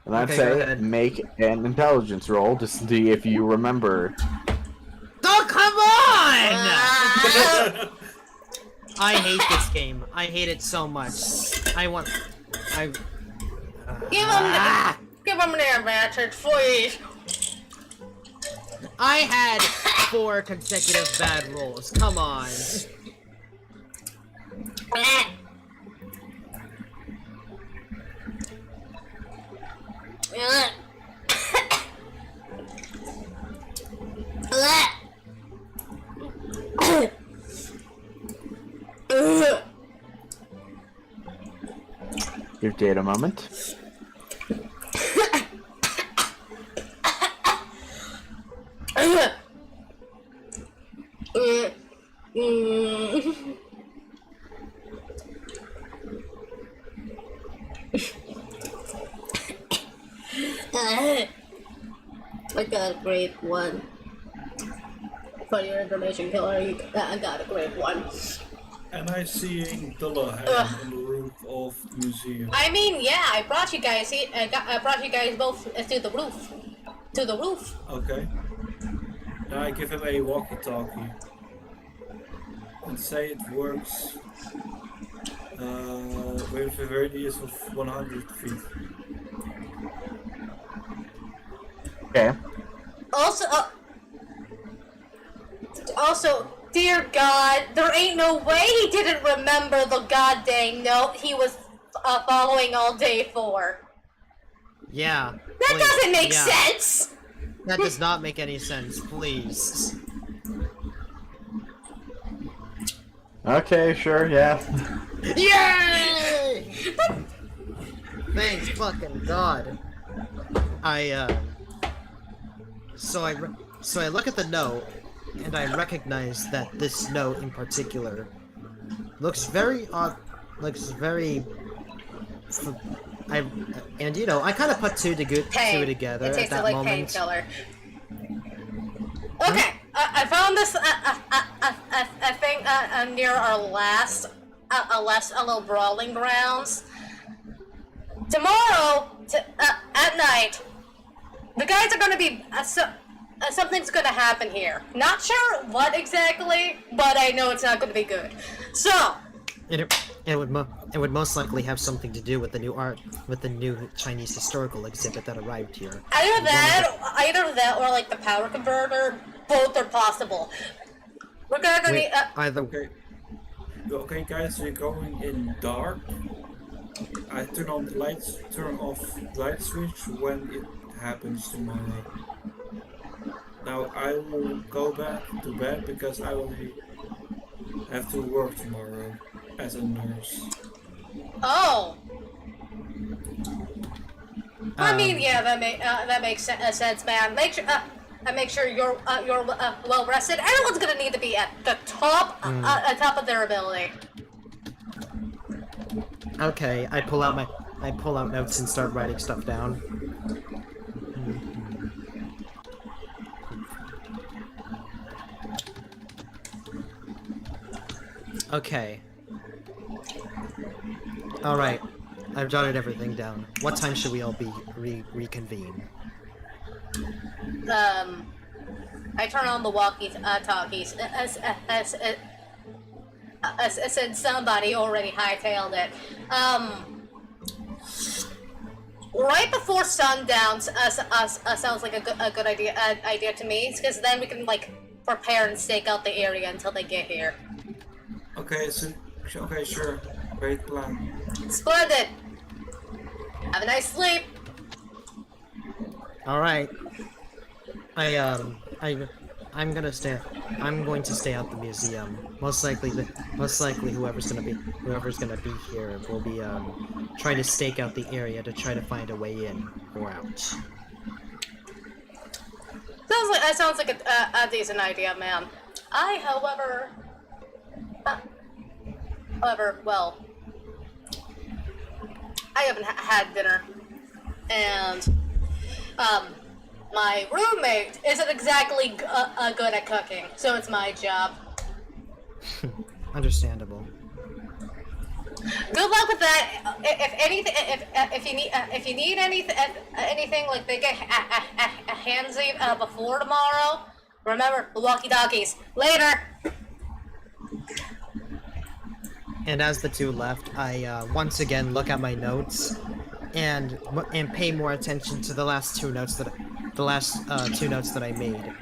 And I'd Okay, go say ahead. make an intelligence roll to see if you remember. Oh, come on! Ah! I hate this game. I hate it so much. Give him an advantage, please. I had 4 consecutive bad rolls. Come on. Give Jade a moment. I got a grade 1. For your information, Killer, I got a grade 1. Am I seeing the hand on the roof of the museum? I mean, yeah, I brought you guys. I brought you guys both to the roof. To the roof. Okay. Now I give him a walkie-talkie and say it works with a radius of 100 feet. Okay. Also, dear God, there ain't no way he didn't remember the goddamn note he was following all day for. Yeah. That please, doesn't make yeah. sense. That does not make any sense. Please. Okay, sure, yeah. Yay! Thanks, fucking God. So I look at the note, and I recognize that this note in particular looks very odd. Looks very. And you know, I kind of put two together It at tasted that like moment. painkiller. Okay, I found this. I think near our last little brawling grounds. Tomorrow, at night, the guys are gonna be. Something's gonna happen here. Not sure what exactly, but I know it's not gonna be good. So. It would most likely have something to do with the new Chinese historical exhibit that arrived here. Either that, or like the power converter. Both are possible. We're gonna need. Either. Okay. Okay, guys, we're going in dark. I turn on the lights, turn off the light switch when it happens tomorrow. Now I will go back to bed because I will have to work tomorrow as a nurse. Oh. I mean, yeah, that makes sense, man. Make sure you're well rested. Everyone's gonna need to be at the top top of their ability. Okay, I pull out notes and start writing stuff down. Okay. Alright. I've jotted everything down. What time should we all be reconvene? I turn on the walkie-talkies. I said somebody already hightailed it. Right before sundown sounds like a good idea to me, because then we can like prepare and stake out the area until they get here. Okay, okay, sure. Great plan. Splendid. Have a nice sleep. All right. I'm going to stay at the museum. Most likely whoever's gonna be here will be trying to stake out the area to try to find a way in or out. Sounds like a decent idea, man. Well, I haven't had dinner, and my roommate isn't exactly good at cooking, so it's my job. Understandable. Good luck with that. If anything, if you need anything like they get a handsy before tomorrow, remember the walkie-talkies. Later. And as the two left, I once again look at my notes and pay more attention to the last two notes that I made.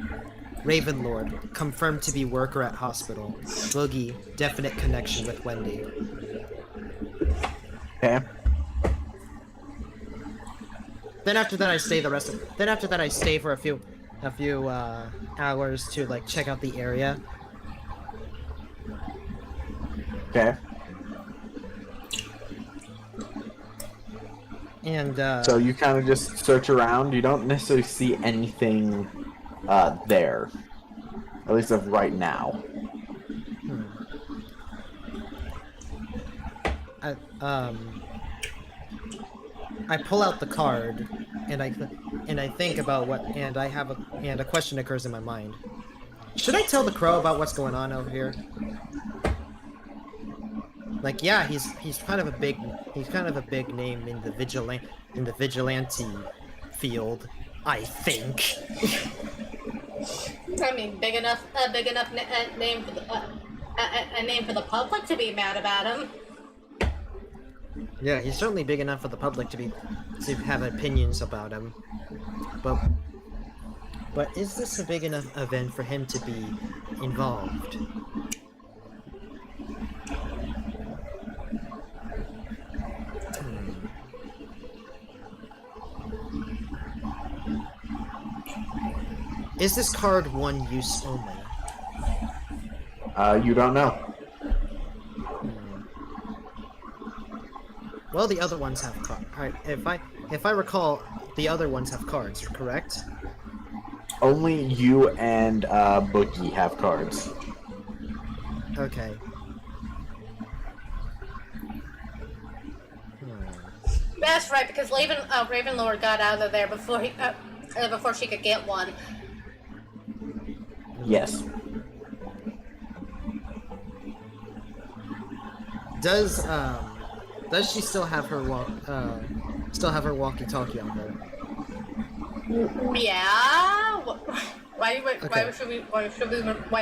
Ravenlord, confirmed to be worker at hospital. Boogie, definite connection with Wendy. Okay. Then after that, I stay for a few hours to like check out the area. Okay. And So you kind of just search around. You don't necessarily see anything there, at least of right now. I pull out the card, and I think about what, and a question occurs in my mind. Should I tell the crow about what's going on over here? Like, yeah, he's kind of a big name in the vigilante field, I think. I mean, big enough name for a name for the public to be mad about him. Yeah, he's certainly big enough for the public to have opinions about him. But is this a big enough event for him to be involved? Is this card one use only? You don't know. Well, the other ones have cards. Alright, if I recall, the other ones have cards, correct? Only you and Boogie have cards. Okay. That's right, because Ravenlord got out of there before she could get one. Yes. Does she still have her walkie-talkie on her? Yeah. Why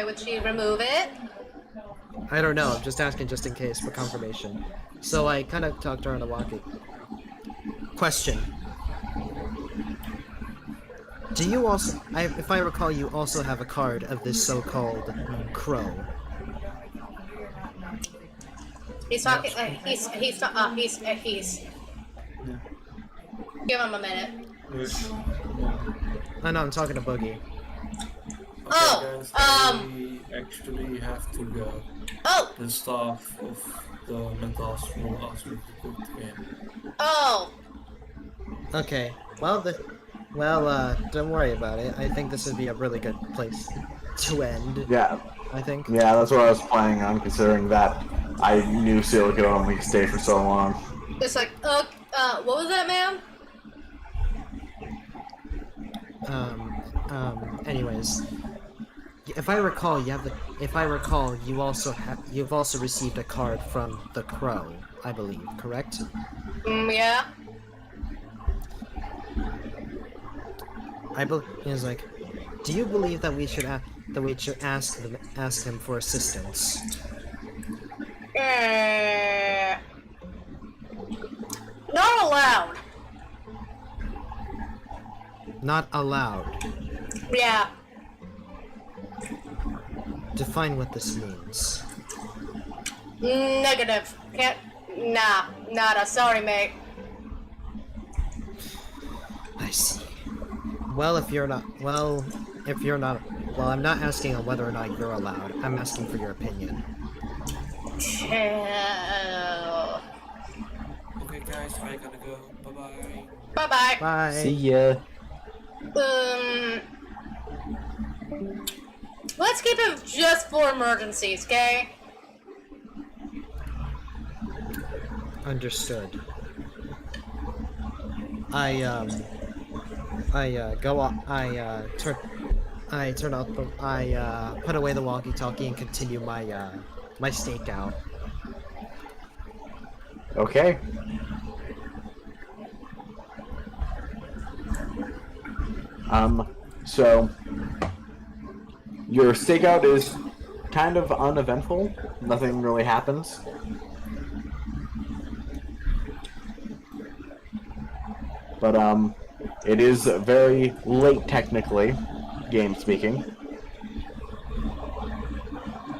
would she remove it? I don't know. I'm just asking, just in case, for confirmation. So I kind of talked to her on the walkie. Question. Do you also? If I recall, you also have a card of this so-called crow. He's talking. He's. Give him a minute. I know. I'm talking to Boogie. Oh, We actually have to go. Oh. The staff of the mental hospital asked me to put in. Oh. Okay. Well, don't worry about it. I think this would be a really good place to end. Yeah. I think. Yeah, that's what I was planning on, considering that I knew Seal could only stay for so long. It's like, what was that, ma'am? Anyways, if I recall, you've also received a card from the crow, I believe, correct? Yeah. He's like, do you believe that we should ask him for assistance? Not allowed. Not allowed. Yeah. Define what this means. Negative. Can't. Nah. Nada. Sorry, mate. I see. Well, I'm not asking on whether or not you're allowed. I'm asking for your opinion. Okay, guys, I gotta go. Bye-bye. Bye-bye. Bye. See ya. Let's keep him just for emergencies, okay? Understood. I put away the walkie-talkie and continue my stakeout. Okay. So your stakeout is kind of uneventful. Nothing really happens. But it is very late technically, game speaking.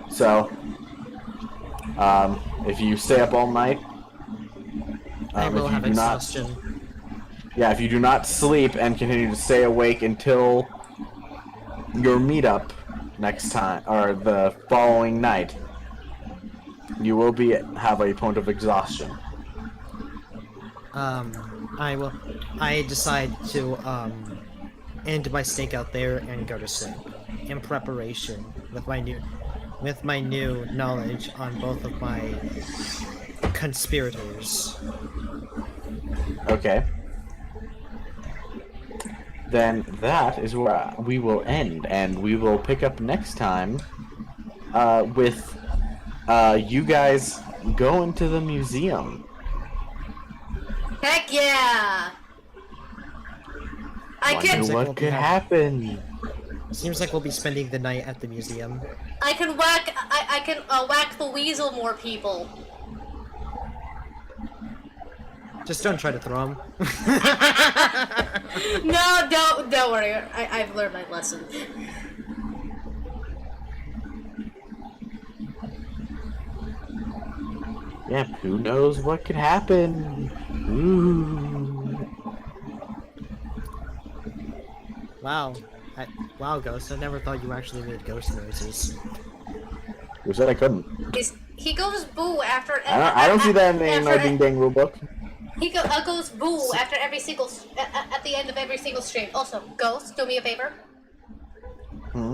So if you stay up all night, I will if you have do not, exhaustion. yeah, if you do not sleep and continue to stay awake until your meetup next time or the following night, you will have a point of exhaustion. I decide to end my stakeout there and go to sleep in preparation with my new knowledge on both of my conspirators. Okay. Then that is where we will end, and we will pick up next time with you guys going to the museum. Heck yeah! I Wonder can. what could happen. Seems like we'll be spending the night at the museum. I can whack. I can whack the weasel more people. Just don't try to throw him. No, don't worry. I've learned my lesson. Yep, who knows what could happen? Ooh. Wow. Wow, Ghost. I never thought you actually made ghost noises. Who said I couldn't? He goes boo after. I don't see that in our Ding Dang rulebook. He goes boo after every single at the end of every single stream. Also, Ghost, do me a favor. Hmm?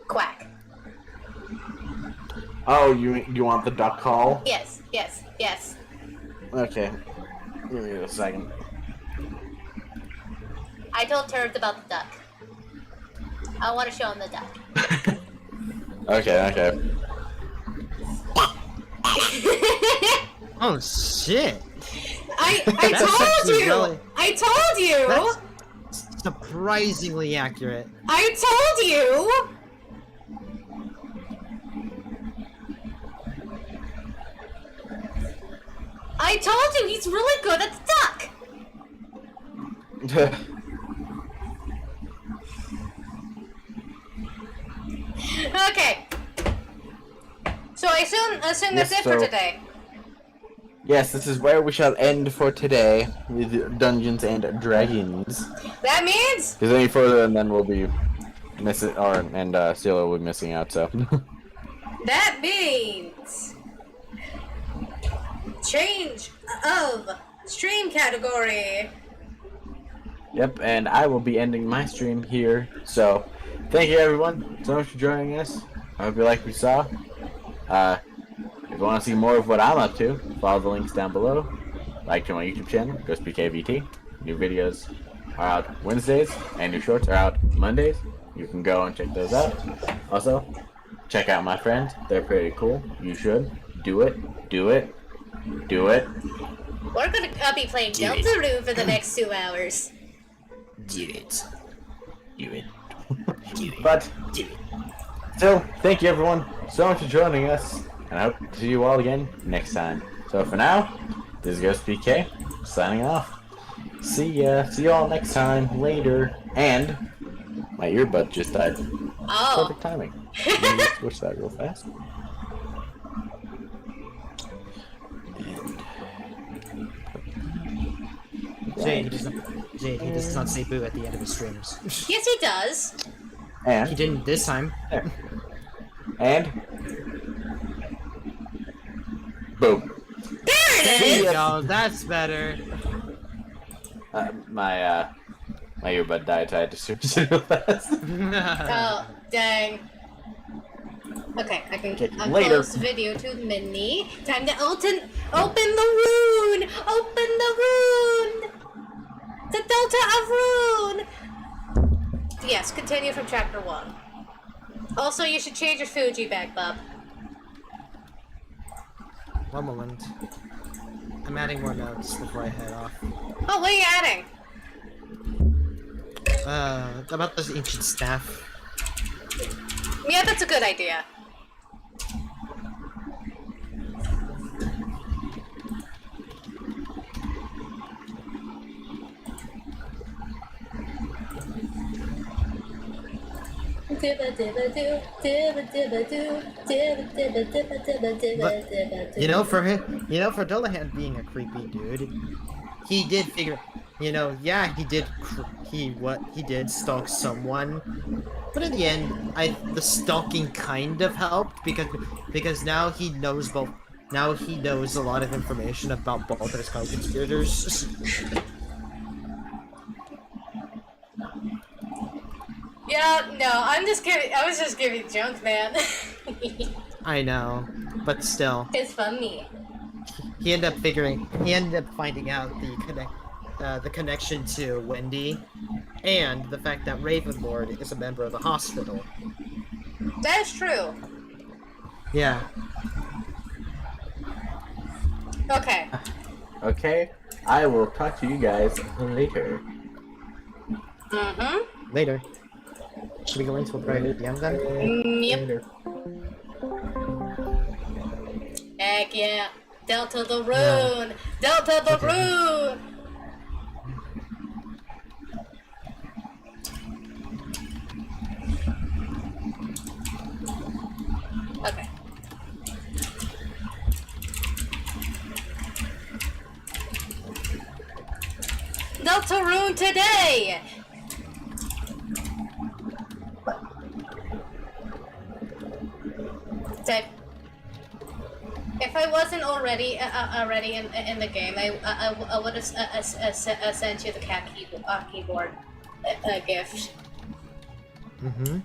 Quack. Oh, you want the duck call? Yes. Okay. Give me a second. I told Turd about the duck. I want to show him the duck. Okay. Oh shit! I That's told actually you. really- I told you. That's surprisingly accurate. I told you. I told you he's really good at the duck. Okay. So I assume that's Yes, it for so- today. Yes, this is where we shall end for today with Dungeons and Dragons. That means Because any further, and then we'll be missing, and Steeler will be missing out. So. that means change of stream category. Yep, and I will be ending my stream here. So, thank you everyone so much for joining us. I hope you like what you saw. If you want to see more of what I'm up to, follow the links down below. Like to my YouTube channel, GhostBKVT. New videos are out Wednesdays, and new shorts are out Mondays. You can go and check those out. Also, check out my friends. They're pretty cool. You should. Do it. Do it. Do it. We're gonna be playing Deltarune for the next 2 hours. Do it. Do it. But, still, thank you everyone so much for joining us, and I hope to see you all again next time. So for now, this is GhostPK, signing off. See ya. See you all next time. Later. And, my earbud just died. Oh. Perfect timing. Let me switch that real fast. Jade, he does not say boo at the end of his streams. Yes, he does. He And, didn't this time. there. And, boom. There it There is. you go, that's better. My earbud died, so I had to switch it real fast. Oh, dang. Okay, I can Okay, I'll later. close video to Mini. Time to open the rune! Open the rune! The Delta of Rune! Yes, continue from chapter 1. Also, you should change your Fuji back, Bob. One moment. I'm adding more notes before I head off. Oh, what are you adding? About this ancient staff. Yeah, that's a good idea. You know, for him, you know, for Dullahan being a creepy dude, he did figure, you know, yeah, he did, he did stalk someone, but in the end, the stalking kind of helped because now he knows both. Now he knows a lot of information about both of his co-conspirators. Yeah, no, I'm just kidding. I was just giving junk, man. I know, but still. It's funny. He ended up finding out the connection to Wendy, and the fact that Ravenlord is a member of the hospital. That is true. Yeah. Okay. Okay, I will talk to you guys later. Mm-hmm. Later. Should we go into a private DM then? Yep. Later. Heck yeah. Delta the rune! Delta the rune! Okay. Deltarune today! Type. If I wasn't already in the game, I would have sent you the cat keyboard gift. Mm-hmm.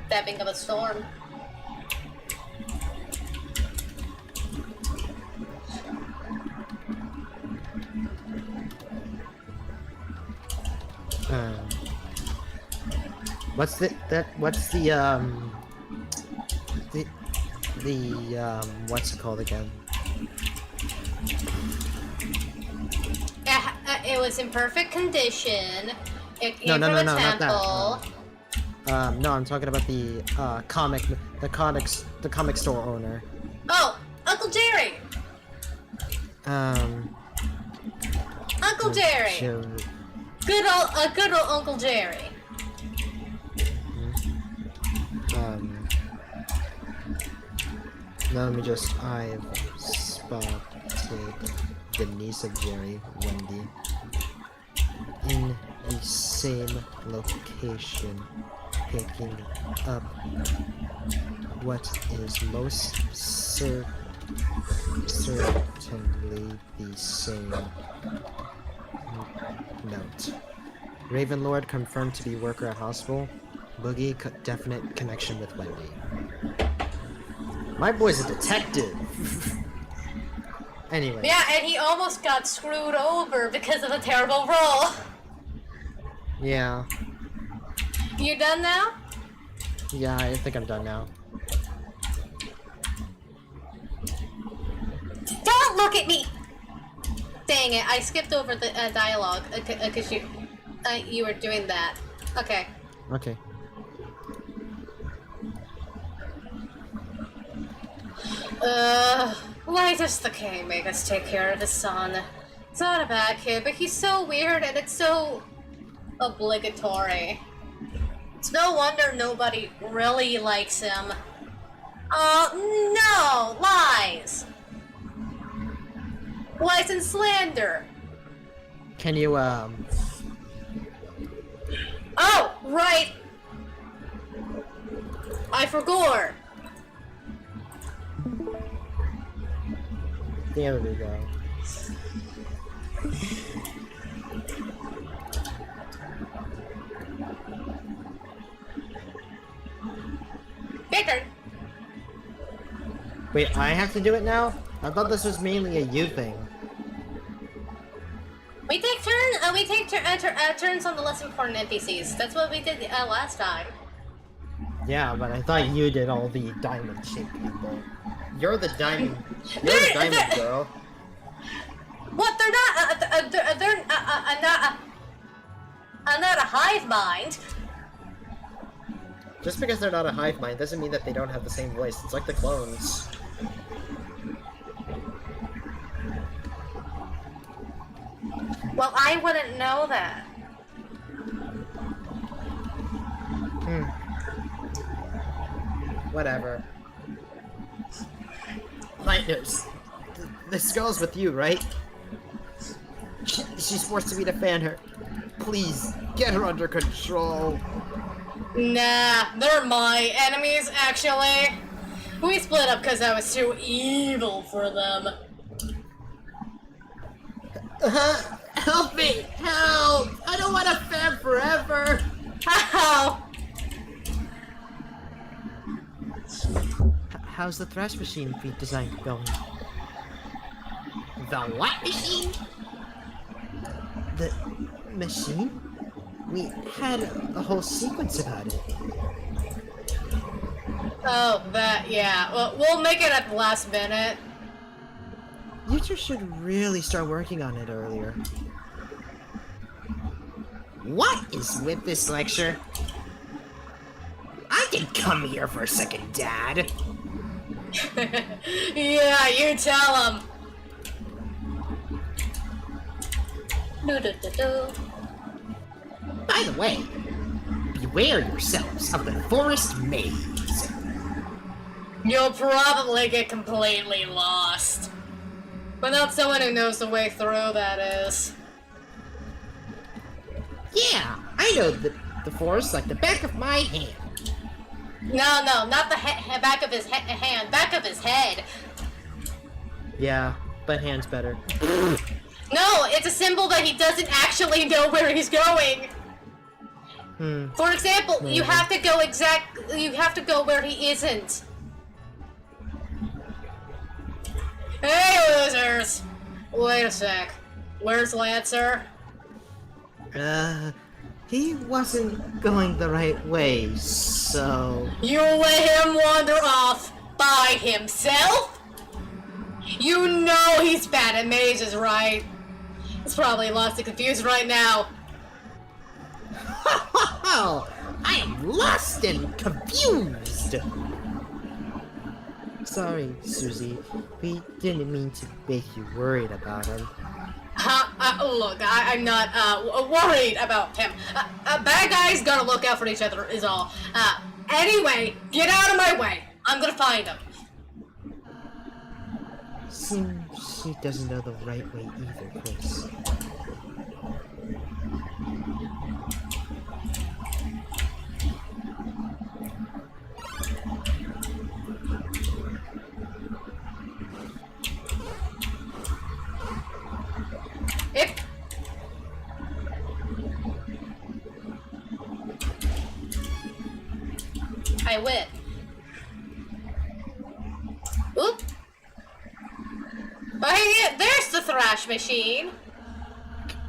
Stepping of a storm. What's the what's it called again? It was in perfect condition. It No, came no, from no, a no, not temple. that. No, I'm talking about the comic store owner. Oh, Uncle Jerry! Uncle Jerry! Good old Uncle Jerry. Let me just, I've spotted the niece of Jerry, Wendy, in the same location, picking up what is most certainly the same note. Ravenlord confirmed to be worker at hospital. Boogie, definite connection with Wendy. My boy's a detective. Anyway. Yeah, and he almost got screwed over because of a terrible roll. Yeah. You done now? Yeah, I think I'm done now. Don't look at me! Dang it, I skipped over the dialogue because you were doing that. Okay. Okay. Why does the king make us take care of his son? It's not a bad kid, but he's so weird and it's so obligatory. It's no wonder nobody really likes him. No! Lies! Lies and slander! Can you, Oh! Right! I forgot! there we go. Your turn. Wait, I have to do it now? I thought this was mainly a you thing. We take we take turns on the less important NPCs. That's what we did last time. Yeah, but I thought you did all the diamond-shaped people. You're the diamond. You're the They're- diamond they're- girl. What? They're not. I'm not a hive mind. Just because they're not a hive mind doesn't mean that they don't have the same voice. It's like the clones. Well, I wouldn't know that. Whatever. Lightners. This girl's with you, right? She's forcing me to fan her. Please, get her under control. Nah, they're my enemies, actually. We split up because I was too evil for them. Help me! Help! I don't want to fan forever! How? How's the thrash machine design going? The what machine? The machine? We had a whole sequence about it. Oh, that, yeah. Well, we'll make it at the last minute. You two should really start working on it earlier. What is with this lecture? I didn't come here for a second, Dad. Yeah, you tell them. By the way, beware yourselves of the forest maze. You'll probably get completely lost. Without someone who knows the way through, that is. Yeah, I know the forest like the back of my hand. No, not the back of his hand, back of his head. Yeah, but hand's better. No, it's a symbol that he doesn't actually know where he's going. For example, you have to go where he isn't. Hey, losers! Wait a sec. Where's Lancer? He wasn't going the right way, so... You let him wander off by himself? You know he's bad at mazes, right? He's probably lost and confused right now. I am lost and confused! Sorry, Susie. We didn't mean to make you worried about him. Look, I'm not worried about him. Bad guys gotta look out for each other is all. Anyway, get out of my way. I'm gonna find him. Seems she doesn't know the right way either, Chris. I win. Oop. Oh, yeah, there's the thrash machine.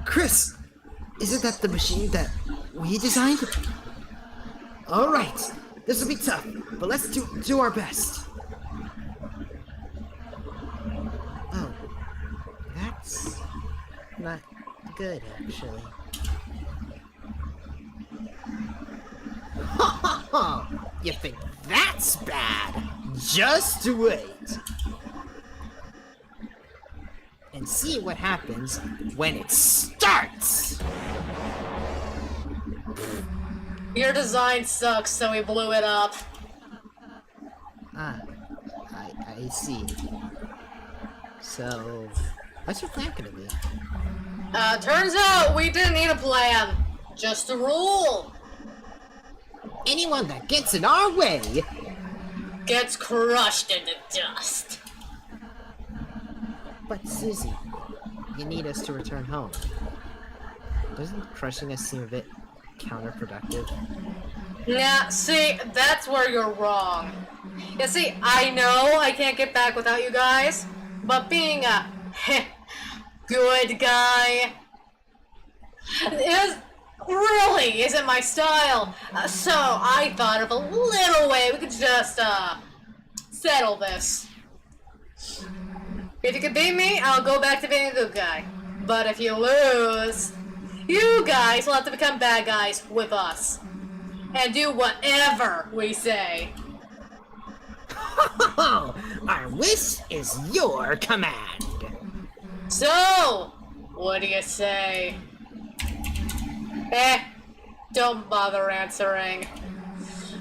Chris! Isn't that the machine that we designed? Alright, this will be tough, but let's do our best. Oh, that's not good, actually. Ha ha ha! You think that's bad? Just wait! And see what happens when it starts! Your design sucks, so we blew it up. Ah, I see. So, what's your plan gonna be? Turns out we didn't need a plan. Just a rule. Anyone that gets in our way Gets crushed into dust. But Susie, you need us to return home. Doesn't crushing us seem a bit counterproductive? Nah, see, that's where you're wrong. You see, I know I can't get back without you guys, but being a good guy It really isn't my style. So I thought of a little way we could just settle this. If you can beat me, I'll go back to being a good guy. But if you lose, you guys will have to become bad guys with us. And do whatever we say. Our wish is your command. So, what do you say? Don't bother answering.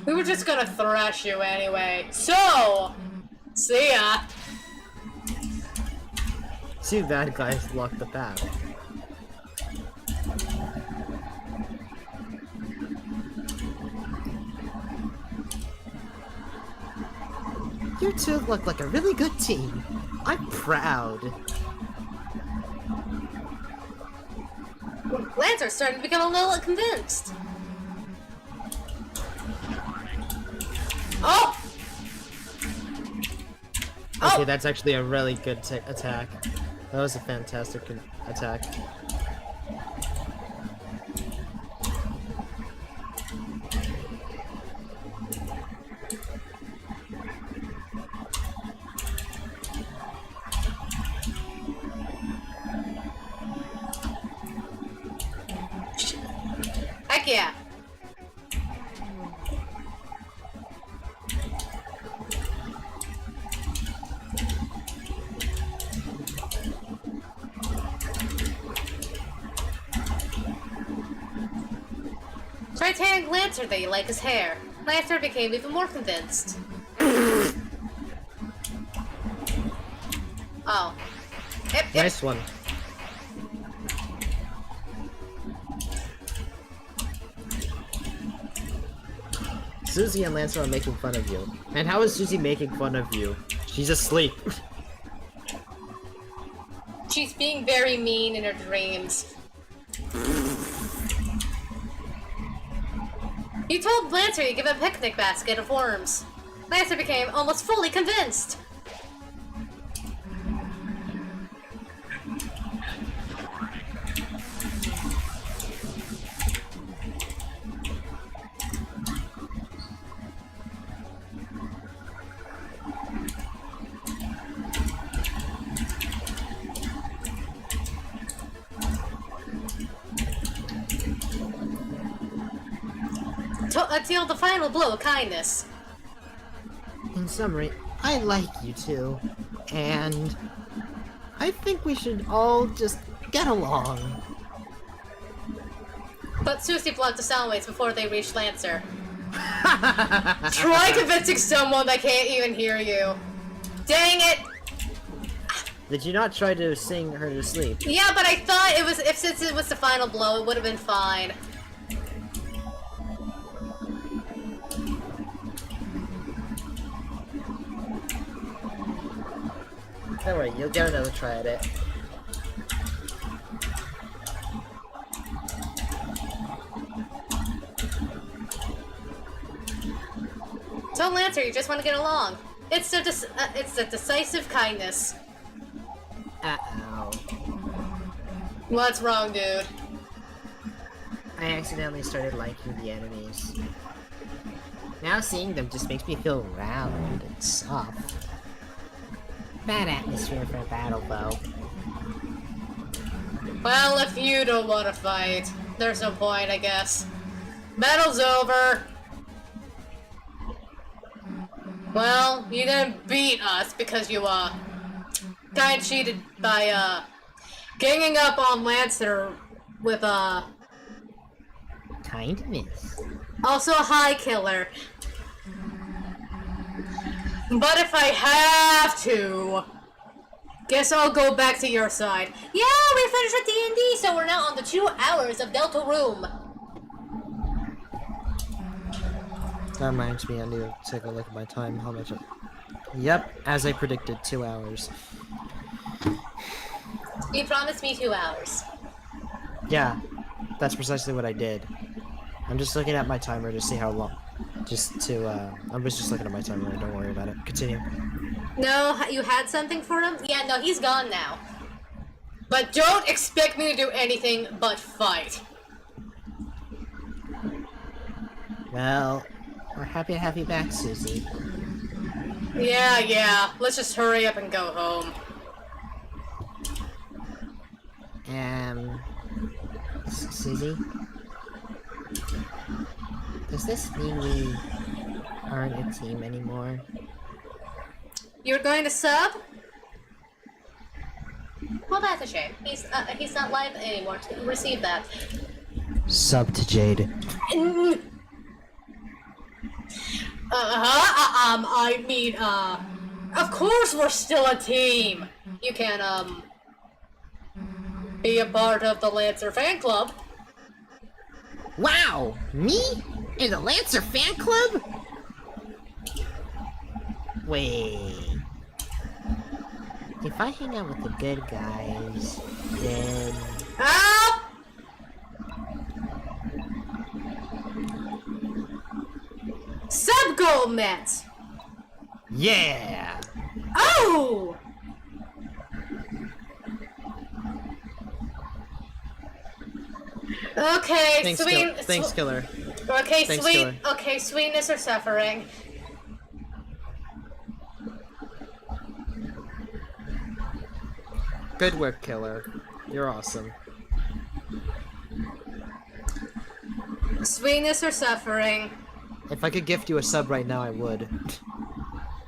We were just gonna thrash you anyway. So, see ya. Two bad guys blocked the path. You two look like a really good team. I'm proud. Lancer's starting to become a little convinced. Oh! Okay, that's actually a really good attack. That was a fantastic attack. Heck yeah. Try telling Lancer that you like his hair. Lancer became even more convinced. Oh. Yep. Nice one. Susie and Lancer are making fun of you. And how is Susie making fun of you? She's asleep. She's being very mean in her dreams. You told Lancer you give a picnic basket of worms. Lancer became almost fully convinced. Deal the final blow of kindness. In summary, I like you two. And I think we should all just get along. But Susie blocked the sound waves before they reached Lancer. Try convincing someone that can't even hear you. Dang it! Did you not try to sing her to sleep? Yeah, but I thought it was since it was the final blow, it would have been fine. Don't worry, you'll get another try at it. Tell Lancer you just want to get along. It's the decisive kindness. Uh-oh. What's wrong, dude? I accidentally started liking the enemies. Now seeing them just makes me feel round and soft. Bad atmosphere for a battle, though. Well, if you don't want to fight, there's no point, I guess. Battle's over. Well, you didn't beat us because you, kinda cheated by, ganging up on Lancer with, Kindness. also a high killer. But if I have to, guess I'll go back to your side. Yeah, we finished with D&D, so we're now on the 2 hours of Deltarune. That reminds me, I need to take a look at my time. How much? Yep, as I predicted, 2 hours. You promised me 2 hours. Yeah, that's precisely what I did. I'm just looking at my timer to see how long. I was just looking at my timer, don't worry about it. Continue. No, you had something for him? Yeah, no, he's gone now. But don't expect me to do anything but fight. Well, we're happy to have you back, Susie. Yeah. Let's just hurry up and go home. Susie? Does this mean we aren't a team anymore? You're going to sub? Well, that's a shame. He's not live anymore to receive that. Sub to Jade. Of course we're still a team. You can, be a part of the Lancer fan club. Wow! Me? In the Lancer fan club? Wait. If I hang out with the good guys, then... Help! Sub-goal met! Yeah! Oh! Okay, Thanks, Killer. Okay, Thanks, Killer. Okay, sweetness or suffering. Good work, Killer. You're awesome. Sweetness or suffering. If I could gift you a sub right now, I would.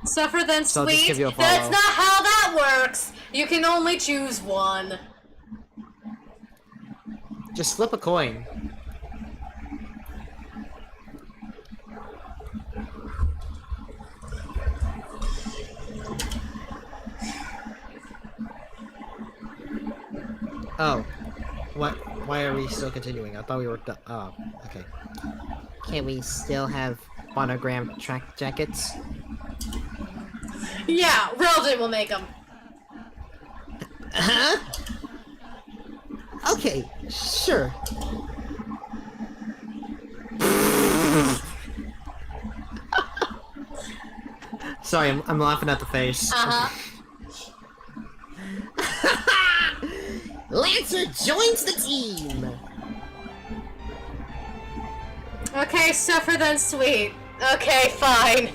Suffer then So I'll just sweet? give you a follow. That's not how that works! You can only choose one. Just flip a coin. Oh. What? Why are we still continuing? I thought we were done. Oh, okay. Can we still have monogram track jackets? Yeah, Relden will make them. Huh? Okay, sure. Sorry, I'm laughing at the face. Lancer joins the team! Okay, suffer then sweet. Okay, fine.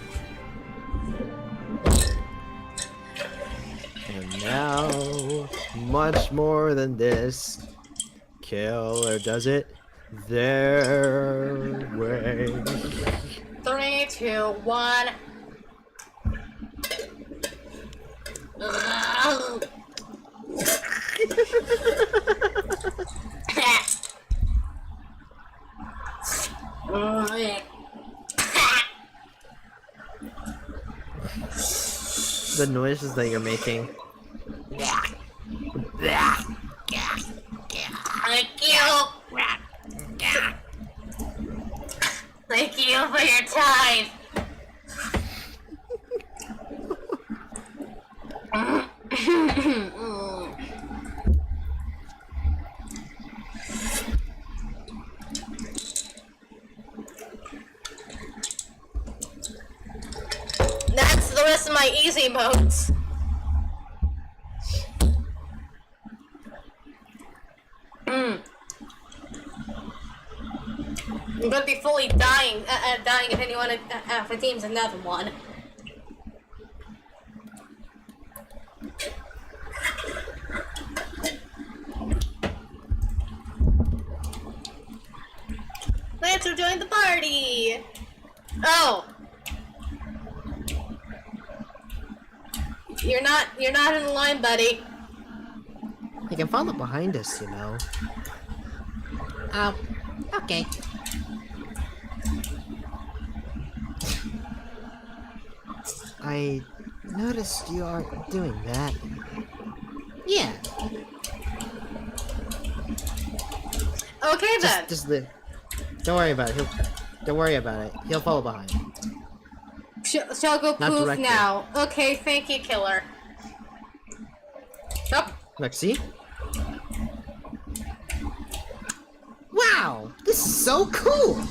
And now, much more than this, Killer does it their way. 3, 2, 1. The noises that you're making. Thank you. Thank you for your time. That's the rest of my easy modes. I'm gonna be fully dying if anyone redeems another one. Lancer joined the party! Oh! You're not in line, buddy. You can follow behind us, you know. Oh, okay. I noticed you aren't doing that. Yeah. Okay then. Just live. Don't worry about it. Don't worry about it. He'll follow behind. Shall go Not poof directly. now. Okay, thank you, Killer. Oh, Look, see? Wow! This is so cool!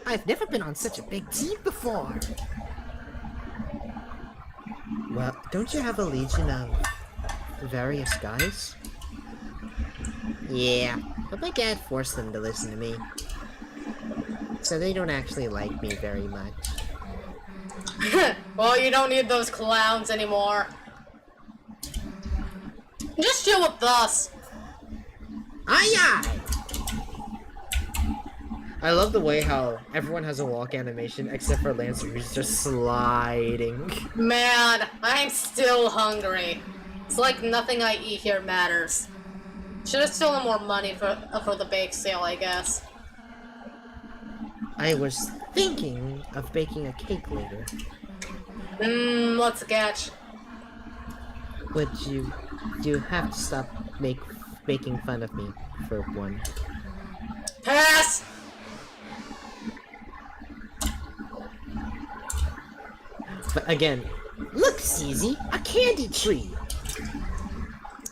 I've never been on such a big team before. Well, don't you have a legion of various guys? Yeah, but my dad forced them to listen to me. So they don't actually like me very much. Well, you don't need those clowns anymore. Just chill with us. Aye aye! I love the way how everyone has a walk animation except for Lancer, who's just sliding. Man, I'm still hungry. It's like nothing I eat here matters. Should have stolen more money for the bake sale, I guess. I was thinking of baking a cake later. What's the catch? But you have to stop making fun of me for one. Pass! But again, look, Susie, a candy tree.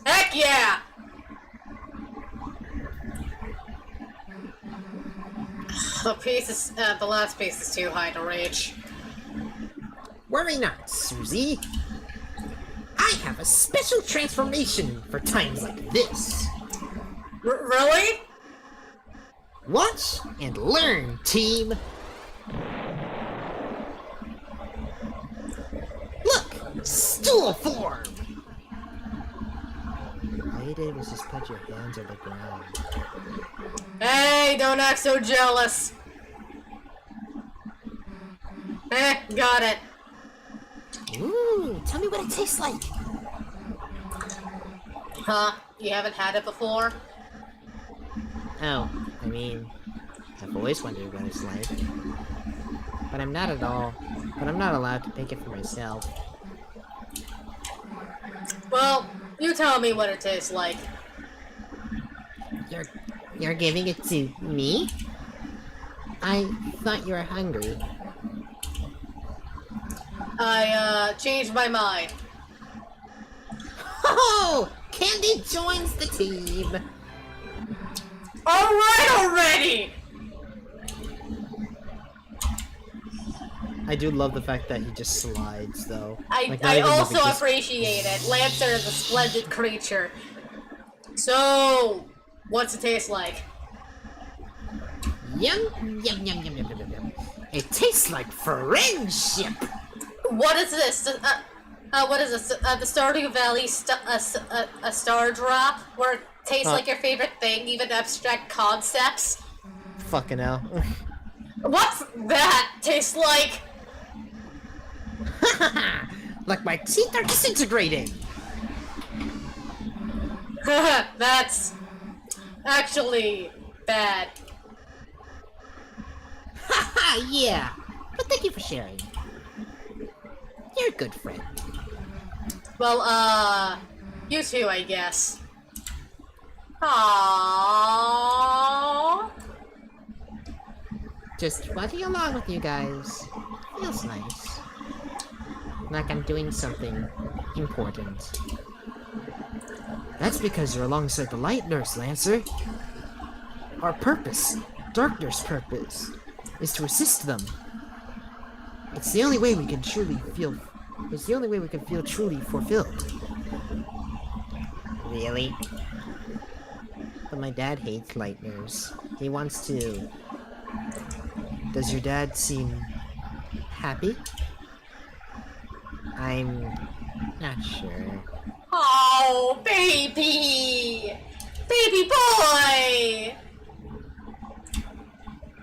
Heck yeah! The last piece is too high to reach. Worry not, Susie. I have a special transformation for times like this. Really? Watch and learn, team. Look, stool form. All you did was just put your hands on the ground. Hey, don't act so jealous. Got it. Ooh, tell me what it tastes like. Huh? You haven't had it before? Oh, I mean, I've always wondered what it's like. But I'm not allowed to pick it for myself. Well, you tell me what it tastes like. You're giving it to me? I thought you were hungry. I changed my mind. Oh! Candy joins the team! Alright already! I do love the fact that he just slides, though. I Like, not even also moving, just- appreciate it. Lancer is a splendid creature. So, what's it taste like? Yum, yum, yum, yum, yum, yum, yum, yum. It tastes like friendship! What is this? What is this? The Stardew Valley a star drop? Where it tastes Huh. like your favorite thing, even abstract concepts? Fucking hell. What's that taste like? Like my teeth are disintegrating! That's actually bad. Haha, yeah! But thank you for sharing. You're a good friend. Well, you too, I guess. Aww. Just watching along with you guys. Feels nice. Like I'm doing something important. That's because you're alongside the Light Nurse, Lancer. Our purpose, Darknurse's purpose, is to assist them. It's the only way we can truly feel fulfilled. Really? But my dad hates Light Nurse. He wants to... Does your dad seem happy? I'm not sure. Oh, baby! Baby boy!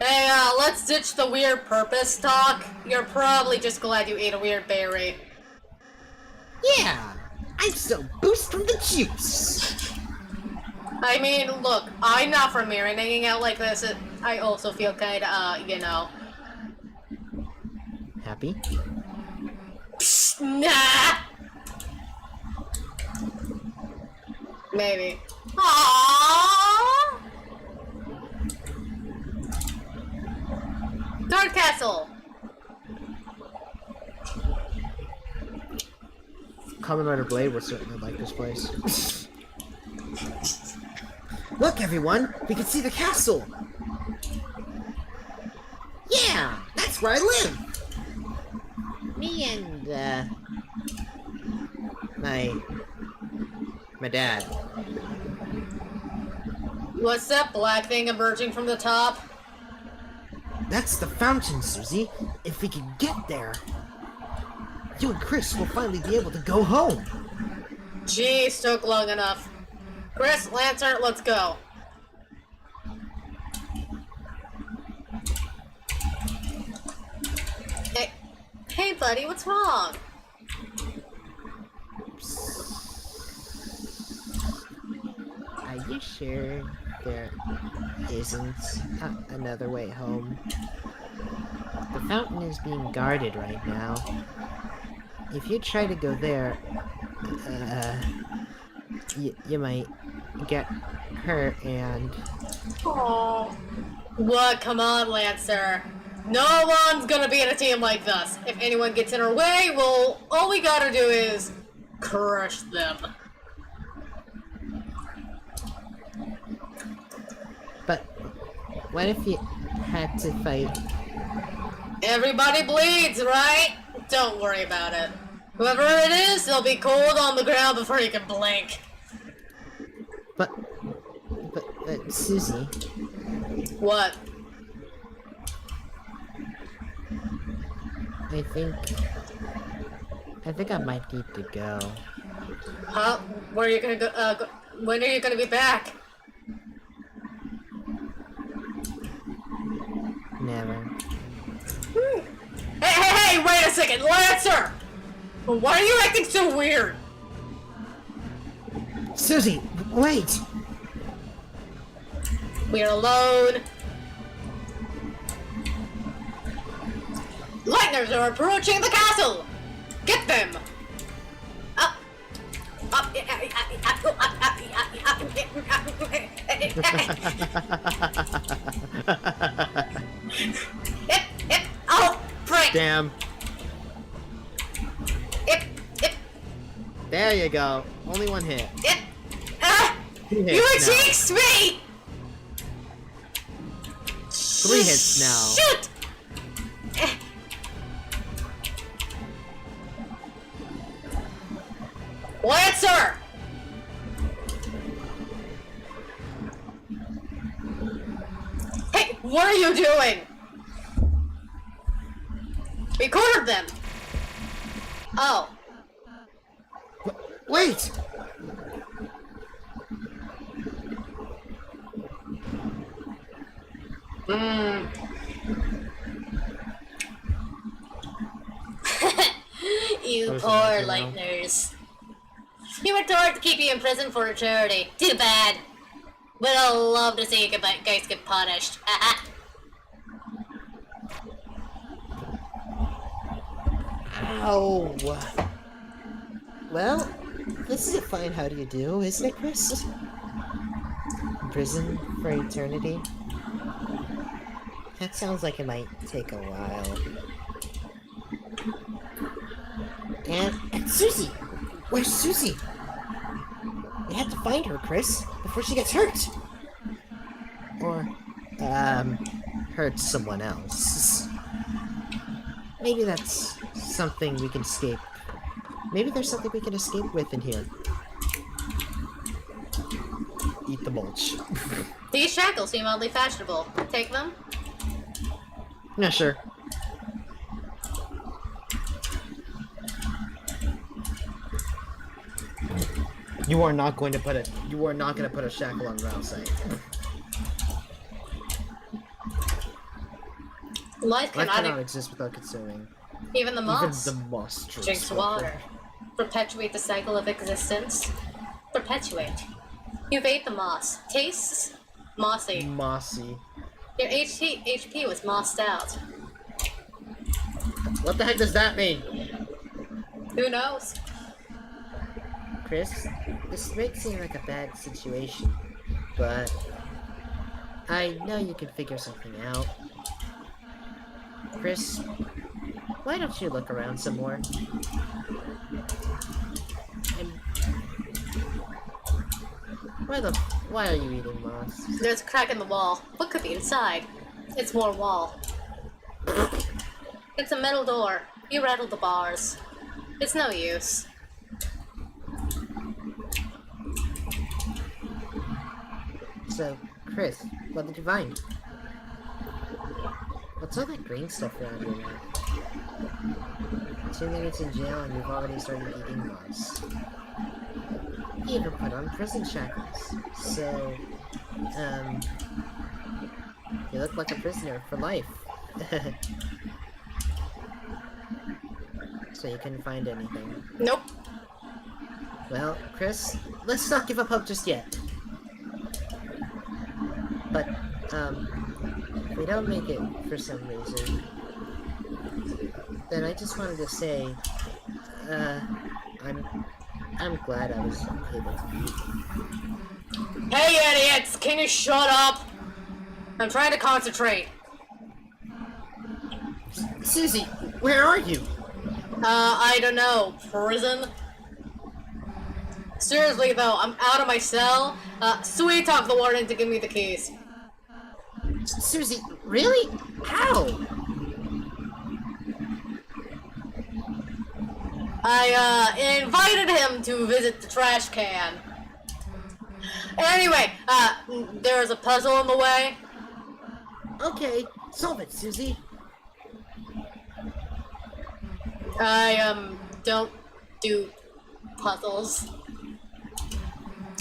Hey, let's ditch the weird purpose talk. You're probably just glad you ate a weird berry. Yeah! I'm so boost from the juice! I mean, look, I'm not from here, and hanging out like this, I also feel kinda, you know. Happy? Psst, nah! Maybe. Aww! Dark Castle! Kamen Rider Blade would certainly like this place. Look, everyone! We can see the castle! Yeah! That's where I live! Me and, my My dad. What's that black thing emerging from the top? That's the fountain, Susie. If we can get there, you and Chris will finally be able to go home. Jeez, took long enough. Chris, Lancer, let's go. Hey, buddy, what's wrong? Are you sure there isn't another way home? The fountain is being guarded right now. If you try to go there, you might get hurt and... Aww. What? Come on, Lancer. No one's gonna be in a team like this. If anyone gets in our way, well, all we gotta do is crush them. But what if you had to fight? Everybody bleeds, right? Don't worry about it. Whoever it is, they'll be cold on the ground before you can blink. But Susie... What? I think I might need to go. Huh? Where are you gonna go? When are you gonna be back? Never. Hey, wait a second, Lancer! Why are you acting so weird? Susie, wait! We're alone. Lightners are approaching the castle! Get them! Up! Up! Oh, frick! Damn. There you go. Only one hit. Two hits You now. jinxed me! 3 hits now. Shoot! Lancer! Hey, what are you doing? We cornered them. Oh. Wait! You Those poor are nice, Lightners. You were told to keep you in prison for a charity. Too bad. We'd all love to see you guys get punished. Ow! Well, this is a fine how do you do, isn't it, Chris? Prison for eternity? That sounds like it might take a while. And Susie! Where's Susie? We have to find her, Chris, before she gets hurt! Or, hurt someone else. Maybe that's something we can escape. Maybe there's something we can escape with in here. Eat the mulch. These shackles seem oddly fashionable. Take them? Yeah, sure. You are not going to put a shackle on Rousey. Life Life cannot cannot exist without consuming. even the moss. Even the moss Drinks water. Perpetuate the cycle of existence. Perpetuate. You've ate the moss. Tastes mossy. Mossy. Your HP was mossed out. What the heck does that mean? Who knows? Chris, this might seem like a bad situation, but I know you can figure something out. Chris, why don't you look around some more? And why are you eating moss? There's a crack in the wall. What could be inside? It's more wall. It's a metal door. You rattled the bars. It's no use. So, Chris, what did you find? What's all that green stuff around here now? Assuming it's in jail and you've already started eating moss. He even put on prison shackles. So, you look like a prisoner for life. So you couldn't find anything. Nope. Well, Chris, let's not give up hope just yet. But, if we don't make it for some reason, then I just wanted to say, I'm glad I was able to beat. Hey, idiots! Can you shut up? I'm trying to concentrate. Susie, where are you? I don't know. Prison? Seriously though, I'm out of my cell. Sweet talk the warden to give me the keys. Susie, really? How? I invited him to visit the trash can. Anyway, there's a puzzle in the way. Okay, solve it, Susie. I, don't do puzzles.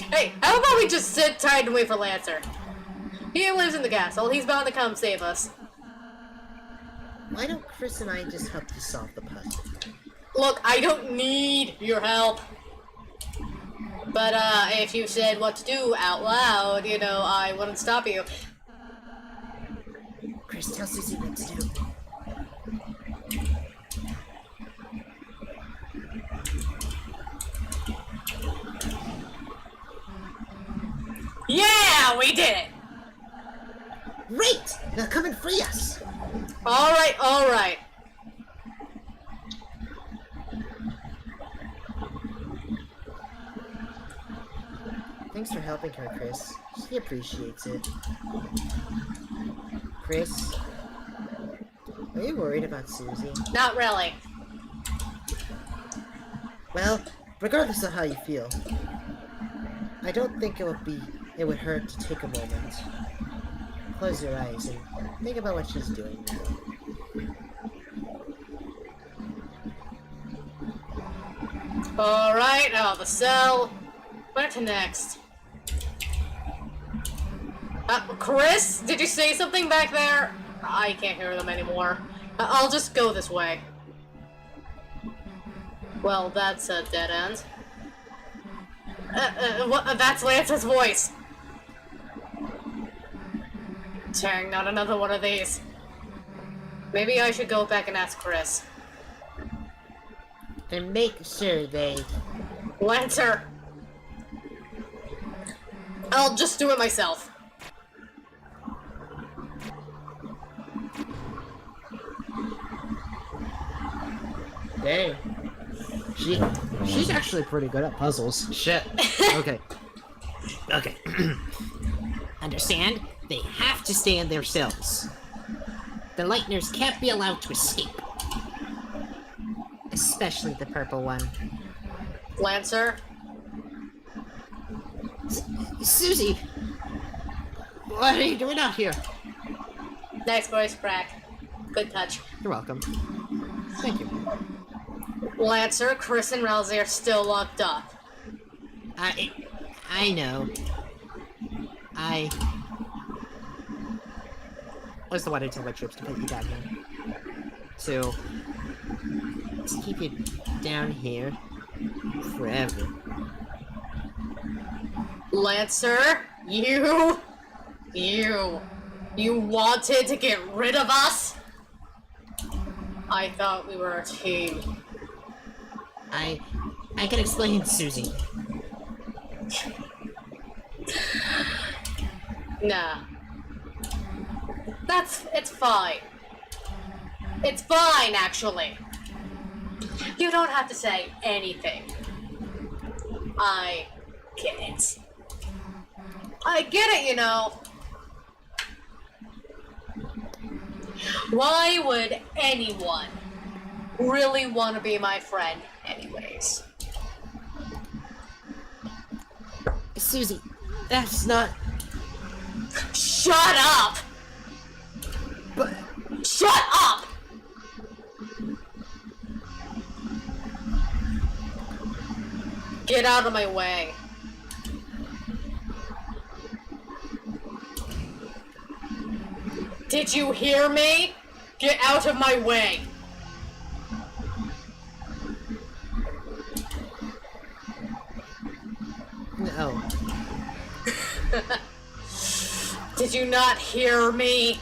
Hey, how about we just sit tight and wait for Lancer? He lives in the castle. He's bound to come save us. Why don't Chris and I just help you solve the puzzle? Look, I don't need your help. But, if you said what to do out loud, you know, I wouldn't stop you. Chris, tell Susie what to do. Yeah, we did it! Great! Now come and free us! Alright, alright. Thanks for helping her, Chris. She appreciates it. Chris, are you worried about Susie? Not really. Well, regardless of how you feel, I don't think it would hurt to take a moment. Close your eyes and think about what she's doing now. Alright, the cell. Where to next? Chris? Did you say something back there? I can't hear them anymore. I'll just go this way. Well, that's a dead end. That's Lance's voice. Dang, not another one of these. Maybe I should go back and ask Chris. And make sure they... Lancer! I'll just do it myself. Dang. She's actually pretty good at puzzles. Shit. Okay. Okay. Understand? They have to stay in their cells. The Lightners can't be allowed to escape. Especially the purple one. Lancer? Susie! What are you doing out here? Nice voice crack. Good touch. You're welcome. Thank you. Lancer, Chris, and Rousey are still locked up. I know. What's the one to tell my troops to put you down here? So, let's keep you down here forever. Lancer, you wanted to get rid of us? I thought we were a team. I can explain, Susie. Nah. It's fine. It's fine, actually. You don't have to say anything. I get it. I get it, you know. Why would anyone really want to be my friend anyways? Susie, that's not... Shut up! But Shut up! Get out of my way. Did you hear me? Get out of my way. no. Did you not hear me?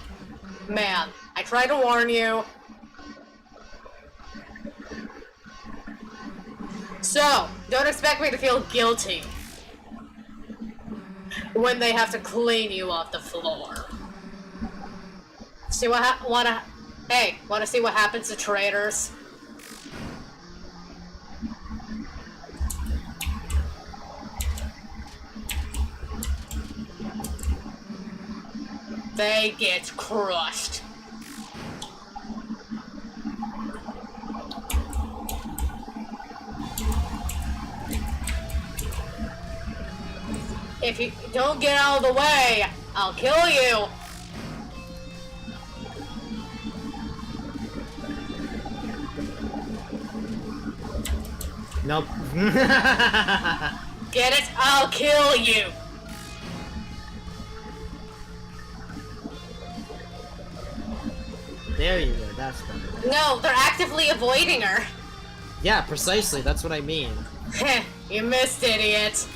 Man, I tried to warn you. So, don't expect me to feel guilty when they have to clean you off the floor. See what wanna see what happens to traitors? They get crushed. If you don't get out of the way, I'll kill you. Nope. Get it? I'll kill you. There you go, that's better. No, they're actively avoiding her. Yeah, precisely, that's what I mean. Heh, you missed, idiot.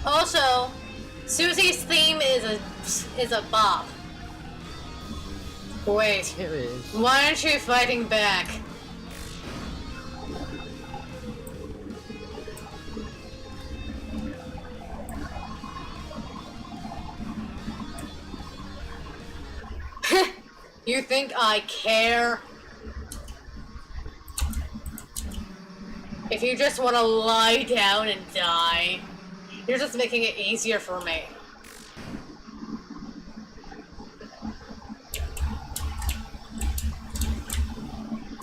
Also, Susie's theme is a bop. Wait, It is. why aren't you fighting back? You think I care? If you just want to lie down and die, you're just making it easier for me.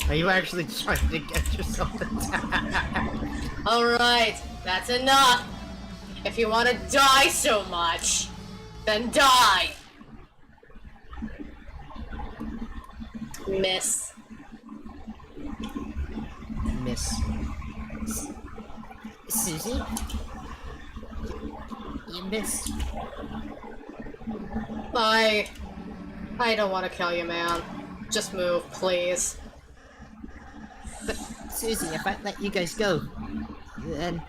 Are you actually trying to get yourself attacked? Alright, that's enough. If you want to die so much, then die. Miss. Miss. Susie? You missed. I don't want to kill you, man. Just move, please. But, Susie, if I let you guys go, then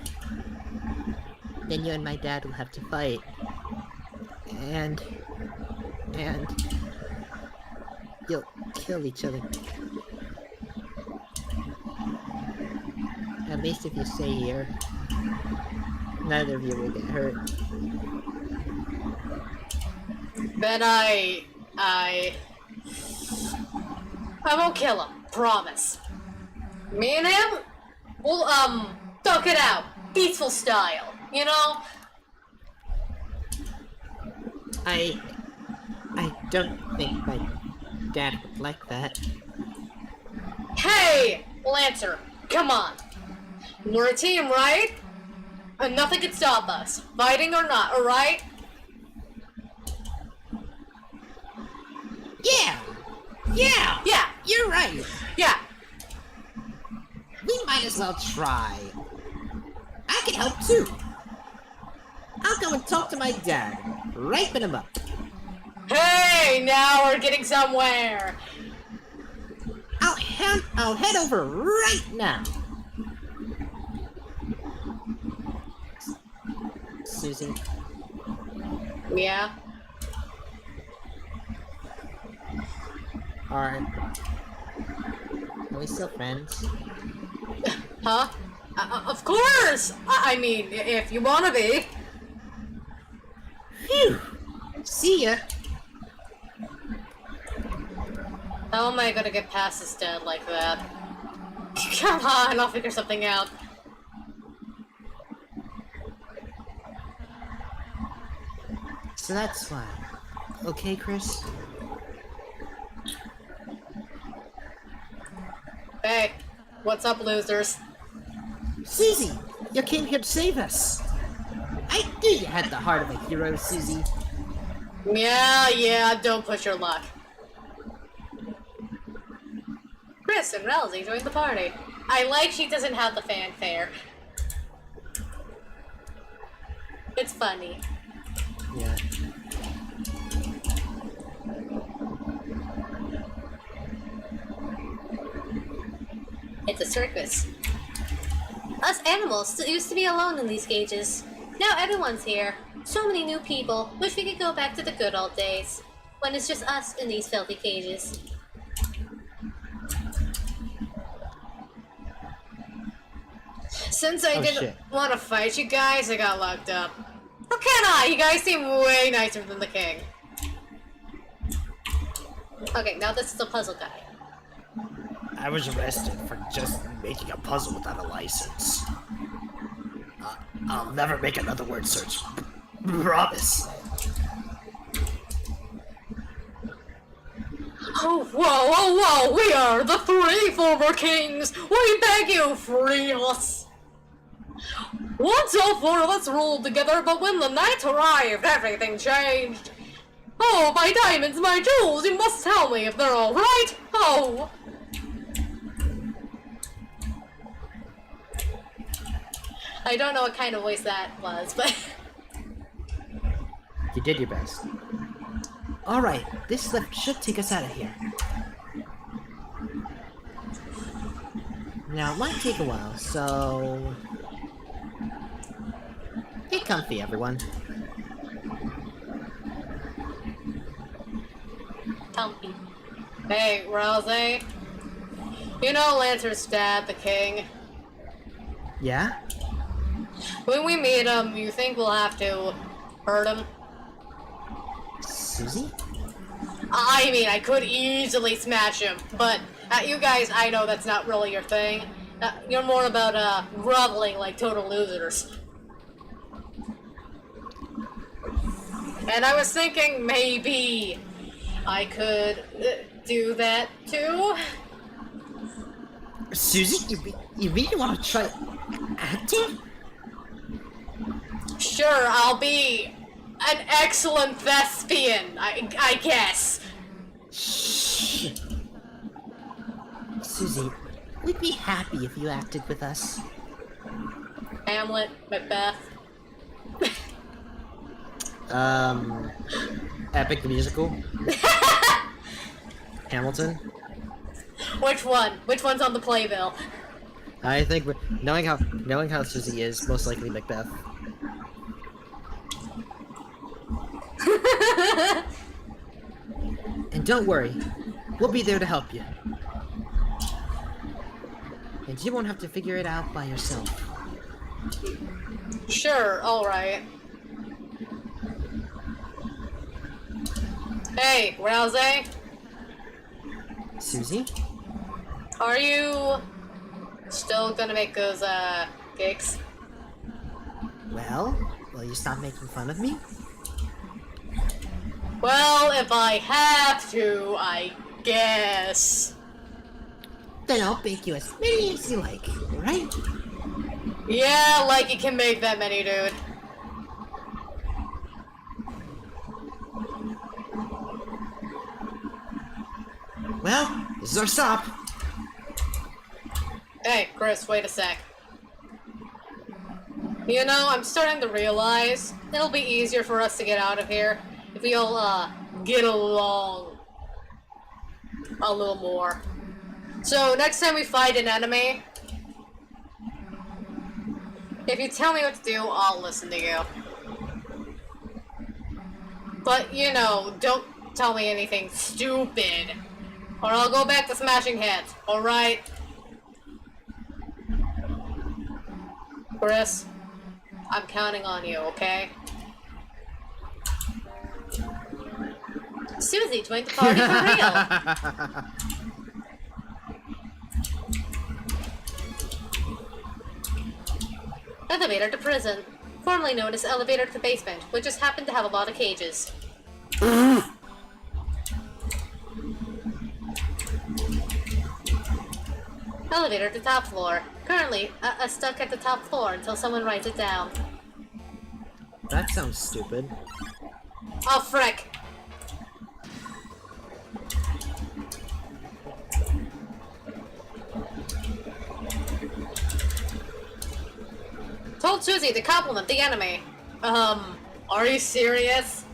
you and my dad will have to fight. And you'll kill each other. At least if you stay here, neither of you will get hurt. Then I won't kill him, promise. Me and him, we'll, talk it out, peaceful style, you know? I don't think my dad would like that. Hey, Lancer, come on. We're a team, right? And nothing can stop us, fighting or not, alright? Yeah! Yeah! Yeah, You're right! yeah. We might as well try. I can help too. I'll go and talk to my dad. Ripen him up. Hey, now we're getting somewhere. I'll head over right now. Susie, Yeah? are we still friends? Huh? Of course! I mean, if you wanna be. Phew! See ya! How am I gonna get past this dad like that? Come on, I'll figure something out. So that's why. Okay, Chris? Hey, what's up, losers? Susie! You came here to save us. I knew you had the heart of a hero, Susie. Yeah, don't push your luck. Chris and Relzy joined the party. I like she doesn't have the fanfare. It's funny. Yeah. It's a circus. Us animals used to be alone in these cages. Now everyone's here. So many new people. Wish we could go back to the good old days. When it's just us in these filthy cages. Since I Oh, didn't shit. want to fight you guys, I got locked up. How can I? You guys seem way nicer than the king. Okay, now this is the puzzle guy. I was arrested for just making a puzzle without a license. I'll never make another word search. Promise. Oh, whoa, we are the 3 former kings! We beg you, free us! Once all 4 of us ruled together, but when the night arrived, everything changed. Oh, my diamonds, my jewels, you must tell me if they're alright! Oh! I don't know what kind of voice that was, but... You did your best. Alright, this lift should take us out of here. Now, it might take a while, so... Get comfy, everyone. Comfy. Hey, Rosie. You know Lancer's dad, the king? Yeah? When we meet him, you think we'll have to hurt him? Susie? I mean, I could easily smash him, but you guys, I know that's not really your thing. You're more about groveling like total losers. And I was thinking maybe I could do that too. Susie, you really want to try acting? Sure, I'll be an excellent thespian, I guess. Shh. Susie, we'd be happy if you acted with us. Hamlet, Macbeth. Epic the musical? Hamilton? Which one? Which one's on the playbill? I think knowing how Susie is, most likely Macbeth. And don't worry, we'll be there to help you. And you won't have to figure it out by yourself. Sure, alright. Hey, Rousey, Susie? are you still gonna make those, cakes? Well, will you stop making fun of me? Well, if I have to, I guess. Then I'll bake you as many as you like, right? Yeah, like you can make that many, dude. Well, this is our stop. Hey, Chris, wait a sec. You know, I'm starting to realize it'll be easier for us to get out of here if we all, get along a little more. So, next time we fight an enemy, if you tell me what to do, I'll listen to you. But, you know, don't tell me anything stupid, or I'll go back to smashing heads, alright? Chris, I'm counting on you, okay? Susie joined the party for real. Elevator to prison, formerly known as elevator to the basement, which just happened to have a lot of cages. Elevator to top floor. Currently, stuck at the top floor until someone writes it down. That sounds stupid. Oh, frick. Told Susie to compliment the enemy. Are you serious?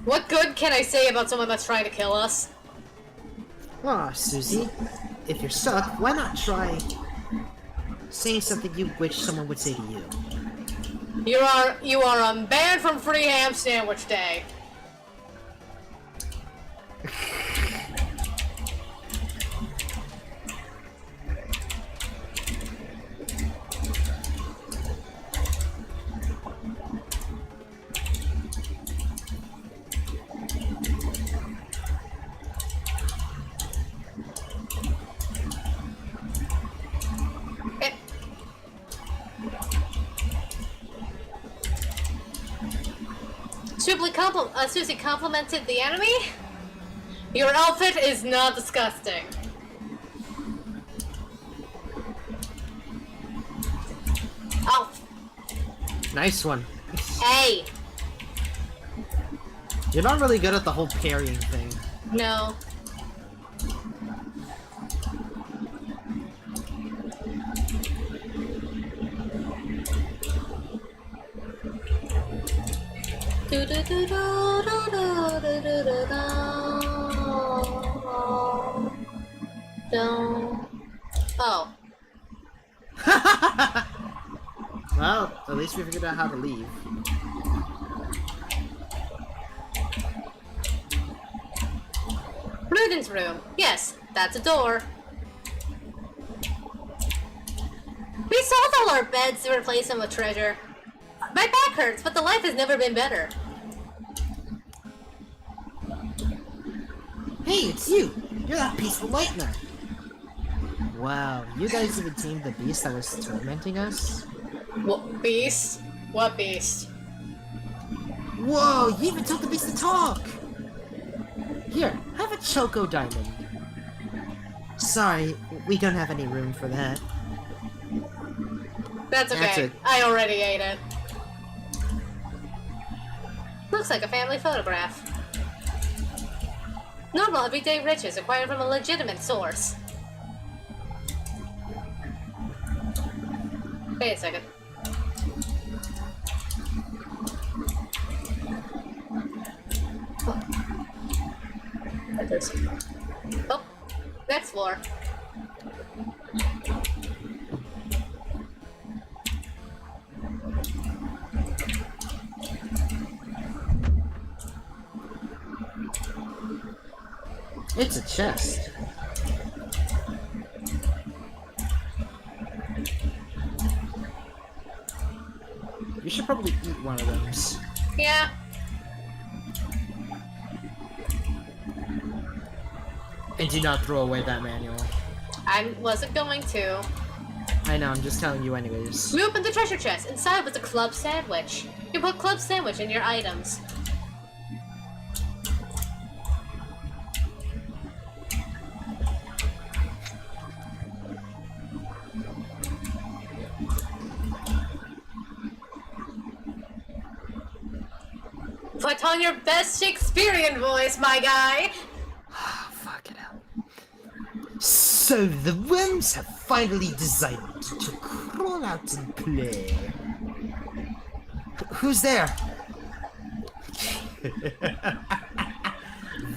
What good can I say about someone that's trying to kill us? Aw, Susie, if you're stuck, why not try saying something you wish someone would say to you? You are banned from Free Ham Sandwich Day. Susie complimented the enemy? Your outfit is not disgusting. Oh. Nice one. Hey. You're not really good at the whole parrying thing. No. Oh. Well, at least we figured out how to leave. Prudence room. Yes, that's a door. We sold all our beds to replace them with treasure. My back hurts, but the life has never been better. Hey, it's you! You're that peaceful lightner! Wow, you guys even tamed the beast that was tormenting us? What beast? What beast? Whoa, you even told the beast to talk! Here, have a Choco Diamond. Sorry, we don't have any room for that. That's okay. That's it. I already ate it. Looks like a family photograph. Normal everyday riches acquired from a legitimate source. Wait a second. Oh, next floor. It's a chest. You should probably eat one of those. Yeah. And do not throw away that manual. I wasn't going to. I know, I'm just telling you anyways. We opened the treasure chest. Inside was a club sandwich. You put club sandwich in your items. Put on your best Shakespearean voice, my guy! Fuck it out. So the worms have finally decided to crawl out and play. Who's there?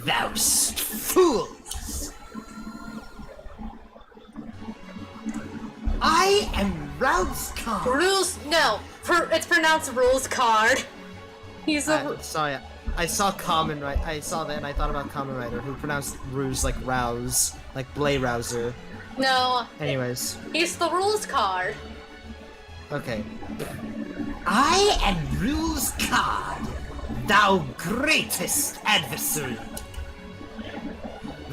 Thou'st fools! I am Rouse Khan. Rules? No. It's pronounced rules card. He's a... Sorry, I saw Common Rider. I saw that and I thought about Common Rider, who pronounced ruse like rouse, like Blay Rouser. No. Anyways. He's the rules card. Okay. I am Rules Card, thou greatest adversary.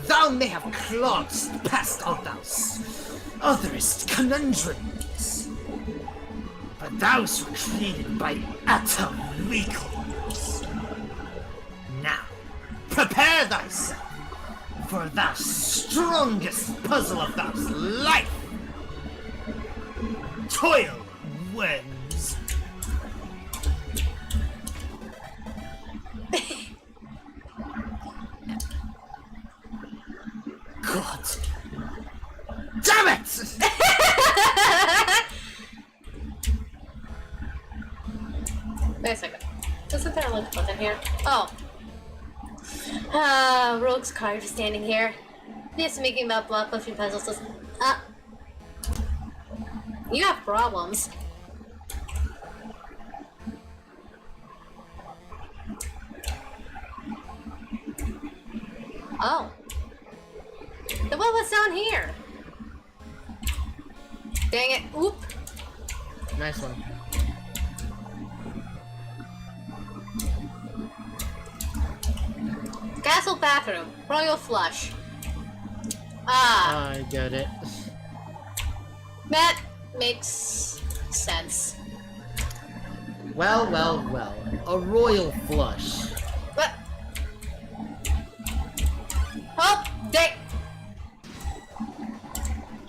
Thou may have clawed past all thou's otherest conundrums, but thous were created by utter weaklings. Now, prepare thyself for thou strongest puzzle of thou's life. toil, worms. God. Damn it! Wait a second. Isn't there a link button here? Oh. Rogue's card is standing here. He's making about block pushing puzzles. You have problems. Oh. Then what was down here? Dang it. Oop. Nice one. Castle bathroom. Royal flush. Ah. I get it. That makes sense. Well, well, well. A royal flush. What? Oh, dang.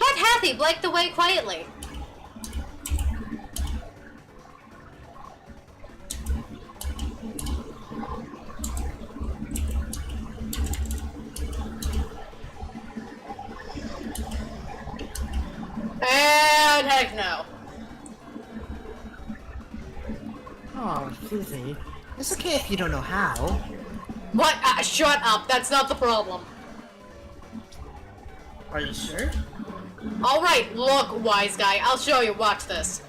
Let Hathy blank the way quietly. And heck no. Oh, Susie. It's okay if you don't know how. What? Shut up. That's not the problem. Are you sure? Alright, look, wise guy. I'll show you. Watch this.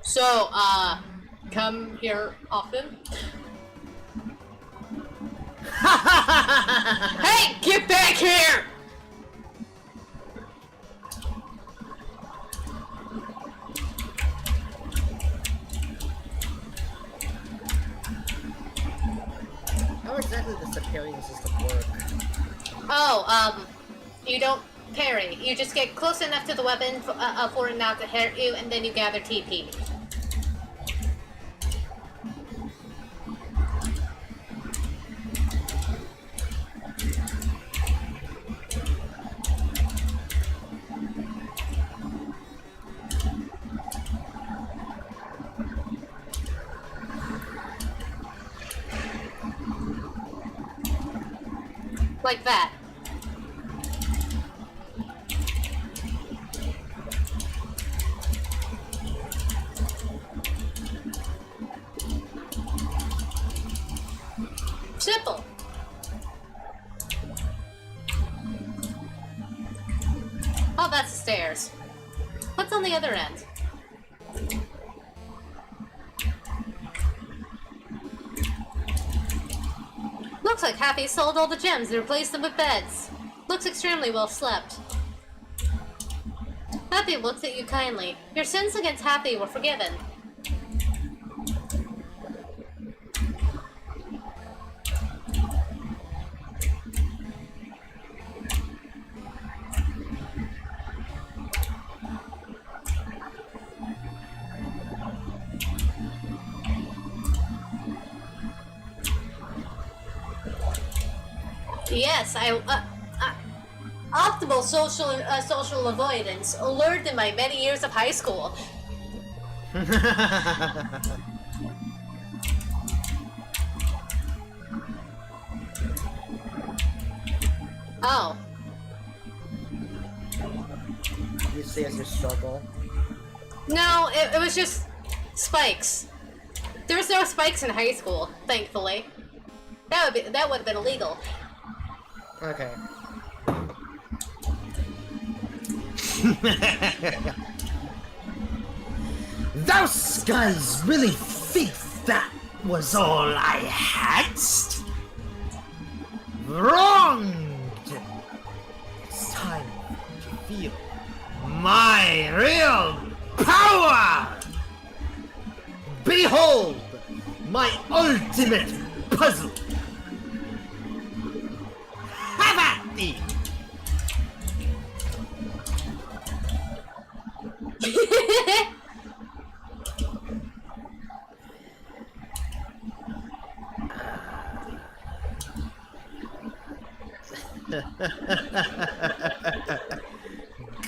So, come here often? Hey! Get back here! How exactly does the parrying system work? Oh, you don't parry. You just get close enough to the weapon for it not to hurt you, and then you gather TP. Like that. Simple. Oh, that's the stairs. What's on the other end? Looks like Happy sold all the gems and replaced them with beds. Looks extremely well slept. Happy looks at you kindly. Your sins against Happy were forgiven. Yes, optimal social avoidance learned in my many years of high school. Oh. You see as you struggle. No, it was just spikes. There was no spikes in high school, thankfully. That would have been illegal. Okay. Those guys really think that was all I had? Wronged! It's time to feel my real power! Behold my ultimate puzzle! Have at thee!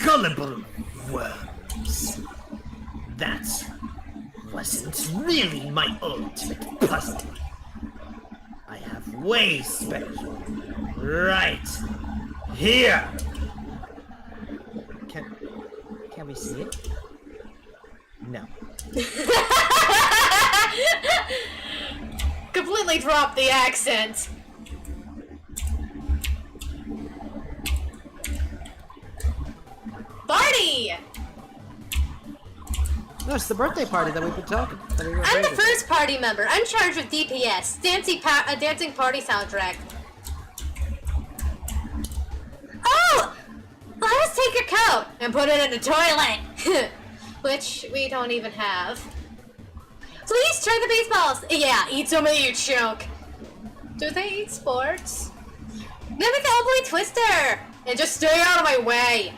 Gullible wasn't really my ultimate puzzle. I have way special. Right here. Can we see it? No. Completely dropped the accent. Party! No, it's the birthday party that we've been talking. I'm the first party member. I'm charged with DPS, dancing party soundtrack. Oh! Let us take your coat and put it in the toilet, which we don't even have. Please try the baseballs. Yeah, eat some of your chunk. Do they eat sports? Mimic the Old Boy Twister and just stay out of my way.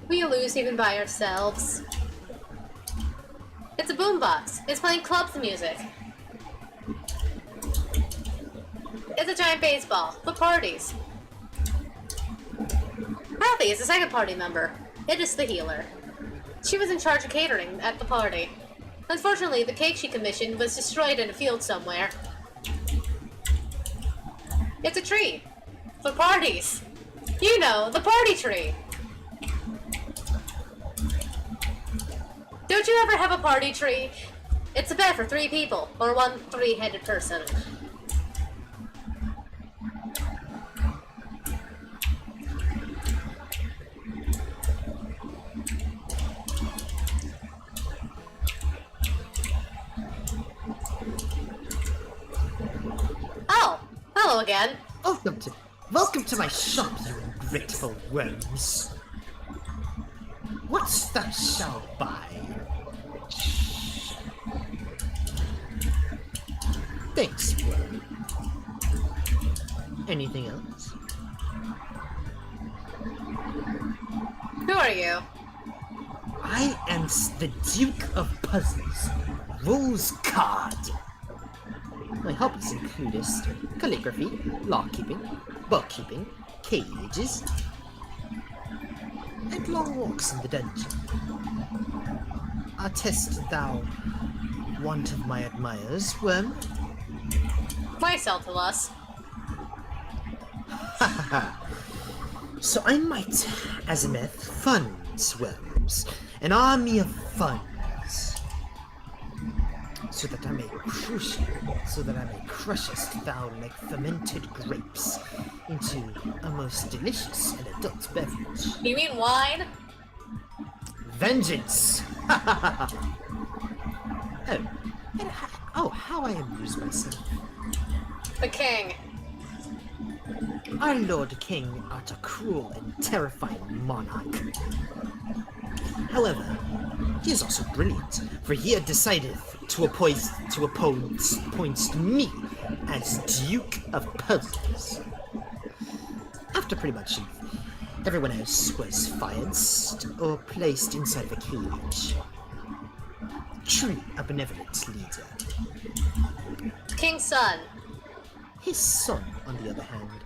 We lose even by ourselves. It's a boombox. It's playing clubs music. It's a giant baseball for parties. Ralphie is the second party member. It is the healer. She was in charge of catering at the party. Unfortunately, the cake she commissioned was destroyed in a field somewhere. It's a tree. For parties. You know, the party tree. Don't you ever have a party tree? It's a bed for 3 people, or one 3-headed person. Oh, hello again. Welcome to my shop, you ungrateful worms. What's that shall buy? Thanks, worm. Anything else? Who are you? I am the Duke of Puzzles, Rose Card. My hobbies include calligraphy, law-keeping, bookkeeping, cages, and long walks in the dungeon. Attest thou one of my admirers, worm? Myself to us. So I might azimeth funds, worms, an army of funds, so that I may crushest thou like fermented grapes into a most delicious and adult beverage. You mean wine? Vengeance! How I amuse myself. The king. Our Lord King art a cruel and terrifying monarch. However, he is also brilliant, for he had decided to appoint me as Duke of Puzzles. After pretty much everyone else was fired or placed inside of a cage. Truly a benevolent leader. King's son. His son, on the other hand,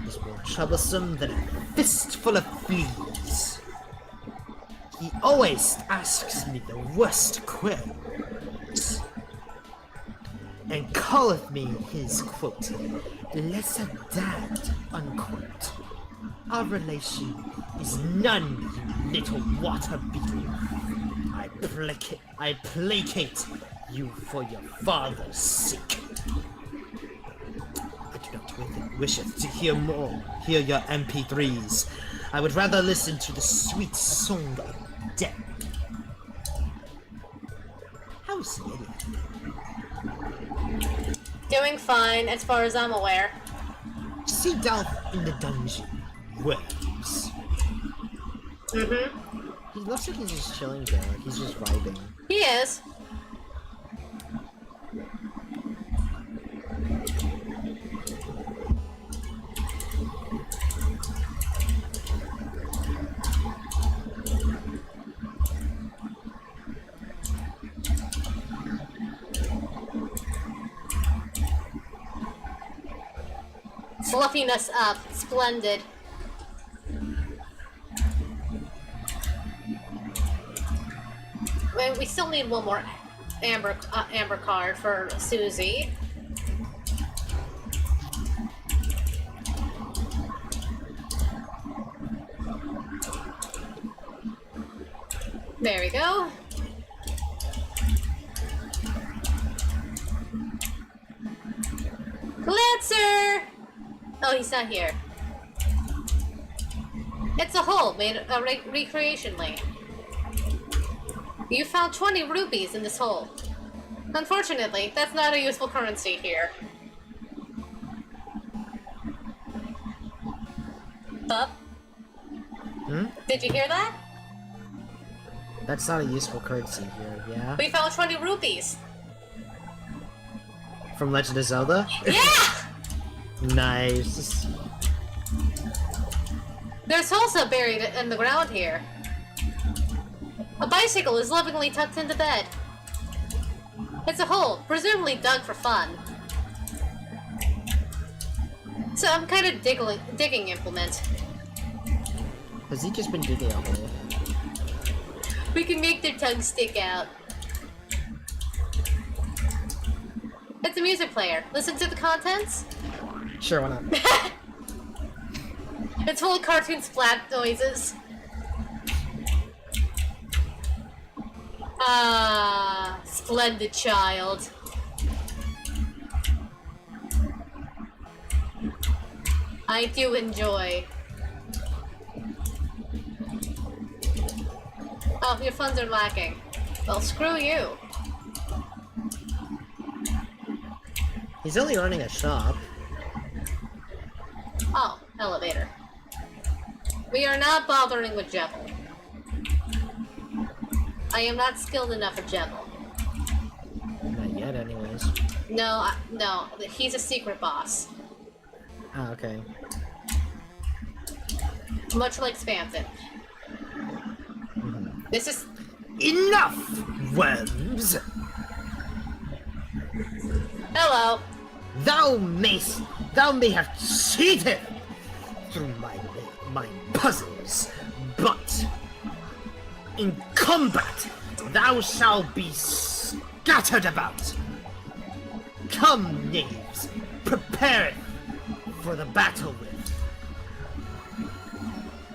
is more troublesome than a fistful of fleas. He always asks me the worst questions, and calleth me his, quote, lesser dad, unquote. Our relation is none, you little water beetle. I placate you for your father's sake. I do not wish to hear your MP3s. I would rather listen to the sweet song of death. How's he anyway? Doing fine, as far as I'm aware. See down in the dungeon, worms. Mm-hmm. He looks like he's just chilling there, like he's just vibing. He is. Fluffiness up. Splendid. Well, we still need one more amber card for Susie. There we go. Glitzer! Oh, he's not here. It's a hole made a recreation lane. You found 20 rupees in this hole. Unfortunately, that's not a useful currency here. Pup? Hmm? Did you hear that? That's not a useful currency here, yeah? We found 20 rupees. From Legend of Zelda? Yeah! Nice. There's salsa buried in the ground here. A bicycle is lovingly tucked into bed. It's a hole, presumably dug for fun. Some kind of digging implement. Has he just been digging a hole? We can make their tongues stick out. It's a music player. Listen to the contents? Sure, why not? It's full of cartoon splat noises. Ah, splendid child. I do enjoy. Oh, your funds are lacking. Well, screw you. He's only running a shop. Oh, elevator. We are not bothering with Jebel. I am not skilled enough for Jebel. Not yet, anyways. No, no, he's a secret boss. Ah, okay. Much like Spamton. This is... Enough, worms! Hello. Thou may have cheated through my puzzles, but in combat thou shalt be scattered about. Come, knaves, prepare for the battle with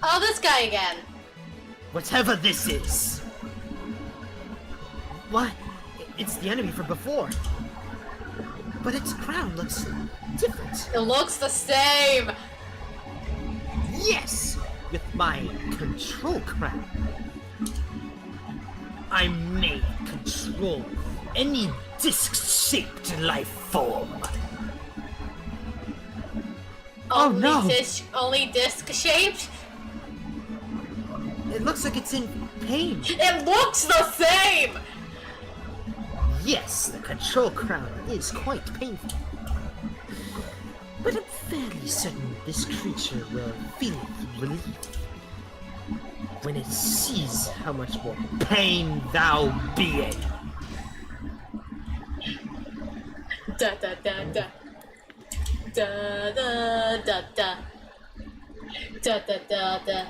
Oh, this guy again. whatever this is. What? It's the enemy from before. But its crown looks different. It looks the same. Yes! With my control crown, I may control any disc-shaped life form. Oh, no. Only disc shaped? It looks like it's in pain. It looks the same! Yes, the control crown is quite painful. But I'm fairly certain this creature will feel relief when it sees how much more pain thou be in. Da da da da. Da da da da. Da da da da.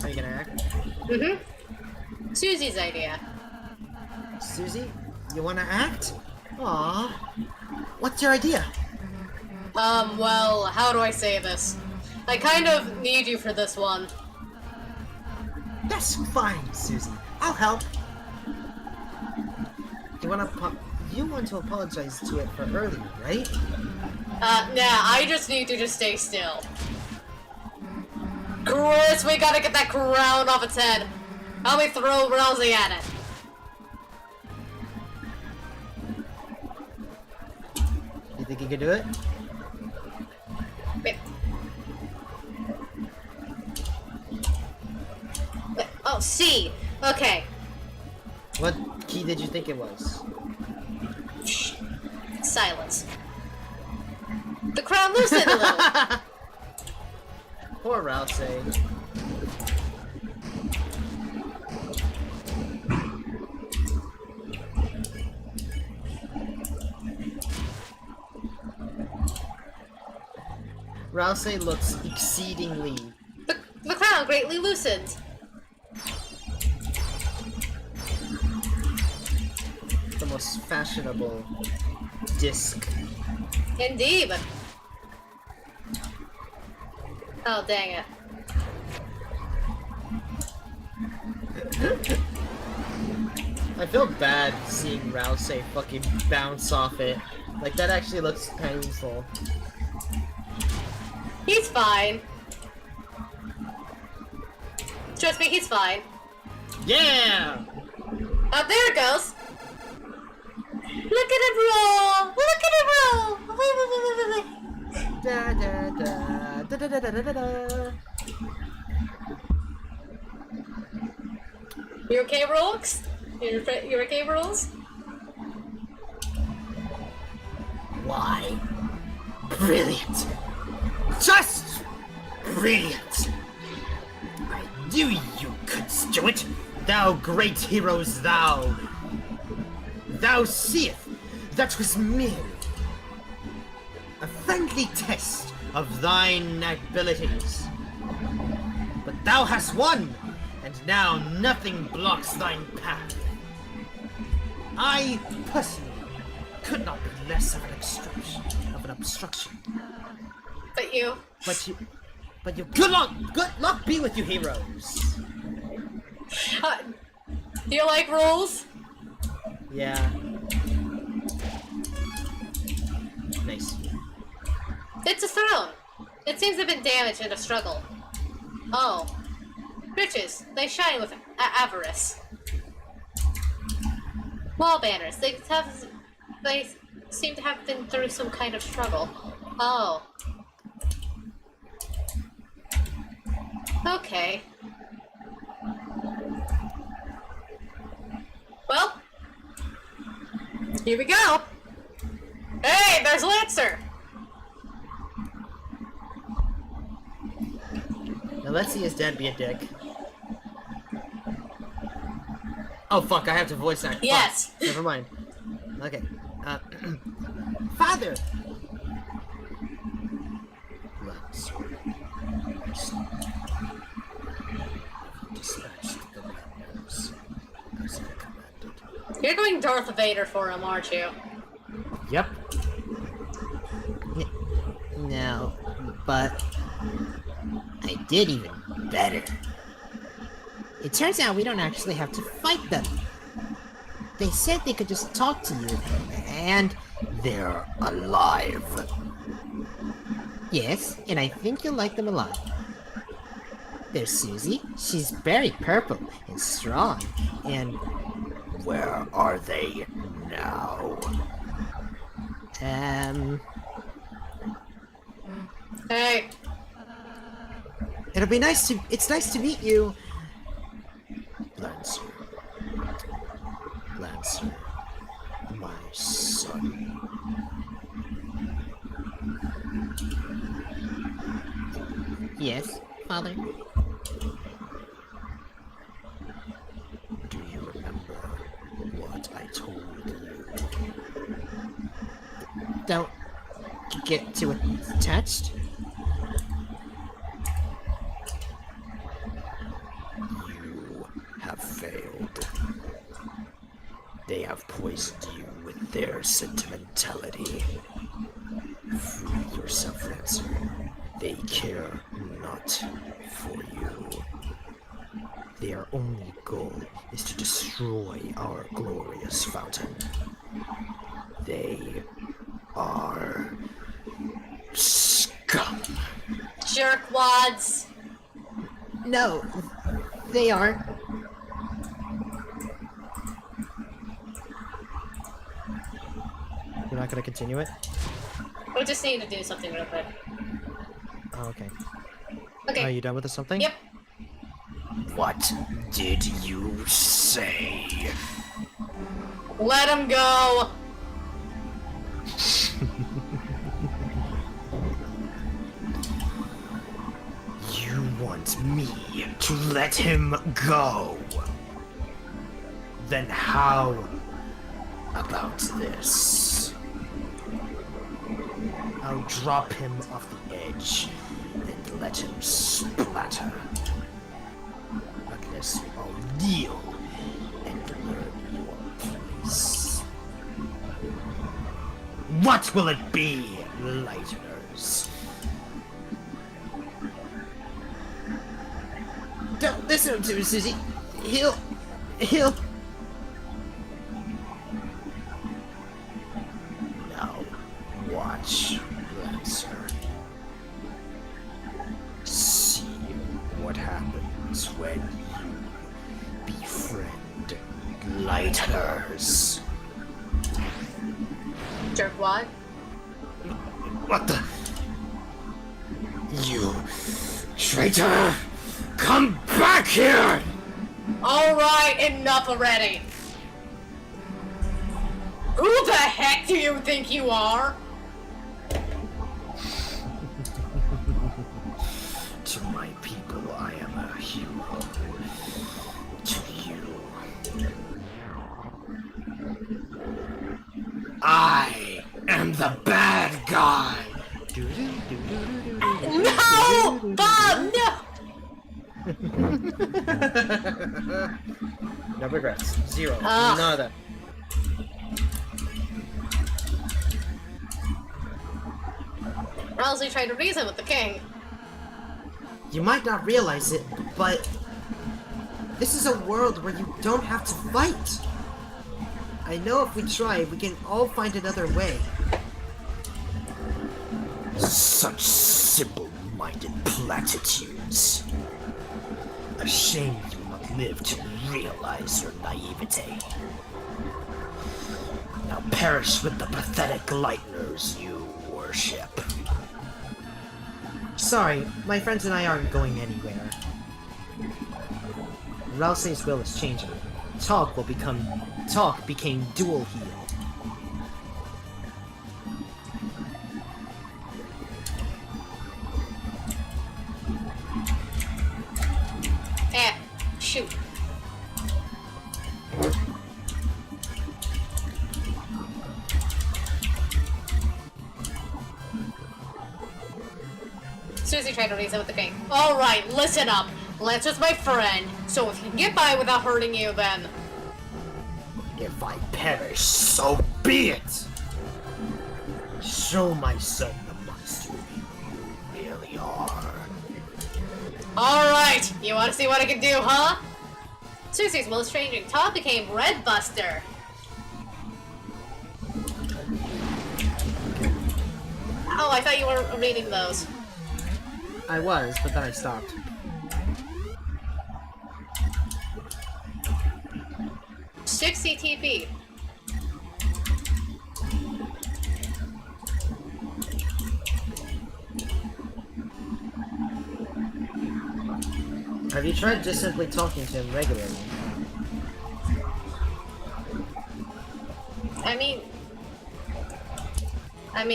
Are you gonna act? Mm-hmm. Susie's idea. Susie, you wanna act? Aww. What's your idea? Well, how do I say this? I kind of need you for this one. That's fine, Susie. I'll help. You want to apologize to it for earlier, right? Nah, I just need you to stay still. Chris, we gotta get that crown off its head. Help me throw Rousey at it. You think you can do it? Wait. Oh, C. Okay. What key did you think it was? Silence. The crown loosened a little. Poor Rousey. Rousey looks exceedingly... The crown greatly loosened. most fashionable disc. Indeed. Oh, dang it. I feel bad seeing Rouse fucking bounce off it. Like, that actually looks painful. He's fine. Trust me, he's fine. Yeah! Oh, there it goes. Look at him roll! Look at him roll! Wait, wait, wait, wait, wait. Da da da da da da da da da. You okay, Rolls? You okay, Rolls? Why? Brilliant! Just brilliant! I knew you could do it! Thou great heroes, thou! Thou seest that was merely a friendly test of thine abilities. But thou hast won, and now nothing blocks thine path. I, personally, could not be less of an obstruction. But you. But you, good luck be with you, heroes! Do you like Rolls? Yeah. Nice. It's a throne. It seems to have been damaged in a struggle. Oh. Riches. They shine with avarice. Wall banners. They seem to have been through some kind of struggle. Oh. Okay. Well, here we go. Hey, there's Lancer. Now let's see his dad be a dick. Oh fuck, I have to voice act. Yes. Fuck. Never mind. Okay. Father! Dispatched the rebels as I commanded. You're going Darth Vader for him, aren't you? Yep. No, but I did even better. It turns out we don't actually have to fight them. They said they could just talk to you, and they're alive. Yes, and I think you'll like them a lot. There's Susie. She's very purple and strong, and where are they now? Hey. It's nice to meet you. Lancer, my son. Yes, father? Do you remember what I told you? Don't get too attached. You have failed. They have poisoned you with their sentimentality. Free yourself, Lancer. They care not for you. Their only goal is to destroy our glorious fountain. They are scum. Jerkwads. No, they aren't. You're not gonna continue it? We just need to do something real quick. Oh, okay. Okay. Are you done with the something? Yep. What did you say? Let him go. You want me to let him go? Then how about this? I'll drop him off the edge and let him splatter. Unless you all kneel and learn your place. What will it be, Lighteners? Don't listen to him, Susie. He'll... Now, watch, Lancer. See what happens when you befriend Lighteners. Jerkwad. What the? You traitor! Come back here! Alright, enough already. Who the heck do you think you are? To my people, I am a hero. To you, I am the bad guy! No! Bob, no! No regrets. Zero. Ugh. Nada. Wellesley tried to reason with the king. You might not realize it, but this is a world where you don't have to fight. I know if we try, we can all find another way. Such simple-minded platitudes. A shame you will not live to realize your naivete. Now perish with the pathetic Lighteners you worship. Sorry, my friends and I aren't going anywhere. Rousey's will is changing. Talk became dual heel. Shoot. Susie tried to reason with the king. Alright, listen up. Lancer's my friend, so if he can get by without hurting you, then... If I perish, so be it! Show my son the monster you really are. Alright, you wanna see what I can do, huh? Susie's most changing top became Red Buster. Oh, I thought you were reading those. I was, but then I stopped. CTP. Have you tried just simply talking to him regularly? I mean,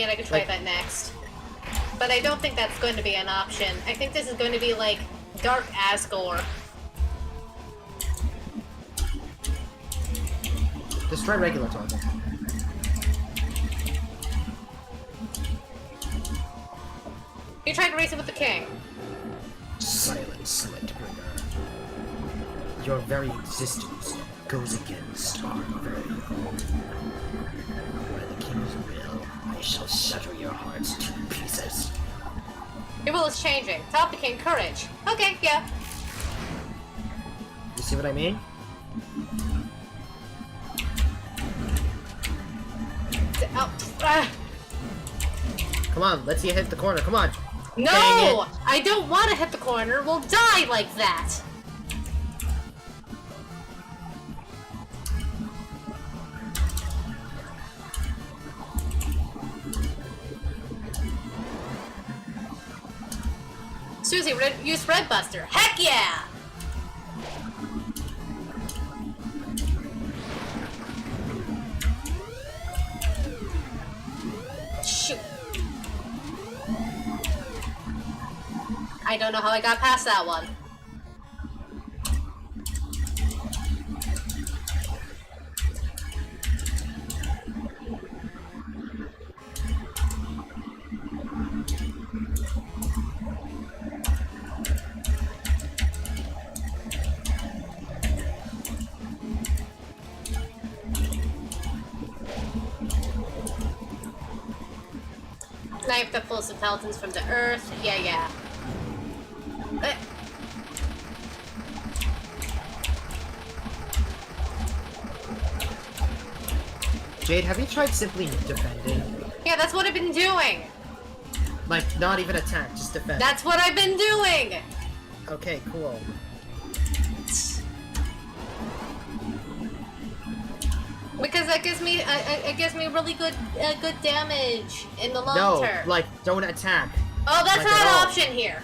I could try that next. But I don't think that's going to be an option. I think this is going to be like Dark Asgore. Just try regular talking. You tried to race it with the king. Silence, Lightbringer. Your very existence goes against our very own. By the king's will, I shall shatter your hearts to pieces. Your will is changing. Top became courage. Okay, yeah. You see what I mean? Come on, let's see you hit the corner. Come on. Dang No! it. I don't want to hit the corner. We'll die like that. Susie, use Red Buster. Heck yeah! Shoot. I don't know how I got past that one. knife that pulls the fountains from the earth. Yeah. Jade, have you tried simply defending? Yeah, that's what I've been doing. Like, not even attack, just defend. That's what I've been doing. Okay, cool. Because that gives me it gives me really good good damage in the long No, term. like, don't attack. Oh, that's like not at all. an option here.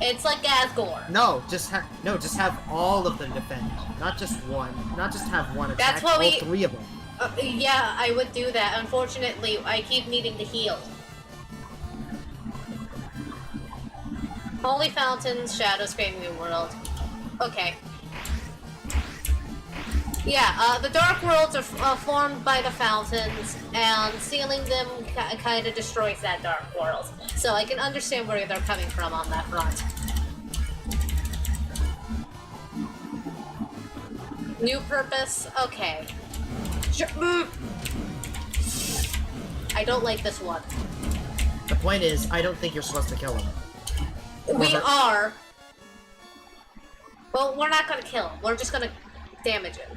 It's like Asgore. No, just have all of them defend. Not just one. Not just have one attack. That's what all we- 3 of them. Yeah, I would do that. Unfortunately, I keep needing to heal. Holy Fountains, Shadows, Screaming New World. Okay. Yeah, the Dark Worlds are formed by the fountains, and sealing them kind of destroys that Dark World. So I can understand where they're coming from on that front. New purpose? Okay. I don't like this one. The point is, I don't think you're supposed to kill him. We are. Well, we're not gonna kill him. We're just gonna damage him.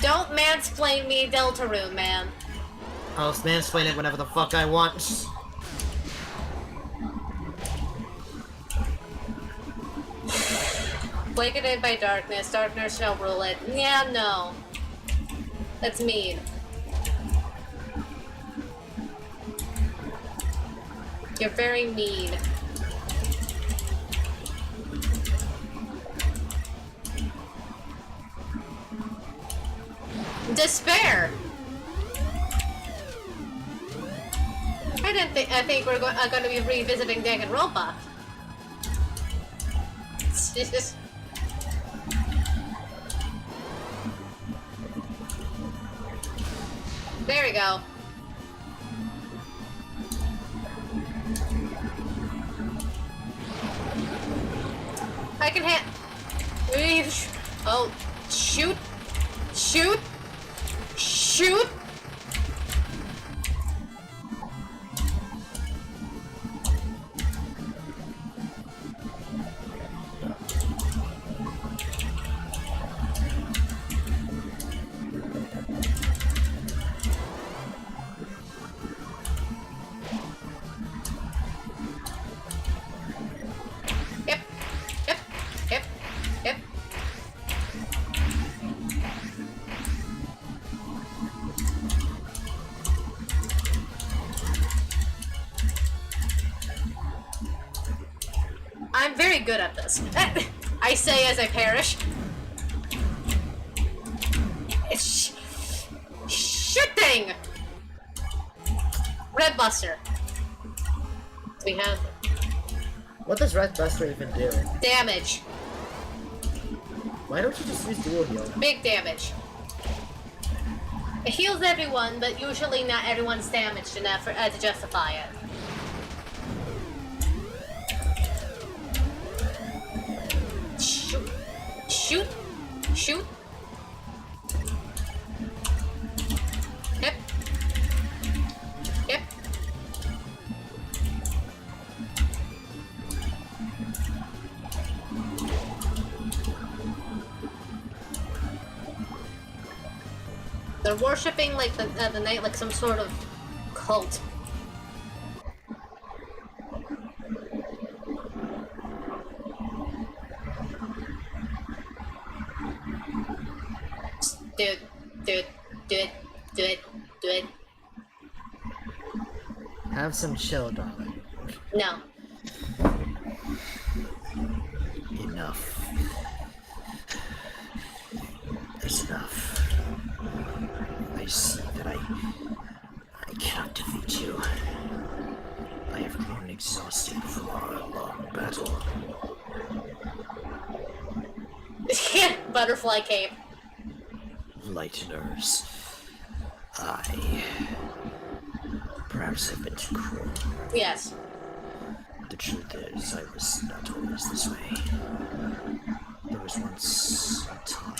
Don't mansplain me, Deltarune, man. I'll mansplain it whenever the fuck I want. Blanketed by darkness, darkness shall rule it. Yeah, no. That's mean. You're very mean. Despair! I think we're going to be revisiting Danganronpa. Jesus. There we go. I can hit. Oh, shoot. Shoot. Shoot. Yep. I'm very good at this. I say as I perish. Shooting! Red Buster. We have What does Red Buster even do? damage. Why don't you just use dual heal? Big damage. It heals everyone, but usually not everyone's damaged enough to justify it. Shoot. Shoot. Shoot. Yep. Yep. They're worshipping like the night like some sort of cult. Do it, do it, do it, do it, do it. Have some chill, darling. No. Enough. It's enough. I see that I cannot defeat you. I have grown exhausted from our long battle. Butterfly cape. Lighteners. I perhaps have been too cruel. Yes. The truth is, I was not always this way. There was once a time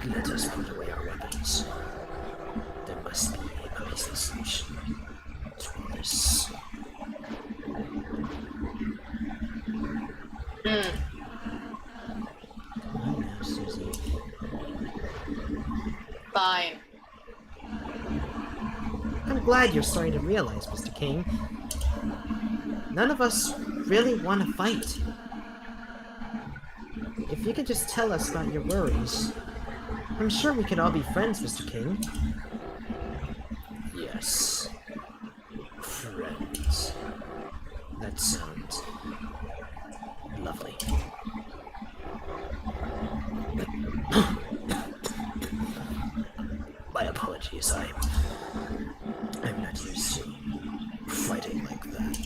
Let us put away our weapons. There must be a peaceful solution to all this. You know, Susie. Fine. I'm glad you're starting to realize, Mr. King. None of us really want to fight. If you could just tell us about your worries, I'm sure we could all be friends, Mr. King. Yes. Friends. That sounds lovely. My apologies, I'm not used to fighting like that.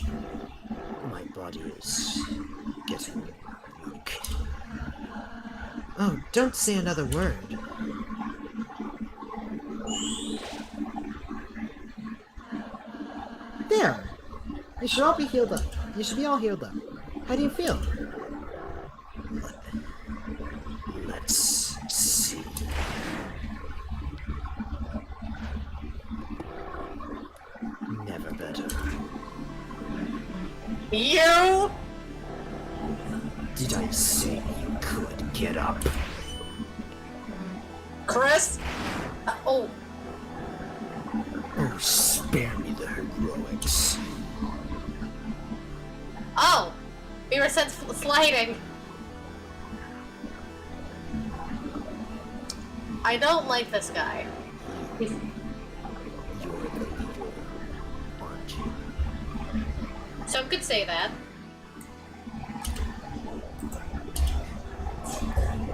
My body is getting weak. Oh, don't say another word. There! You should all be healed up. You should be all healed up. How do you feel? Let's see. Never better. You? Did I say you could get up? Chris? Oh. Oh, spare me the heroics. Oh! We were sent sliding. I don't like this guy. You're the leader, aren't you? Some could say that.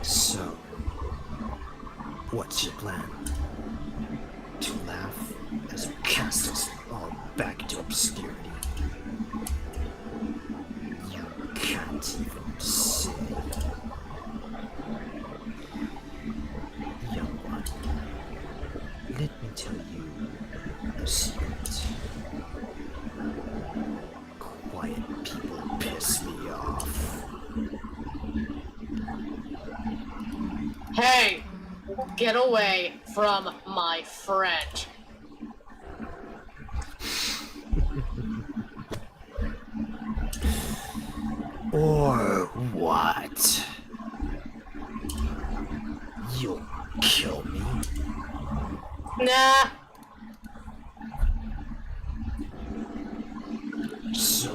So, what's your plan? To laugh as we cast us all back into obscurity? You can't even say. Young one, let me tell you a secret. Quiet people piss me off. Hey! Get away from my friend. Or what? You'll kill me? Nah. So,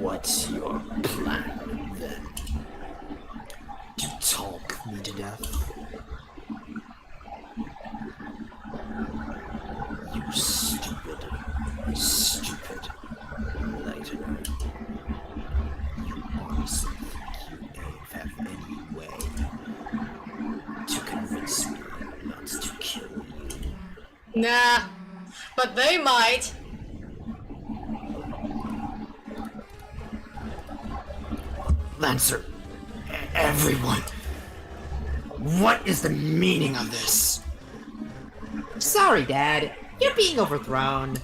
what's your plan then? To talk me to death? You stupid, stupid lightener. You honestly think you have any way to convince me not to kill you? Nah. But they might. Lancer, everyone, what is the meaning of this? Sorry, Dad. You're being overthrown.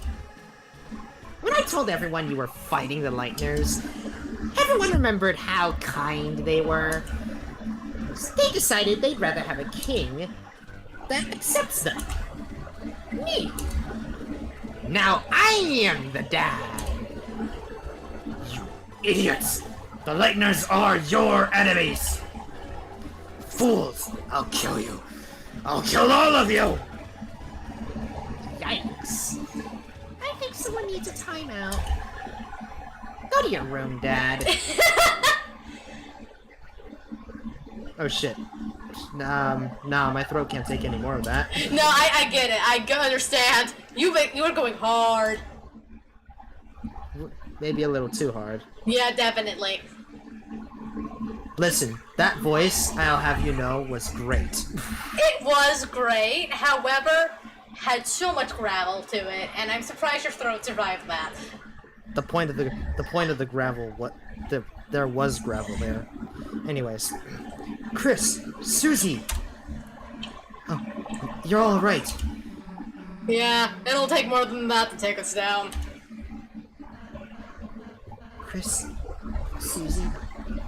When I told everyone you were fighting the Lightners, everyone remembered how kind they were. So they decided they'd rather have a king that accepts them. Me. Now I am the dad. You idiots! The Lightners are your enemies! Fools! I'll kill you! I'll kill all of you! Yikes. I think someone needs a timeout. Go to your room, Dad. Oh shit. Nah, my throat can't take any more of that. No, I get it. I understand. You were going hard. Maybe a little too hard. Yeah, definitely. Listen, that voice, I'll have you know, was great. It was great. However, had so much gravel to it, and I'm surprised your throat survived that. The point of the gravel, there was gravel there. Anyways. Chris, Susie! Oh, you're all right. Yeah, it'll take more than that to take us down. Chris, Susie,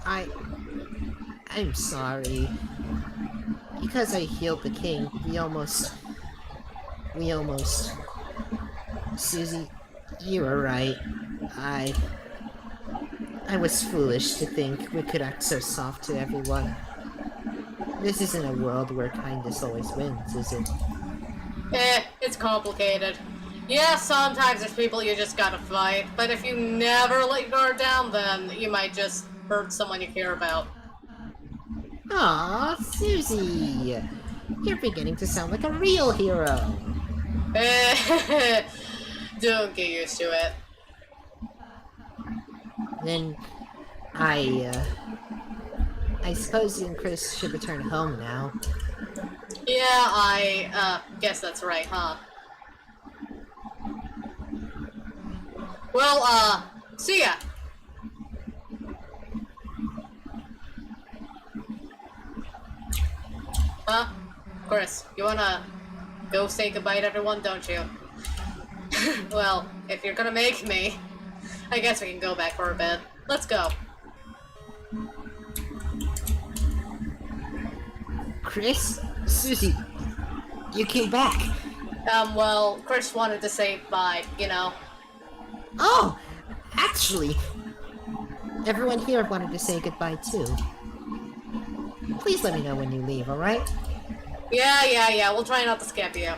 I'm sorry. because I healed the king, we almost... Susie, you were right. I was foolish to think we could act so soft to everyone. This isn't a world where kindness always wins, is it? It's complicated. Yeah, sometimes there's people you just gotta fight, but if you never let your guard down, then you might just hurt someone you care about. Aw, Susie! You're beginning to sound like a real hero! Don't get used to it. Then, I suppose you and Chris should return home now. Yeah, I guess that's right, huh? Well, see ya! Huh? Chris, you wanna go say goodbye to everyone, don't you? Well, if you're gonna make me, I guess we can go back for a bit. Let's go. Chris? Susie, you came back. Well, Chris wanted to say bye, you know. Oh! Actually, everyone here wanted to say goodbye too. Please let me know when you leave, alright? Yeah, we'll try not to skip you.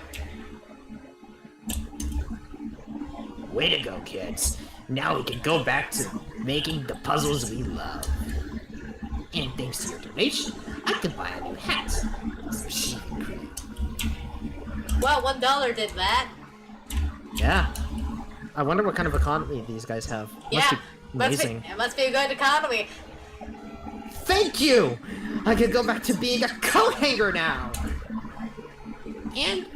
Way to go, kids. Now we can go back to making the puzzles we love. And thanks to your donation, I can buy a new hat. Some shaving cream. Well, $1 did that. Yeah. I wonder what kind of economy these guys have. Yeah, Must be amazing. it must be a good economy. Thank you! I can go back to being a coat hanger now! And,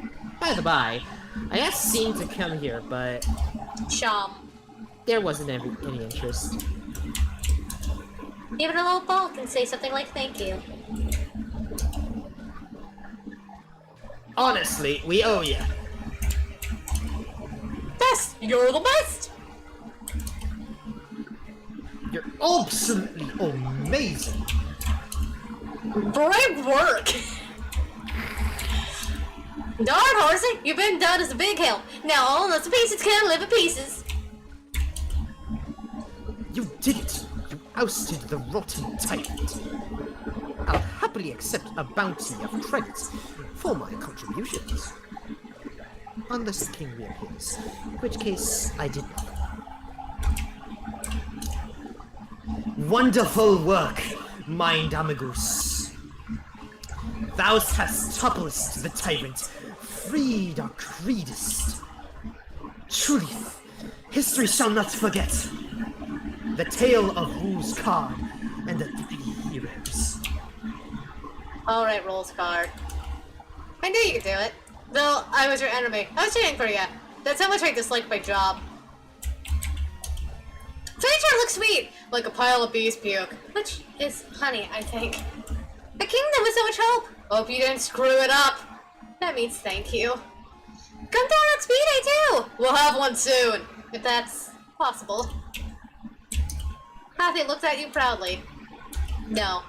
by the by, I asked Scene to come here, but Sham. there wasn't any interest. Even a little ball can say something like thank you. Honestly, we owe you. Best! You're the best! You're absolutely amazing! Great work! Darn, Horsey, you've been done as a big help. Now all of the pieces can live in pieces. You did it! You ousted the rotten tyrant! I'll happily accept a bounty of credit for my contributions. Unless the king reappears, in which case I did nothing. Wonderful work, mind Amagus. Thou hast toppled the tyrant, freed our creedest. Truly, history shall not forget the tale of Rule's Card and the 3 heroes. Alright, Rolls card. I knew you could do it. Though I was your enemy. I was cheating for you. That's how much I disliked my job. Furniture looks sweet! Like a pile of bees puke. Which is honey, I think. The kingdom was so much help! Hope you didn't screw it up! That means thank you. Come down on speed day too! We'll have one soon, if that's possible. Happy looked at you proudly. No.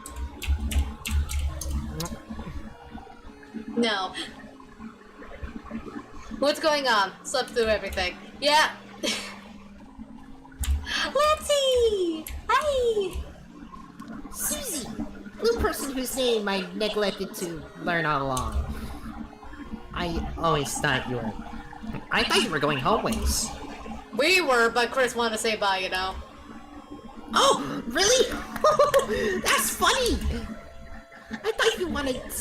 No. What's going on? Slept through everything. Yeah. Let's see! Hi! Susie! New person whose name I neglected to learn all along. I always thought you were... I thought you were going homeways. We were, but Chris wanted to say bye, you know. Oh, really? That's funny! I thought you wanted to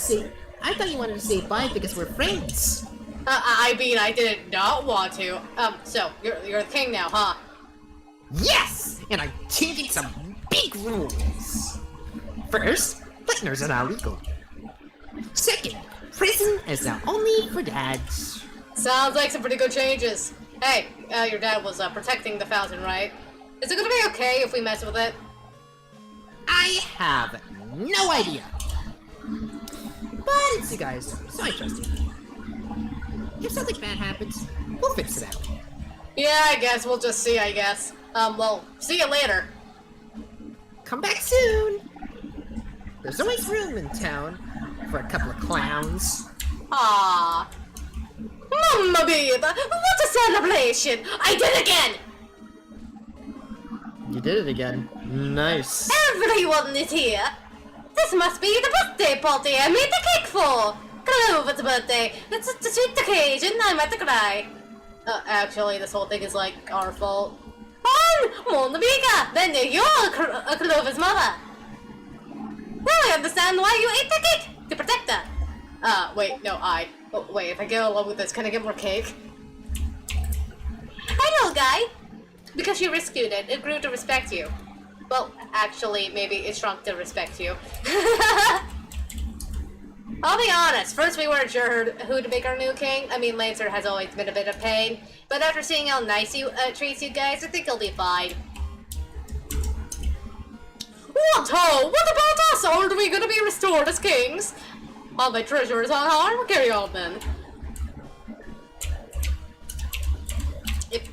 say bye because we're friends. I mean, I did not want to. So, you're the king now, huh? Yes! And I'm changing some big rules. First, partners are now legal. Second, prison is now only for dads. Sounds like some pretty good changes. Hey, your dad was protecting the fountain, right? Is it gonna be okay if we mess with it? I have no idea. But it's you guys, so I trust you. If something bad happens, we'll fix it out. Yeah, I guess we'll just see, I guess. Well, see you later. Come back soon! There's always room in town for a couple of clowns. Ah, Mamma mia! What a celebration! I did it again! You did it again. Nice. Everyone is here! This must be the birthday party I made the cake for! Clover's birthday! It's a sweet occasion, I might cry. Actually, this whole thing is like our fault. I'm Mona Biga! Then you're Clover's mother! Now I understand why you ate the cake! To protect her! Wait, no, Oh, wait, if I go along with this, can I get more cake? I know, guy! Because you rescued it, it grew to respect you. Well, actually, maybe it shrunk to respect you. I'll be honest, first we weren't sure who to make our new king. I mean, Lancer has always been a bit of pain. But after seeing how nice he treats you guys, I think he'll be fine. What ho? What about us? Aren't we gonna be restored as kings? All my treasure is on harm? Carry on then. If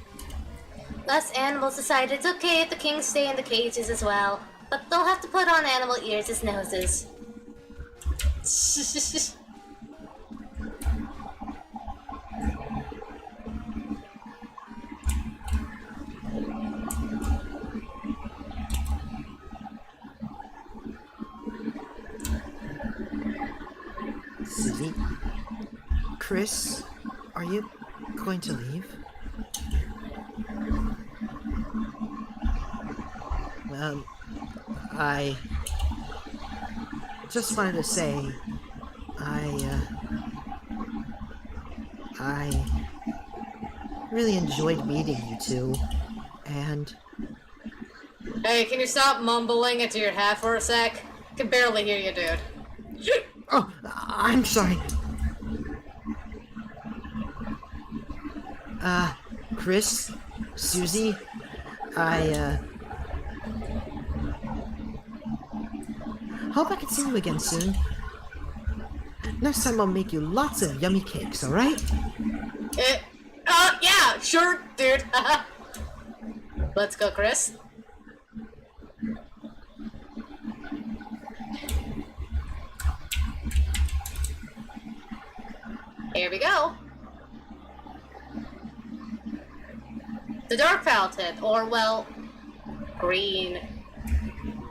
us animals decide it's okay if the kings stay in the cages as well. But they'll have to put on animal ears as noses. Susie? Chris? Are you going to leave? I just wanted to say, I really enjoyed meeting you two, and... Hey, can you stop mumbling into your hat for a sec? I can barely hear you, dude. Oh, I'm sorry. Chris, Susie, hope I can see you again soon. Next time I'll make you lots of yummy cakes, alright? Yeah, sure, dude. Let's go, Chris. Here we go. The dark fountain, or well, green.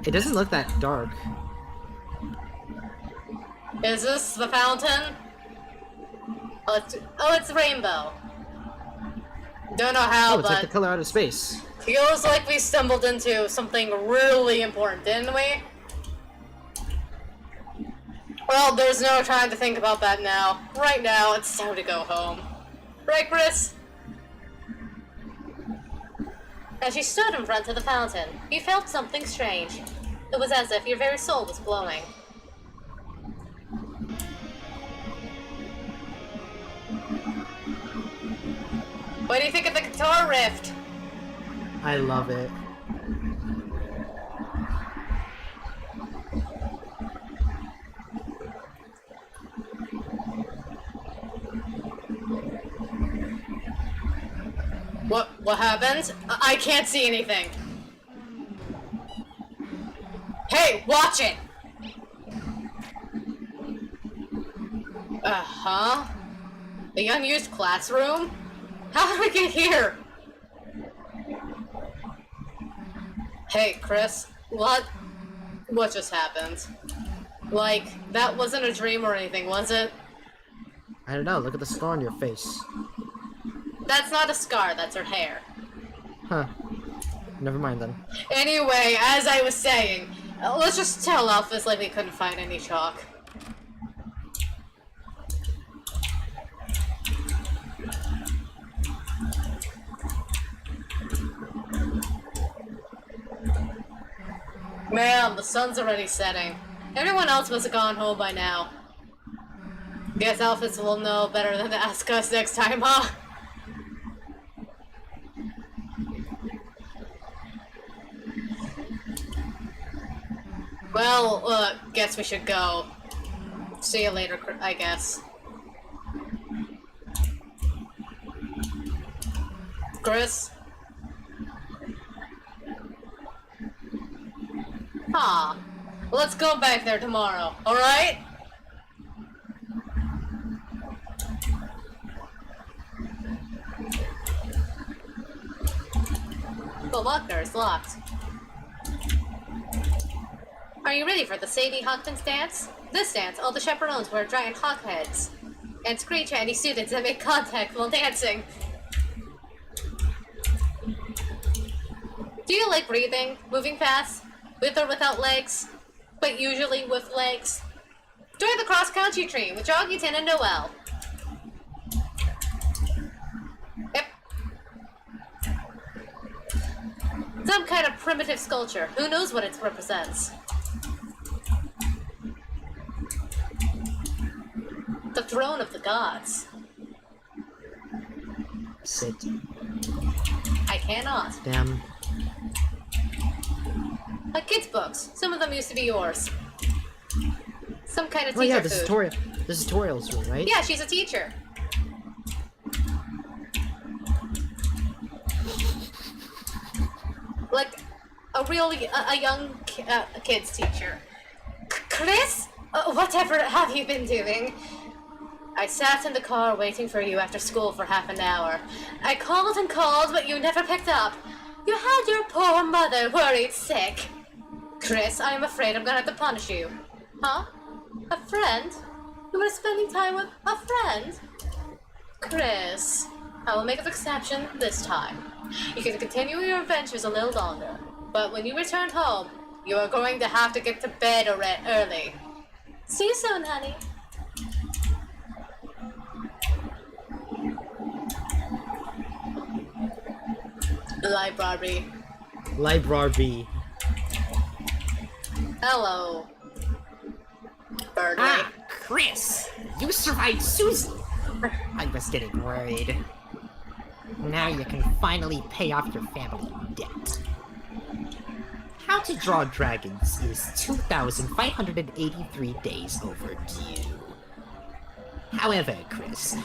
It doesn't look that dark. Is this the fountain? Oh, it's rainbow. Don't know how, Oh, it's but like the color out of space. feels like we stumbled into something really important, didn't we? Well, there's no time to think about that now. Right now, it's time to go home. Right, Chris? As you stood in front of the fountain, you felt something strange. It was as if your very soul was glowing. What do you think of the guitar riff? I love it. What happened? I can't see anything. Hey, watch it! Uh-huh. The unused classroom? How did we get here? Hey, Chris, what just happened? Like, that wasn't a dream or anything, was it? I don't know, look at the scar on your face. That's not a scar, that's her hair. Huh. Never mind then. Anyway, as I was saying, let's just tell Alphys like we couldn't find any chalk. Man, the sun's already setting. Everyone else must have gone home by now. Guess Alphys will know better than to ask us next time, huh? Well, guess we should go. See you later, I guess. Chris? Huh. Let's go back there tomorrow, alright? The locker is locked. Are you ready for the Sadie Hawkins dance? This dance, all the chaperones wear giant hawk heads and screech at any students that make contact while dancing. Do you like breathing, moving fast, with or without legs, but usually with legs? Join the cross-country team with Joggington and Noel. Yep. Some kind of primitive sculpture. Who knows what it represents? The throne of the gods. Sit. I cannot. Damn. Like kids' books. Some of them used to be yours. Some kind of Oh teacher yeah, food. the tutorials room, right? Yeah, she's a teacher. Like a really a young kids teacher. Chris, whatever have you been doing? I sat in the car waiting for you after school for half an hour. I called and called, but you never picked up. You had your poor mother worried sick. Chris, I am afraid I'm gonna have to punish you. Huh? A friend? You were spending time with a friend? Chris, I will make an exception this time. You can continue your adventures a little longer, but when you return home, you are going to have to get to bed early. See you soon, honey. Library. Library. Hello. Birdie. Ah, Chris! You survived Susie! I was getting worried. Now you can finally pay off your family debt. How to Draw Dragons is 2,583 days overdue. However, Chris,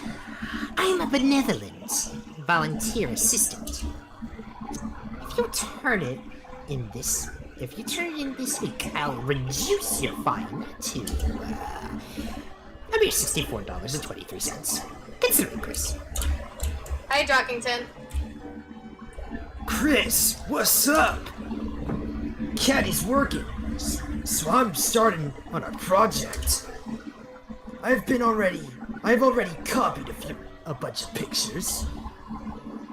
I'm a benevolent volunteer assistant. If you turn in this week, I'll reduce your fine to a mere $64.23. Consider it, Chris. Hi, Jockington. Chris, what's up? Caddy's working, so I'm starting on a project. I've already copied a bunch of pictures.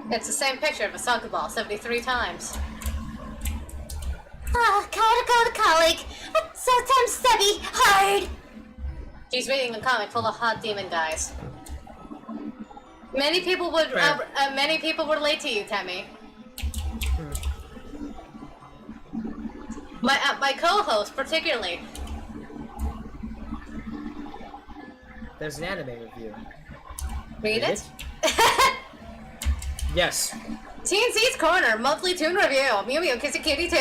It's the same picture of a soccer ball 73 times. Gotta go to college. Sometimes study hard. She's reading a comic full of hot demon guys. Many people would relate to you, Temmie. My co-host, particularly. There's an anime review. Read it? Yes. TNC's Corner, monthly toon review. Mew Mew Kissy Kitty 2.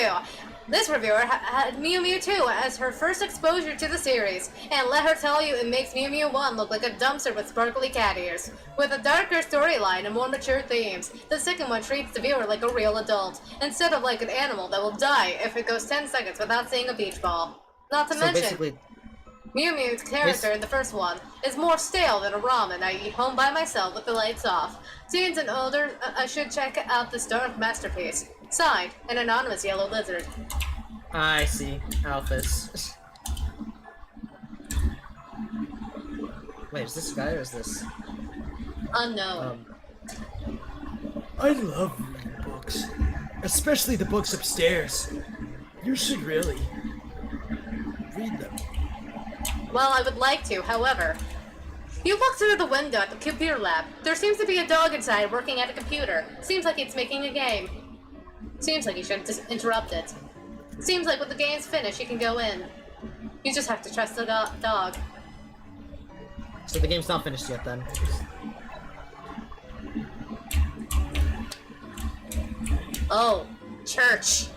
This reviewer had Mew Mew 2 as her first exposure to the series, and let her tell you it makes Mew Mew 1 look like a dumpster with sparkly cat ears. With a darker storyline and more mature themes, the second one treats the viewer like a real adult, instead of like an animal that will die if it goes 10 seconds without seeing a beach ball. Not to So mention, basically, Mew Mew's character in the first one is more stale than a ramen I eat home by myself with the lights off. Teens and older should check out this dark masterpiece. Signed, an anonymous yellow lizard. I see. Alphas. Wait, is this a guy or is this? Unknown. I love reading books, especially the books upstairs. You should really read them. Well, I would like to, however. You look through the window at the computer lab. There seems to be a dog inside working at a computer. Seems like it's making a game. Seems like you shouldn't just interrupt it. Seems like when the game's finished, you can go in. You just have to trust the dog. So the game's not finished yet then. Oh, church.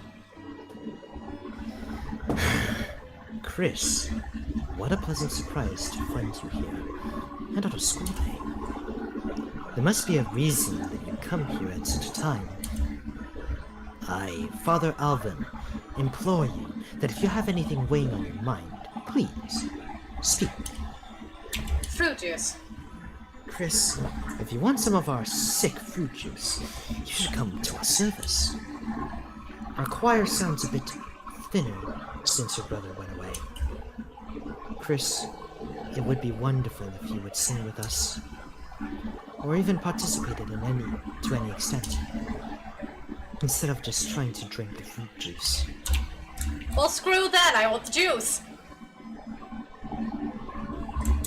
Chris, what a pleasant surprise to find you here, and on a school day. There must be a reason that you come here at such a time. I, Father Alvin, implore you that if you have anything weighing on your mind, please, speak. Fruit juice. Chris, if you want some of our sick fruit juice, you should come to our service. Our choir sounds a bit thinner since your brother went away. Chris, it would be wonderful if you would sing with us, or even participated to any extent, instead of just trying to drink the fruit juice. Well, screw that. I want the juice.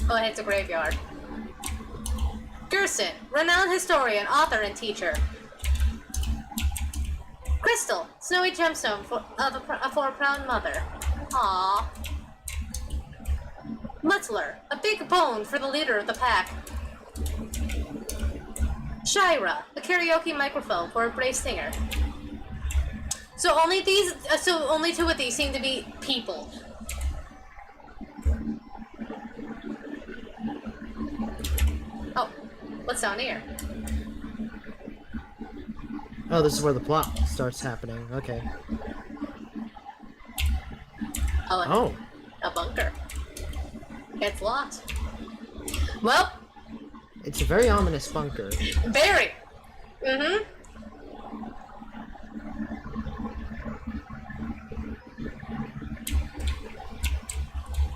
Oh, it's a graveyard. Gerson, renowned historian, author, and teacher. Crystal, snowy gemstone for a proud mother. Aww. Mutzler, a big bone for the leader of the pack. Shira, a karaoke microphone for a brave singer. So only two of these seem to be people. Oh, what's down here? Oh, this is where the plot starts happening. Okay. Oh, a bunker. It's locked. Well, It's a very ominous bunker. very. Mm-hmm.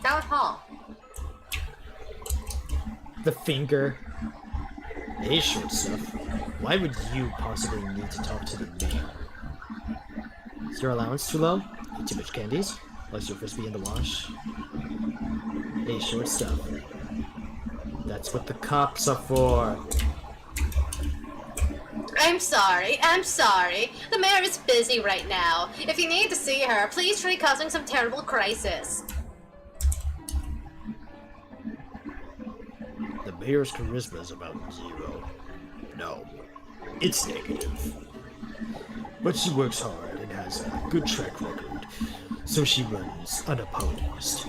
Town hall. The finger. Hey, short stuff. Why would you possibly need to talk to the mayor? Is your allowance too low? Eat too much candies? Likes your frisbee in the wash? Hey, short stuff. That's what the cops are for. I'm sorry. The mayor is busy right now. If you need to see her, please try causing some terrible crisis. The mayor's charisma is about 0. No, it's negative. But she works hard and has a good track record, so she runs unopposed.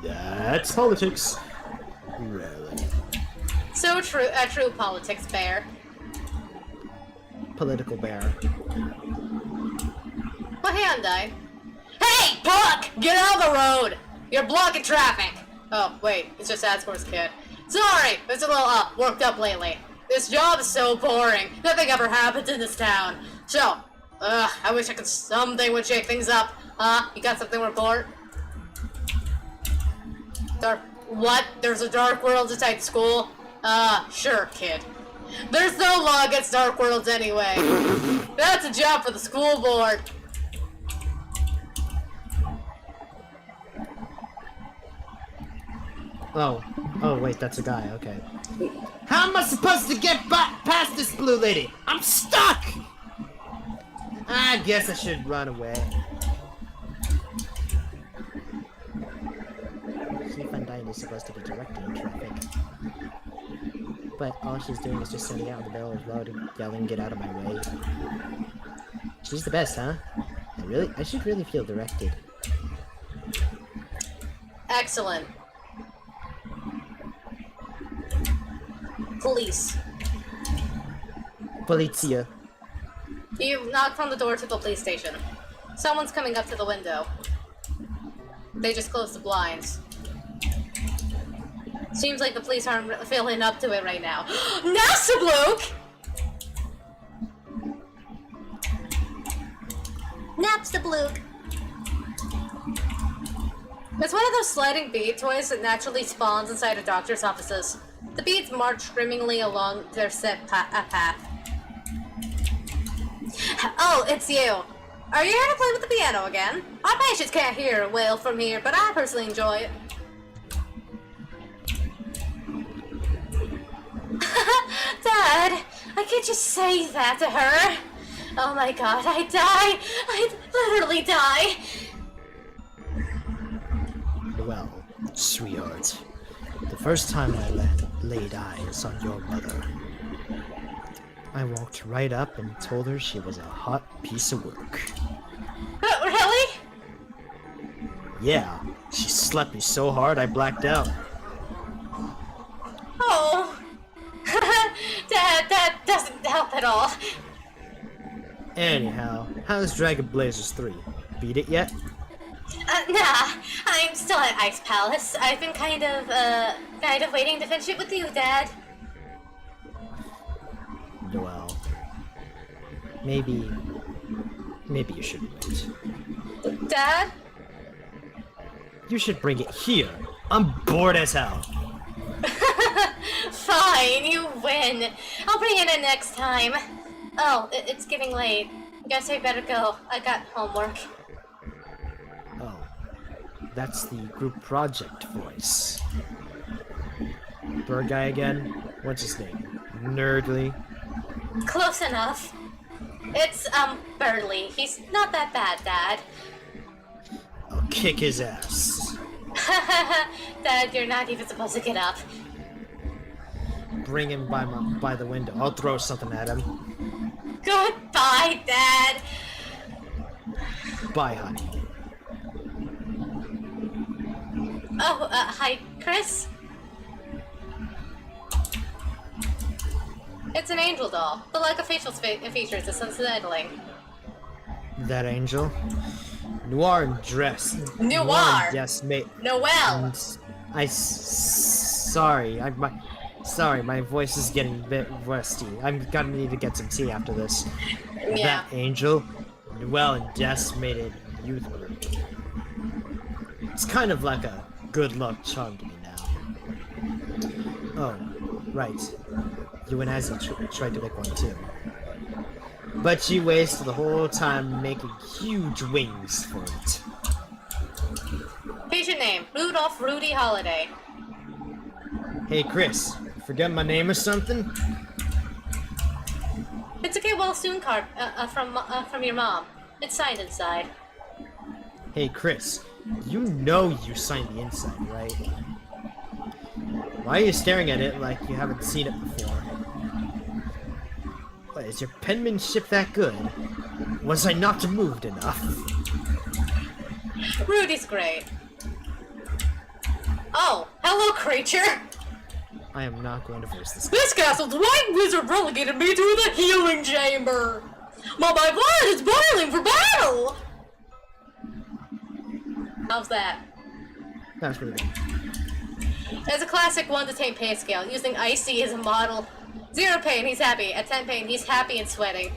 That's politics. Rarely. So true, a true politics bear. Political bear. Well, Hyundai. Hey, Puck! Get out of the road! You're blocking traffic! Oh, wait, it's just Adscore's kid. Sorry, it's a little worked up lately. This job is so boring. Nothing ever happens in this town. So, I wish I could something would shake things up. You got something to report? What? There's a dark world inside school? Sure, kid. There's no law against dark worlds anyway. That's a job for the school board. Oh, wait, that's a guy, okay. How am I supposed to get past this blue lady? I'm stuck! I guess I should run away. Chief Undyne is supposed to be directing traffic. But all she's doing is just standing out in the middle of the road and yelling, "Get out of my way." She's the best, huh? I should really feel directed. Excellent. Police. Polizia. You knocked on the door to the police station. Someone's coming up to the window. They just closed the blinds. Seems like the police aren't feeling up to it right now. Nastablook! Napstablook. It's one of those sliding bead toys that naturally spawns inside of doctor's offices. The beads march screamingly along their set path. Oh, it's you. Are you here to play with the piano again? Our patients can't hear well from here, but I personally enjoy it. Dad, I can't just say that to her. Oh my god, I'd die. I'd literally die. Well, sweetheart, the first time I laid eyes on your mother, I walked right up and told her she was a hot piece of work. Really? Yeah, she slapped me so hard I blacked out. Oh. Dad, that doesn't help at all. Anyhow, how's Dragon Blazers 3? Beat it yet? Nah, I'm still at Ice Palace. I've been kind of waiting to finish it with you, Dad. Well, maybe Maybe you should wait. Dad? You should bring it here. I'm bored as hell. Fine, you win. I'll bring it in next time. Oh, it's getting late. Guess I better go. I got homework. Oh, that's the group project voice. Bird guy again? What's his name? Nerdly? Close enough. It's, Burley. He's not that bad, Dad. I'll kick his ass. Dad, you're not even supposed to get up. Bring him by the window. I'll throw something at him. Goodbye, Dad. Bye, honey. Oh, hi, Chris? It's an angel doll. The lack of facial features is unsettling. That angel? Noir in dress. Noir? Yes, mate. Noel! Sorry, sorry, my voice is getting a bit rusty. I'm gonna need to get some tea after this. Yeah. That angel, Noel and Decimated Youth Group. It's kind of like a good luck charm to me now. Oh, right. You and Azzy tried to make one too. But she wasted the whole time making huge wings for it. Patient name, Rudolph Rudy Holiday. Hey Chris, forget my name or something? It's a get well soon card from your mom. It's signed inside. Hey Chris, you know you signed the inside, right? Why are you staring at it like you haven't seen it before? What, is your penmanship that good? Was I not moved enough? Rudy's great. Oh, hello, creature! I am not going to voice this. This castle's white wizard relegated me to the healing chamber! But my blood is boiling for battle! How's that? That was pretty good. As a classic 1 to 10 pain scale, using Icy as a model. 0 pain, he's happy. At 10 pain, he's happy and sweating.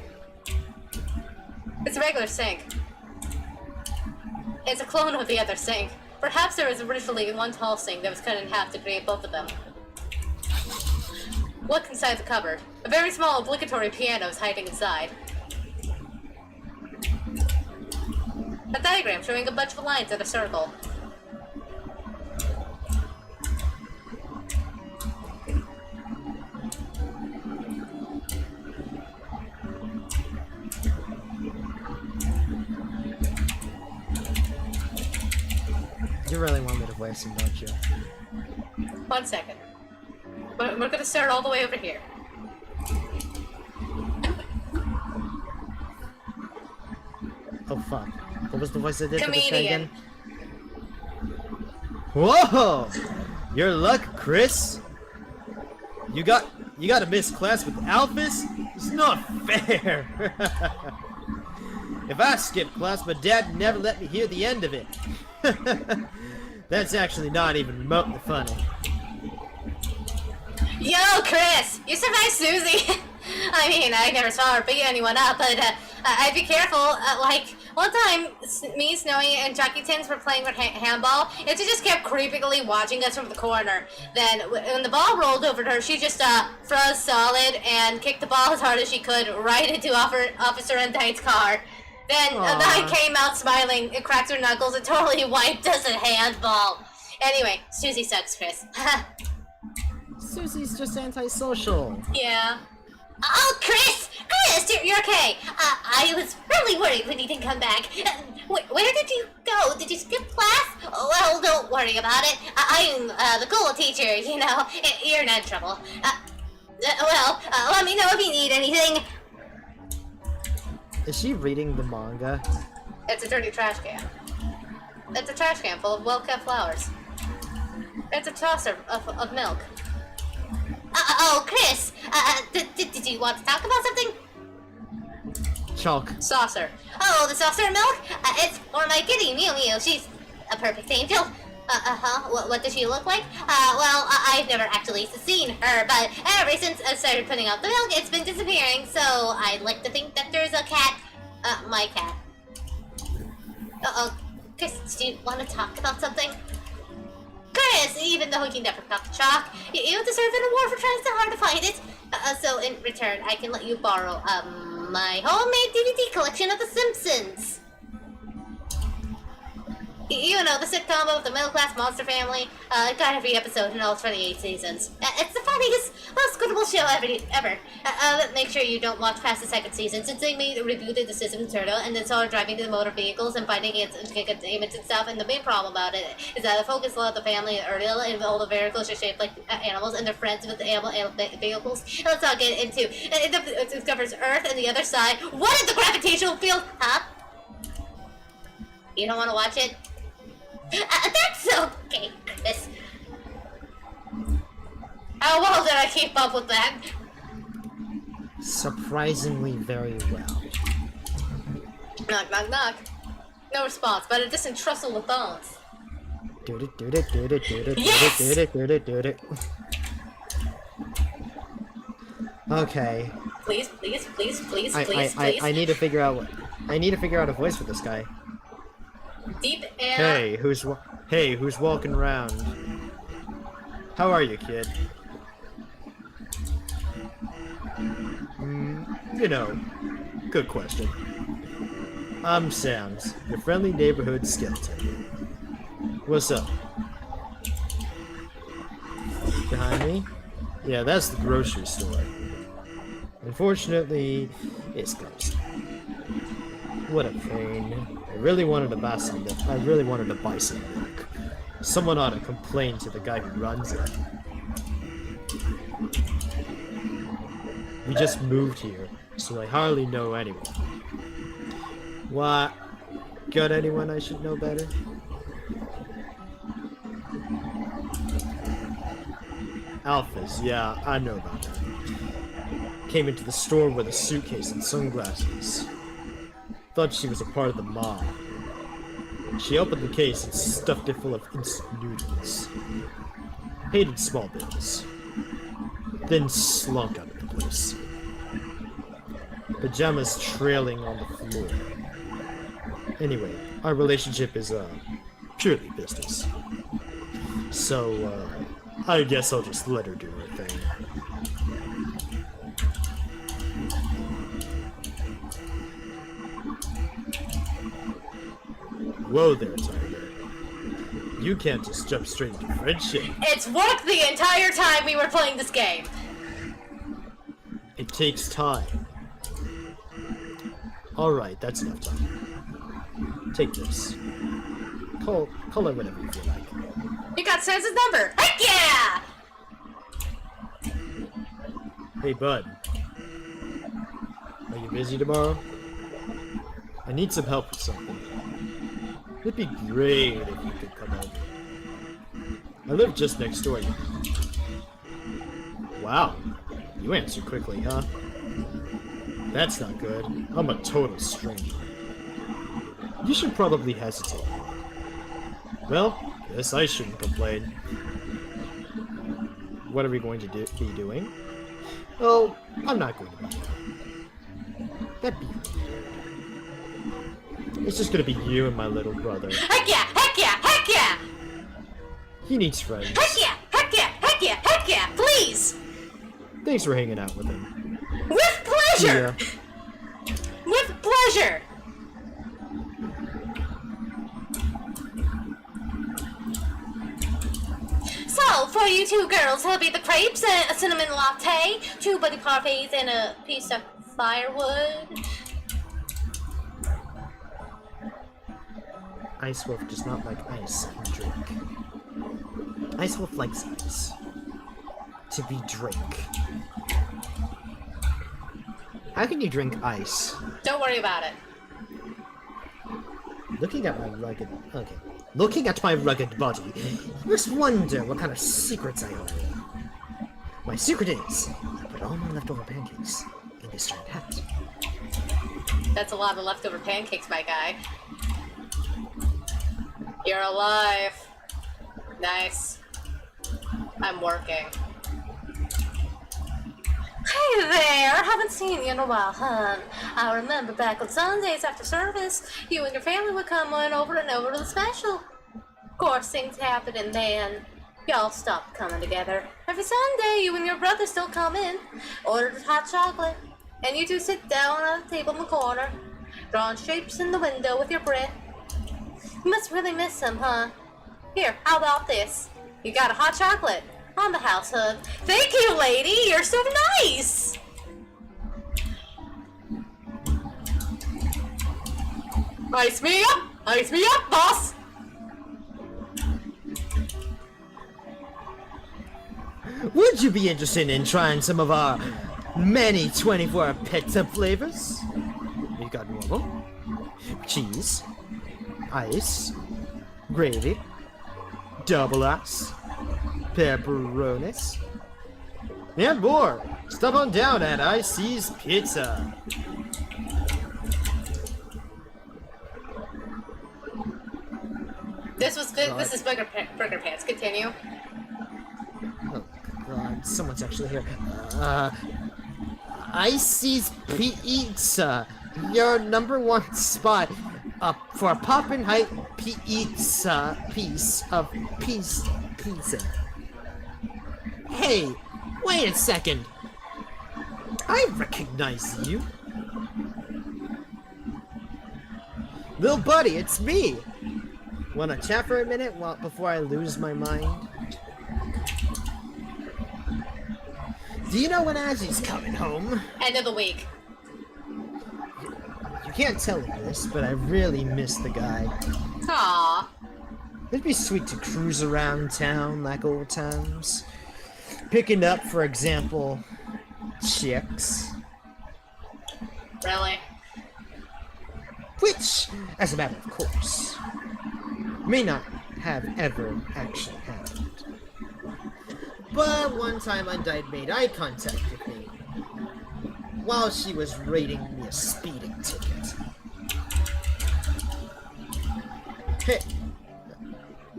It's a regular sink. It's a clone of the other sink. Perhaps there was originally one tall sink that was cut in half to create both of them. Look inside the cupboard. A very small obligatory piano is hiding inside. A diagram showing a bunch of lines in a circle. You really want me to voice him, don't you? 1 second. We're gonna start all the way over here. Oh fuck. What was the voice I did for this guy Comedian. again? Whoa! Your luck, Chris! You gotta miss class with Alphys? It's not fair! If I skipped class, my dad never let me hear the end of it. That's actually not even remotely funny. Yo, Chris! You survived Susie! I mean, I never saw her beat anyone up, but I'd be careful. Like, one time, me, Snowy, and Jackie Tins were playing with handball, and she just kept creepily watching us from the corner. Then, when the ball rolled over to her, she just froze solid and kicked the ball as hard as she could right into Officer Untight's car. Then I came out smiling, and cracked her knuckles, and totally wiped us a handball. Anyway, Susie sucks, Chris. Susie's just antisocial. Yeah. Oh, Chris! Chris, you're okay. I was really worried when you didn't come back. Where did you go? Did you skip class? Well, don't worry about it. I'm the cool teacher, you know. You're not in trouble. Let me know if you need anything. Is she reading the manga? It's a dirty trash can. It's a trash can full of well-kept flowers. It's a tosser of milk. Oh, Chris, did you want to talk about something? Chalk. Saucer. Oh, the saucer of milk? It's for my kitty, Mew Mew. She's a perfect angel. What does she look like? Well, I've never actually seen her, but ever since I started putting out the milk, it's been disappearing, so I'd like to think that there's a cat My cat. Uh-oh. Chris, do you want to talk about something? Chris, even though you never got the chalk, you deserve an award for trying so hard to find it. So in return, I can let you borrow, my homemade DVD collection of The Simpsons. You know, the sitcom of the middle-class monster family. Got every episode in all 28 seasons. It's the funniest, most quotable show ever. Make sure you don't watch past the second season, since they made rebooted the System Turtle and then started driving the motor vehicles and fighting against demons and stuff. And the main problem about it is that the focus of the family are real, and all the vehicles are shaped like animals, and they're friends with the animal vehicles. And let's not get into it. Discovers Earth and the other side. What is the gravitational field? Huh? You don't want to watch it? That's okay, Chris. How well did I keep up with that? Surprisingly very well. Knock, knock, knock. No response, but a distrustful with bones. Yes! Okay. Please, please, please, please, I please, please. need to figure out a voice for this guy. Deep air. Hey, who's walking around? How are you, kid? You know, good question. I'm Sam's, your friendly neighborhood skeleton. What's up? Behind me? Yeah, that's the grocery store. Unfortunately, it's closed. What a pain. I really wanted to buy some milk. Someone ought to complain to the guy who runs it. We just moved here, so I hardly know anyone. What? Got anyone I should know better? Alphas, yeah, I know about that. Came into the store with a suitcase and sunglasses. Thought she was a part of the mob. She opened the case and stuffed it full of instant noodles. Hated small bills. Then slunk out of the place. Pajamas trailing on the floor. Anyway, our relationship is, purely business. So, I guess I'll just let her do her thing. Whoa there, Tiger. You can't just jump straight into friendship. It's worked the entire time we were playing this game. It takes time. Alright, that's enough time. Take this. Call her whatever you feel like. You got Sansa's number. Heck yeah! Hey, bud. Are you busy tomorrow? I need some help with something. It'd be great if you could come over. I live just next door. Wow, you answered quickly, huh? That's not good. I'm a total stranger. You should probably hesitate. Well, guess I shouldn't complain. What are we going to be doing? Oh, I'm not going to be there. That'd be weird. It's just gonna be you and my little brother. Heck yeah! Heck yeah! Heck yeah! He needs friends. Heck yeah! Heck yeah! Heck yeah! Heck yeah! Please! Thanks for hanging out with him. With pleasure! Yeah. With pleasure! So, for you two girls, it'll be the crepes, a cinnamon latte, 2 buddy parfaits, and a piece of firewood. Ice Wolf does not like ice and drink. Ice Wolf likes ice. To be drink. How can you drink ice? Don't worry about it. Looking at my rugged body, you must wonder what kind of secrets I hold. My secret is, I put all my leftover pancakes in this giant hat. That's a lot of leftover pancakes, my guy. You're alive. Nice. I'm working. Hey there! Haven't seen you in a while, hun. I remember back on Sundays after service, you and your family would come on over and over to the special. Of course, things happened and then y'all stopped coming together. Every Sunday, you and your brother still come in, order the hot chocolate, and you two sit down on the table in the corner, drawing shapes in the window with your breath. You must really miss him, huh? Here, how about this? You got a hot chocolate on the house, hug. Thank you, lady. You're so nice. Ice me up, boss. Would you be interested in trying some of our many 24 pizza flavors? We've got normal, cheese, ice, gravy, double ice, pepperonis, and more. Stop on down at Icy's Pizza. This was good. This is Burger Pants. Continue. Oh God, someone's actually here. Icy's Pizza, your #1 spot for poppin' height pizza pizza. Hey, wait a second. I recognize you. Little buddy, it's me. Wanna chat for a minute before I lose my mind? Do you know when Azzy's coming home? End of the week. You can't tell him this, but I really miss the guy. Aww. It'd be sweet to cruise around town like old times. Picking up, for example, chicks. Really? Which, as a matter of course, may not have ever actually happened. But one time Undyed made eye contact with me while she was rating me a speeding ticket. Hey.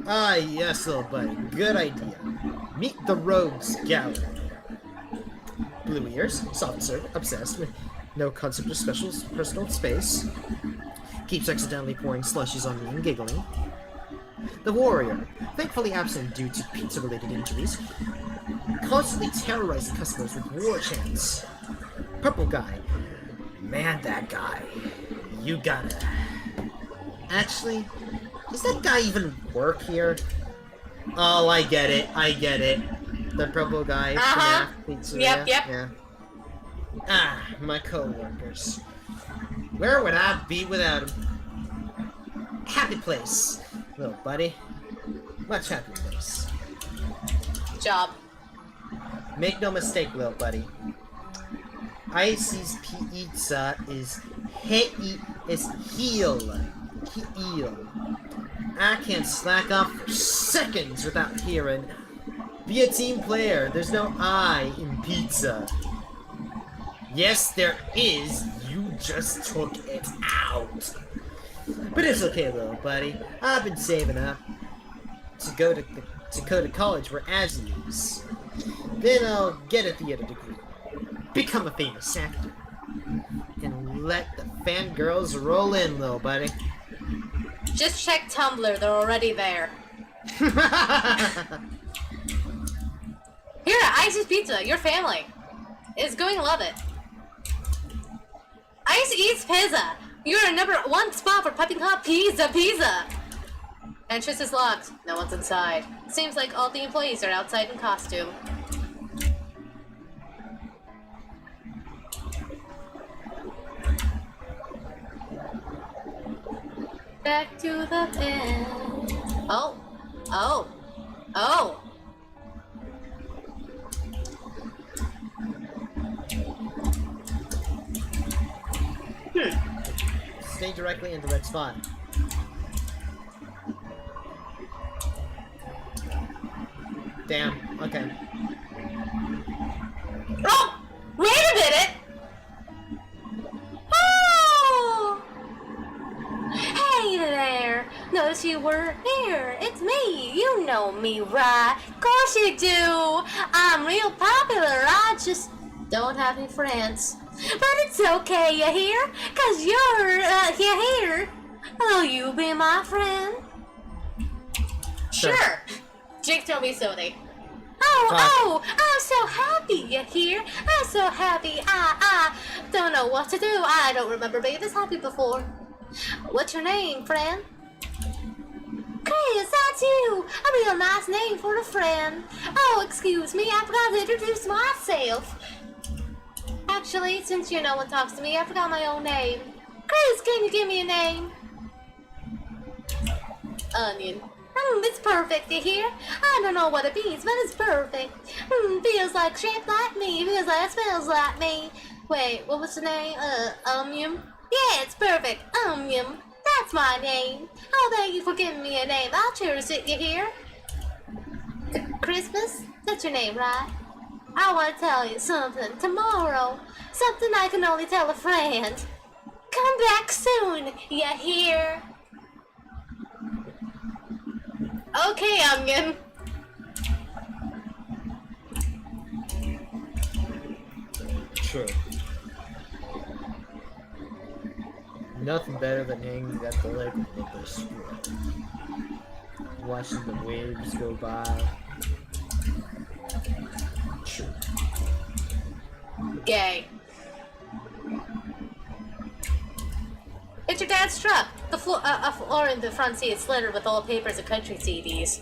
Ah, yes, little buddy. Good idea. Meet the Rogues Gallery. Blue ears, soft serve, obsessed with no concept of special personal space. Keeps accidentally pouring slushies on me and giggling. The Warrior, thankfully absent due to pizza-related injuries, constantly terrorizing customers with war chants. Purple Guy, man, that guy. You gotta... Actually, does that guy even work here? Oh, I get it. The Purple Guy, FNAF Pizzeria. Yep. Yeah. Ah, my co-workers. Where would I be without him? Happy place, little buddy. Much happy place. Job. Make no mistake, little buddy. Icy's Pizza is heel. I can't slack off for seconds without hearing, be a team player, there's no I in pizza. Yes, there is, you just took it out. But it's okay, little buddy. I've been saving up to go to college where Azzy is. Then I'll get a theater degree, become a famous actor, and let the fangirls roll in, little buddy. Just check Tumblr. They're already there. Here at Ice's Pizza, your family is going to love it. Ice Eats Pizza. You're a #1 spot for piping hot pizza. Entrance is locked. No one's inside. Seems like all the employees are outside in costume. Back to the pen. Oh. Stay directly in the red spot. Damn, okay. Oh! Wait a minute! Oh! Hey there! Notice you were here. It's me. You know me, right? Of course you do. I'm real popular. I just Don't have any friends. But it's okay, you hear? 'Cause you're here. Will you be my friend? Sure. Jake told me so. Oh, I'm so happy you're here. I'm so happy. I don't know what to do. I don't remember being this happy before. What's your name, friend? Chris, that's you. A real nice name for a friend. Oh, excuse me, I forgot to introduce myself. Actually, since no one talks to me, I forgot my own name. Chris, can you give me a name? Onion. It's perfect, you hear? I don't know what it means, but it's perfect. Feels like shaped like me, feels like it smells like me. Wait, what was the name? Omnium? Yeah, it's perfect. Omnium. That's my name. Oh, thank you for giving me a name. I'll cherish it, you hear? Christmas? That's your name, right? I want to tell you something tomorrow. Something I can only tell a friend. Come back soon, you hear? Okay, Onion. Sure. Nothing better than hanging at the lake with a squirrel. Watching the waves go by. Sure. Gay. It's your dad's truck. The floor in the front seat is littered with old papers and country CDs.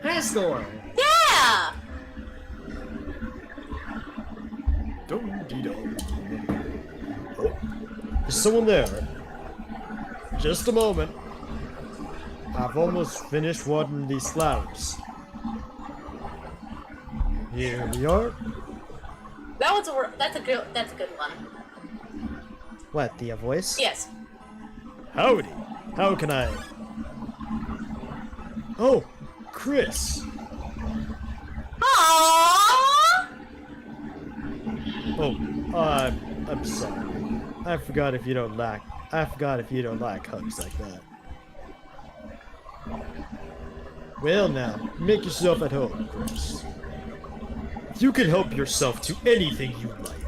Pastor! Yeah! Oh, there's someone there. Just a moment. I've almost finished watering these flowers. Here we are. That's a good one. What, the voice? Yes. Howdy. How can I... Oh, Chris. Aww! Oh, I'm sorry. I forgot if you don't like hugs like that. Well now, make yourself at home, Chris. You can help yourself to anything you like.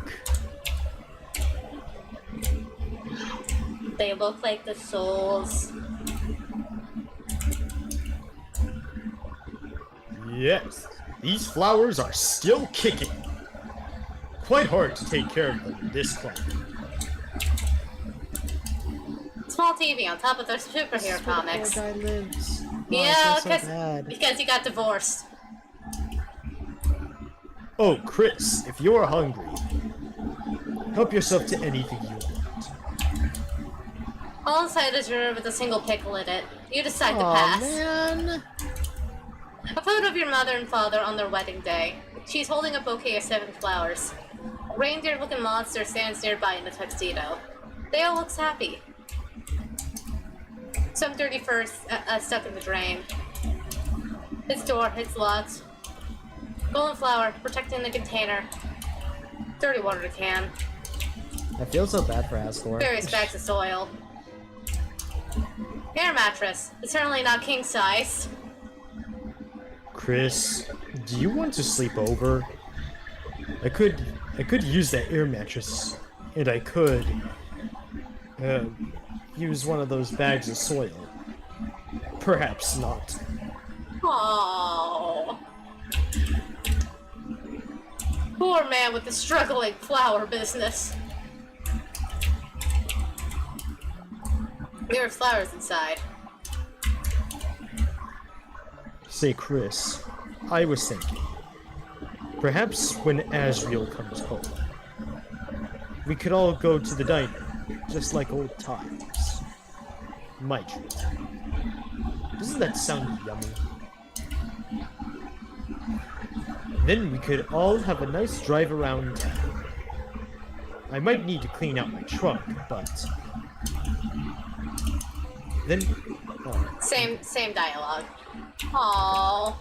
They look like the souls. Yes, these flowers are still kicking. Quite hard to take care of them in this climate. Small TV on top of their superhero comics. Poor guy lives. Yeah, so bad. because he got divorced. Oh, Chris, if you're hungry, help yourself to anything you want. All inside is room with a single pickle in it. You decide to Aw, pass. man. A photo of your mother and father on their wedding day. She's holding a bouquet of 7 flowers. A reindeer-looking monster stands nearby in a tuxedo. They all looks happy. Some dirty fur stuck in the drain. Its door, it's locked. Golden flower protecting the container. Dirty water can. I feel so bad for Asgore. Various bags of soil. Air mattress. It's certainly not king size. Chris, do you want to sleep over? I could use that air mattress, and I could use one of those bags of soil. Perhaps not. Aww. Poor man with the struggling flower business. There are flowers inside. Say, Chris, I was thinking, perhaps when Asriel comes home, we could all go to the diner, just like old times. My dream. Doesn't that sound yummy? Then we could all have a nice drive around town. I might need to clean out my trunk, but... Then... Oh. Same dialogue. Aww.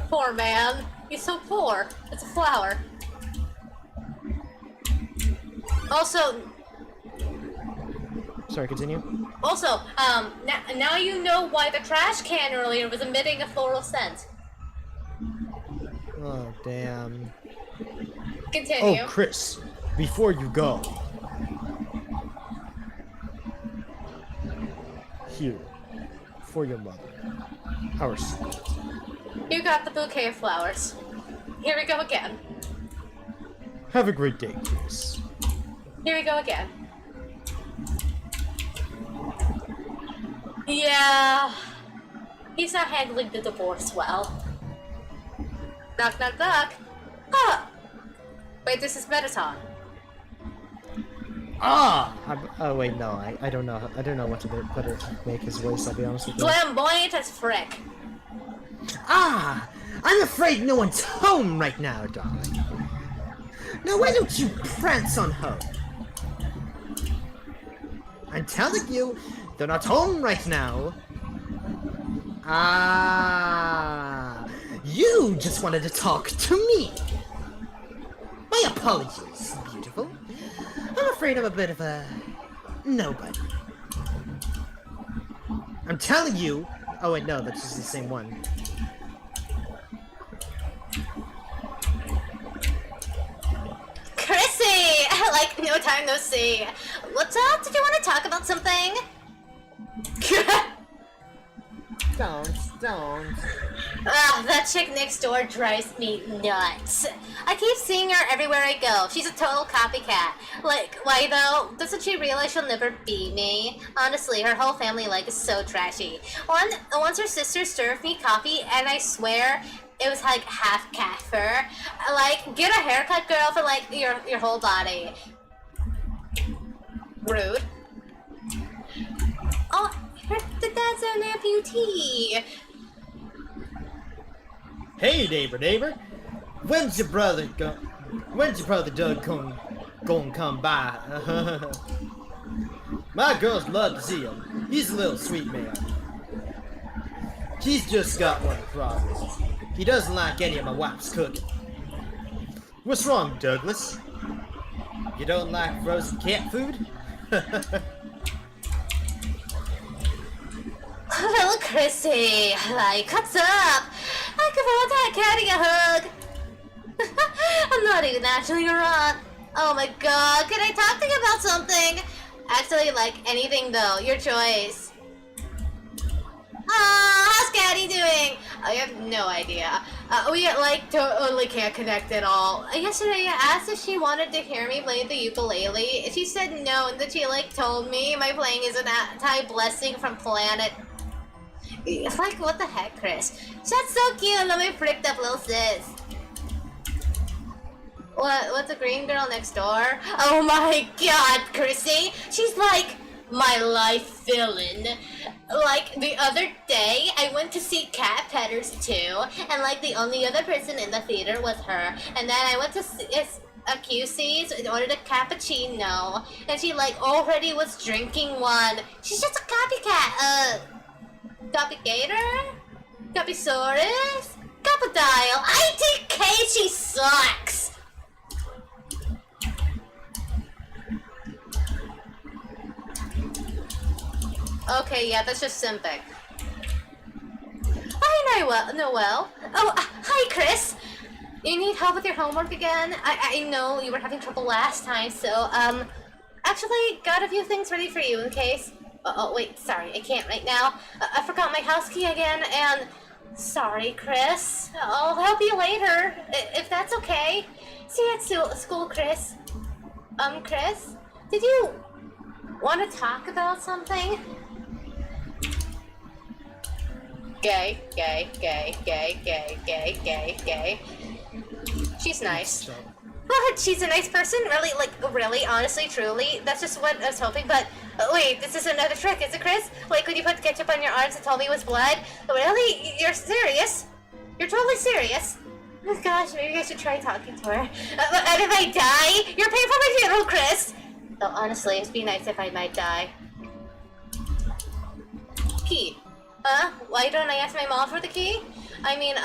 Poor man. He's so poor. It's a flower. Also... Sorry, continue. Also, now you know why the trash can earlier was emitting a floral scent. Oh, damn. Continue. Oh, Chris, before you go. Here, for your mother. Our secret. You got the bouquet of flowers. Here we go again. Have a great day, Chris. Here we go again. Yeah. He's not handling the divorce well. Knock, knock, knock. Ah! Wait, this is Metaton. Oh wait, no, I don't know. I don't know what to make his voice. I'll be honest with you. Flamboyant as frick. I'm afraid no one's home right now, darling. Now why don't you prance on home? I'm telling you, they're not home right now. You just wanted to talk to me. My apologies, beautiful. I'm afraid I'm a bit of a nobody. I'm telling you. Oh wait, no, that's just the same one. Chrissy! Like, no time, no see. What's up? Did you want to talk about something? Don't. That chick next door drives me nuts. I keep seeing her everywhere I go. She's a total copycat. Like, why though? Doesn't she realize she'll never be me? Honestly, her whole family is so trashy. Once her sister served me coffee, and I swear it was like half cat fur. Like, get a haircut, girl, for like your whole body. Rude. Oh, the dad's an amputee. Hey, neighbor. When's your brother Doug gonna come by? My girls love to see him. He's a little sweet man. He's just got one problem. He doesn't like any of my wife's cooking. What's wrong, Douglas? You don't like frozen cat food? Little Chrissy, like, what's up? I could want that catty a hug. I'm not even actually around. Oh my god, can I talk to you about something? Actually, like, anything though, your choice. How's Caddy doing? I have no idea. We like totally can't connect at all. Yesterday I asked if she wanted to hear me play the ukulele. She said no, and then she like told me my playing is an anti-blessing from planet. Like, what the heck, Chris? That's so cute. Let me pricked up little sis. What's a green girl next door? Oh my god, Chrissy! She's like my life villain. Like, the other day, I went to see Cat Petters too, and like the only other person in the theater was her. And then I went to a QC's and ordered a cappuccino, and she like already was drinking one. She's just a copycat. Copygator? Copysaurus? Copodile? ITK, she sucks! Okay, yeah, that's just simping. Hi, Noel. Oh, hi, Chris. You need help with your homework again? I know you were having trouble last time, so, actually got a few things ready for you in case. Oh, wait, sorry, I can't right now. I forgot my house key again, and sorry, Chris. I'll help you later, if that's okay. See you at school, Chris. Chris, did you want to talk about something? Gay. She's nice. She's a nice person, really, like, really, honestly, truly. That's just what I was hoping, but wait, this is another trick, is it, Chris? Like, when you put ketchup on your arms and told me it was blood? Really? You're serious? You're totally serious? Oh gosh, maybe I should try talking to her. And if I die, you're paying for my funeral, Chris! Though, honestly, it'd be nice if I might die. Key. Huh? Why don't I ask my mom for the key? I mean,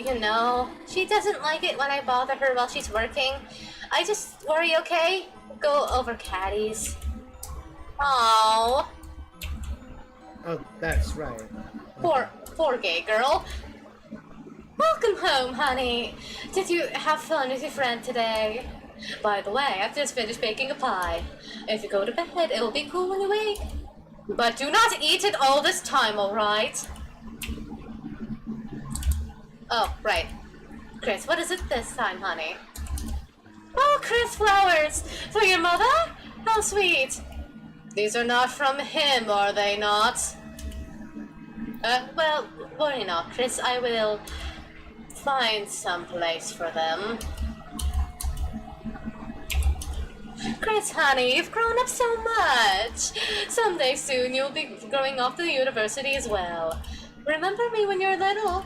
you know, she doesn't like it when I bother her while she's working. I just worry, okay? Go over caddies. Aww. Oh, that's right. Poor gay girl. Welcome home, honey. Did you have fun with your friend today? By the way, I've just finished baking a pie. If you go to bed, it will be cool when you wake. But do not eat it all this time, alright? Oh, right. Chris, what is it this time, honey? Oh, Chris, flowers! For your mother? How sweet! These are not from him, are they not? Well, worry not, Chris. I will find some place for them. Chris, honey, you've grown up so much. Someday soon you'll be going off to the university as well. Remember me when you were little?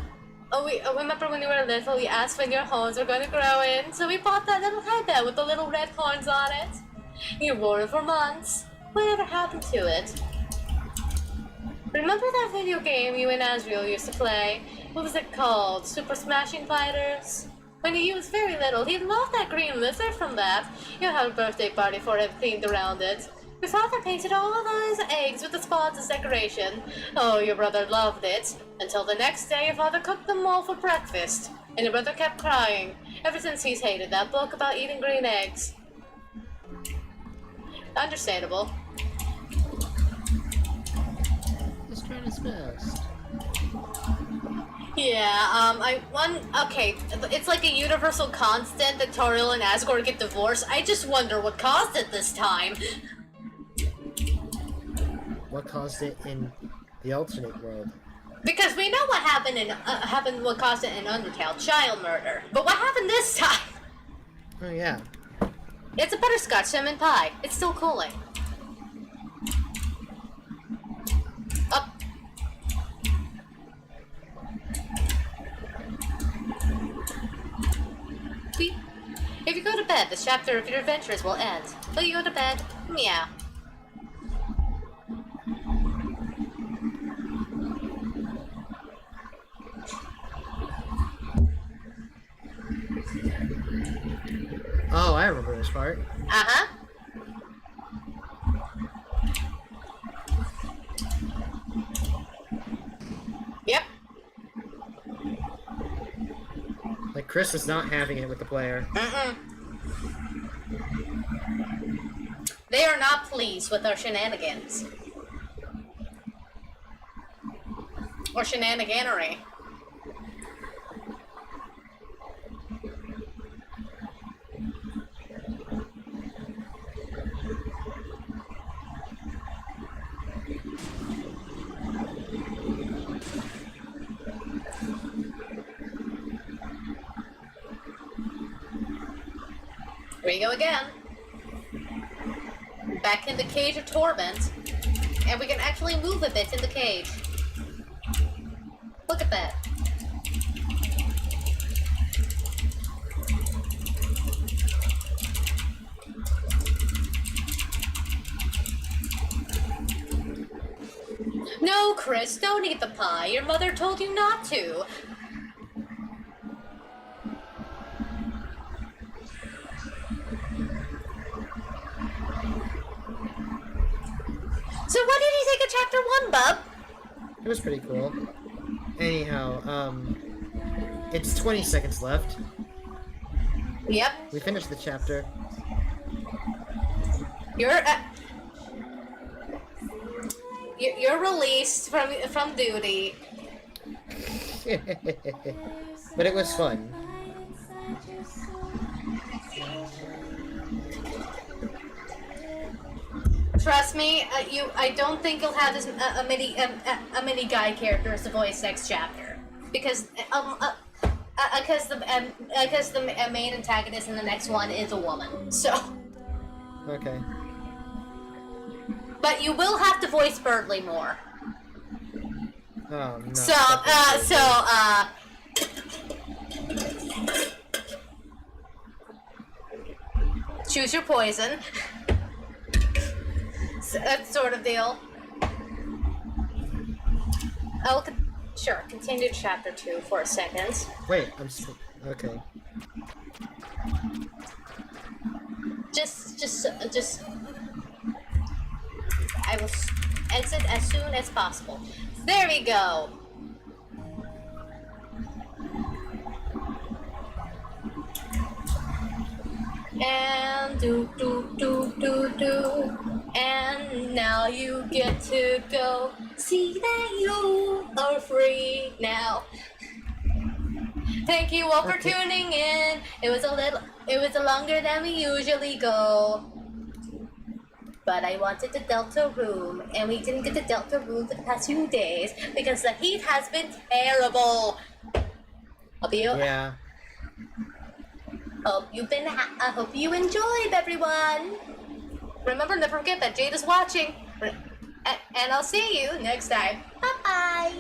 Remember when you were little, we asked when your horns were going to grow in, so we bought that little headband with the little red horns on it. You wore it for months. Whatever happened to it? Remember that video game you and Asriel used to play? What was it called? Super Smashing Fighters? When he was very little, he loved that green lizard from that. You had a birthday party for him themed around it. Your father painted all of those eggs with the spots as decoration. Oh, your brother loved it. Until the next day, your father cooked them all for breakfast. And your brother kept crying, ever since he's hated that book about eating green eggs. Understandable. He's trying his best. Yeah, okay, it's like a universal constant that Toriel and Asgore get divorced. I just wonder what caused it this time. What caused it in the alternate world? Because we know what what caused it in Undertale, child murder. But what happened this time? Oh yeah. It's a butterscotch cinnamon pie. It's still cooling. Up. Beep. If you go to bed, this chapter of your adventures will end. Will you go to bed? Meow. Oh, I remember this part. Uh-huh. Yep. Like, Chris is not having it with the player. They are not pleased with our shenanigans. Or shenaniganery. Here we go again. Back in the cage of torment. And we can actually move a bit in the cage. Look at that. No, Chris, don't eat the pie. Your mother told you not to. So what did you think of chapter 1, bub? It was pretty cool. Anyhow, it's 20 seconds left. Yep. We finished the chapter. You're released from duty. But it was fun. Trust me, I don't think you'll have this a mini guy character as the voice next chapter, because the main antagonist in the next one is a woman. So. Okay. But you will have to voice Birdly more. Oh no. Choose your poison. That sort of deal. I'll continue chapter 2 for a second. Wait, okay. Just I will exit as soon as possible. There we go. And and now you get to go. See that you are free now. Thank you all for tuning in. It was a longer than we usually go. But I wanted the Delta room, and we didn't get the Delta room for the past few days because the heat has been terrible. Yeah. I hope you enjoyed, everyone. Remember, never forget that Jade is watching. And I'll see you next time. Bye bye.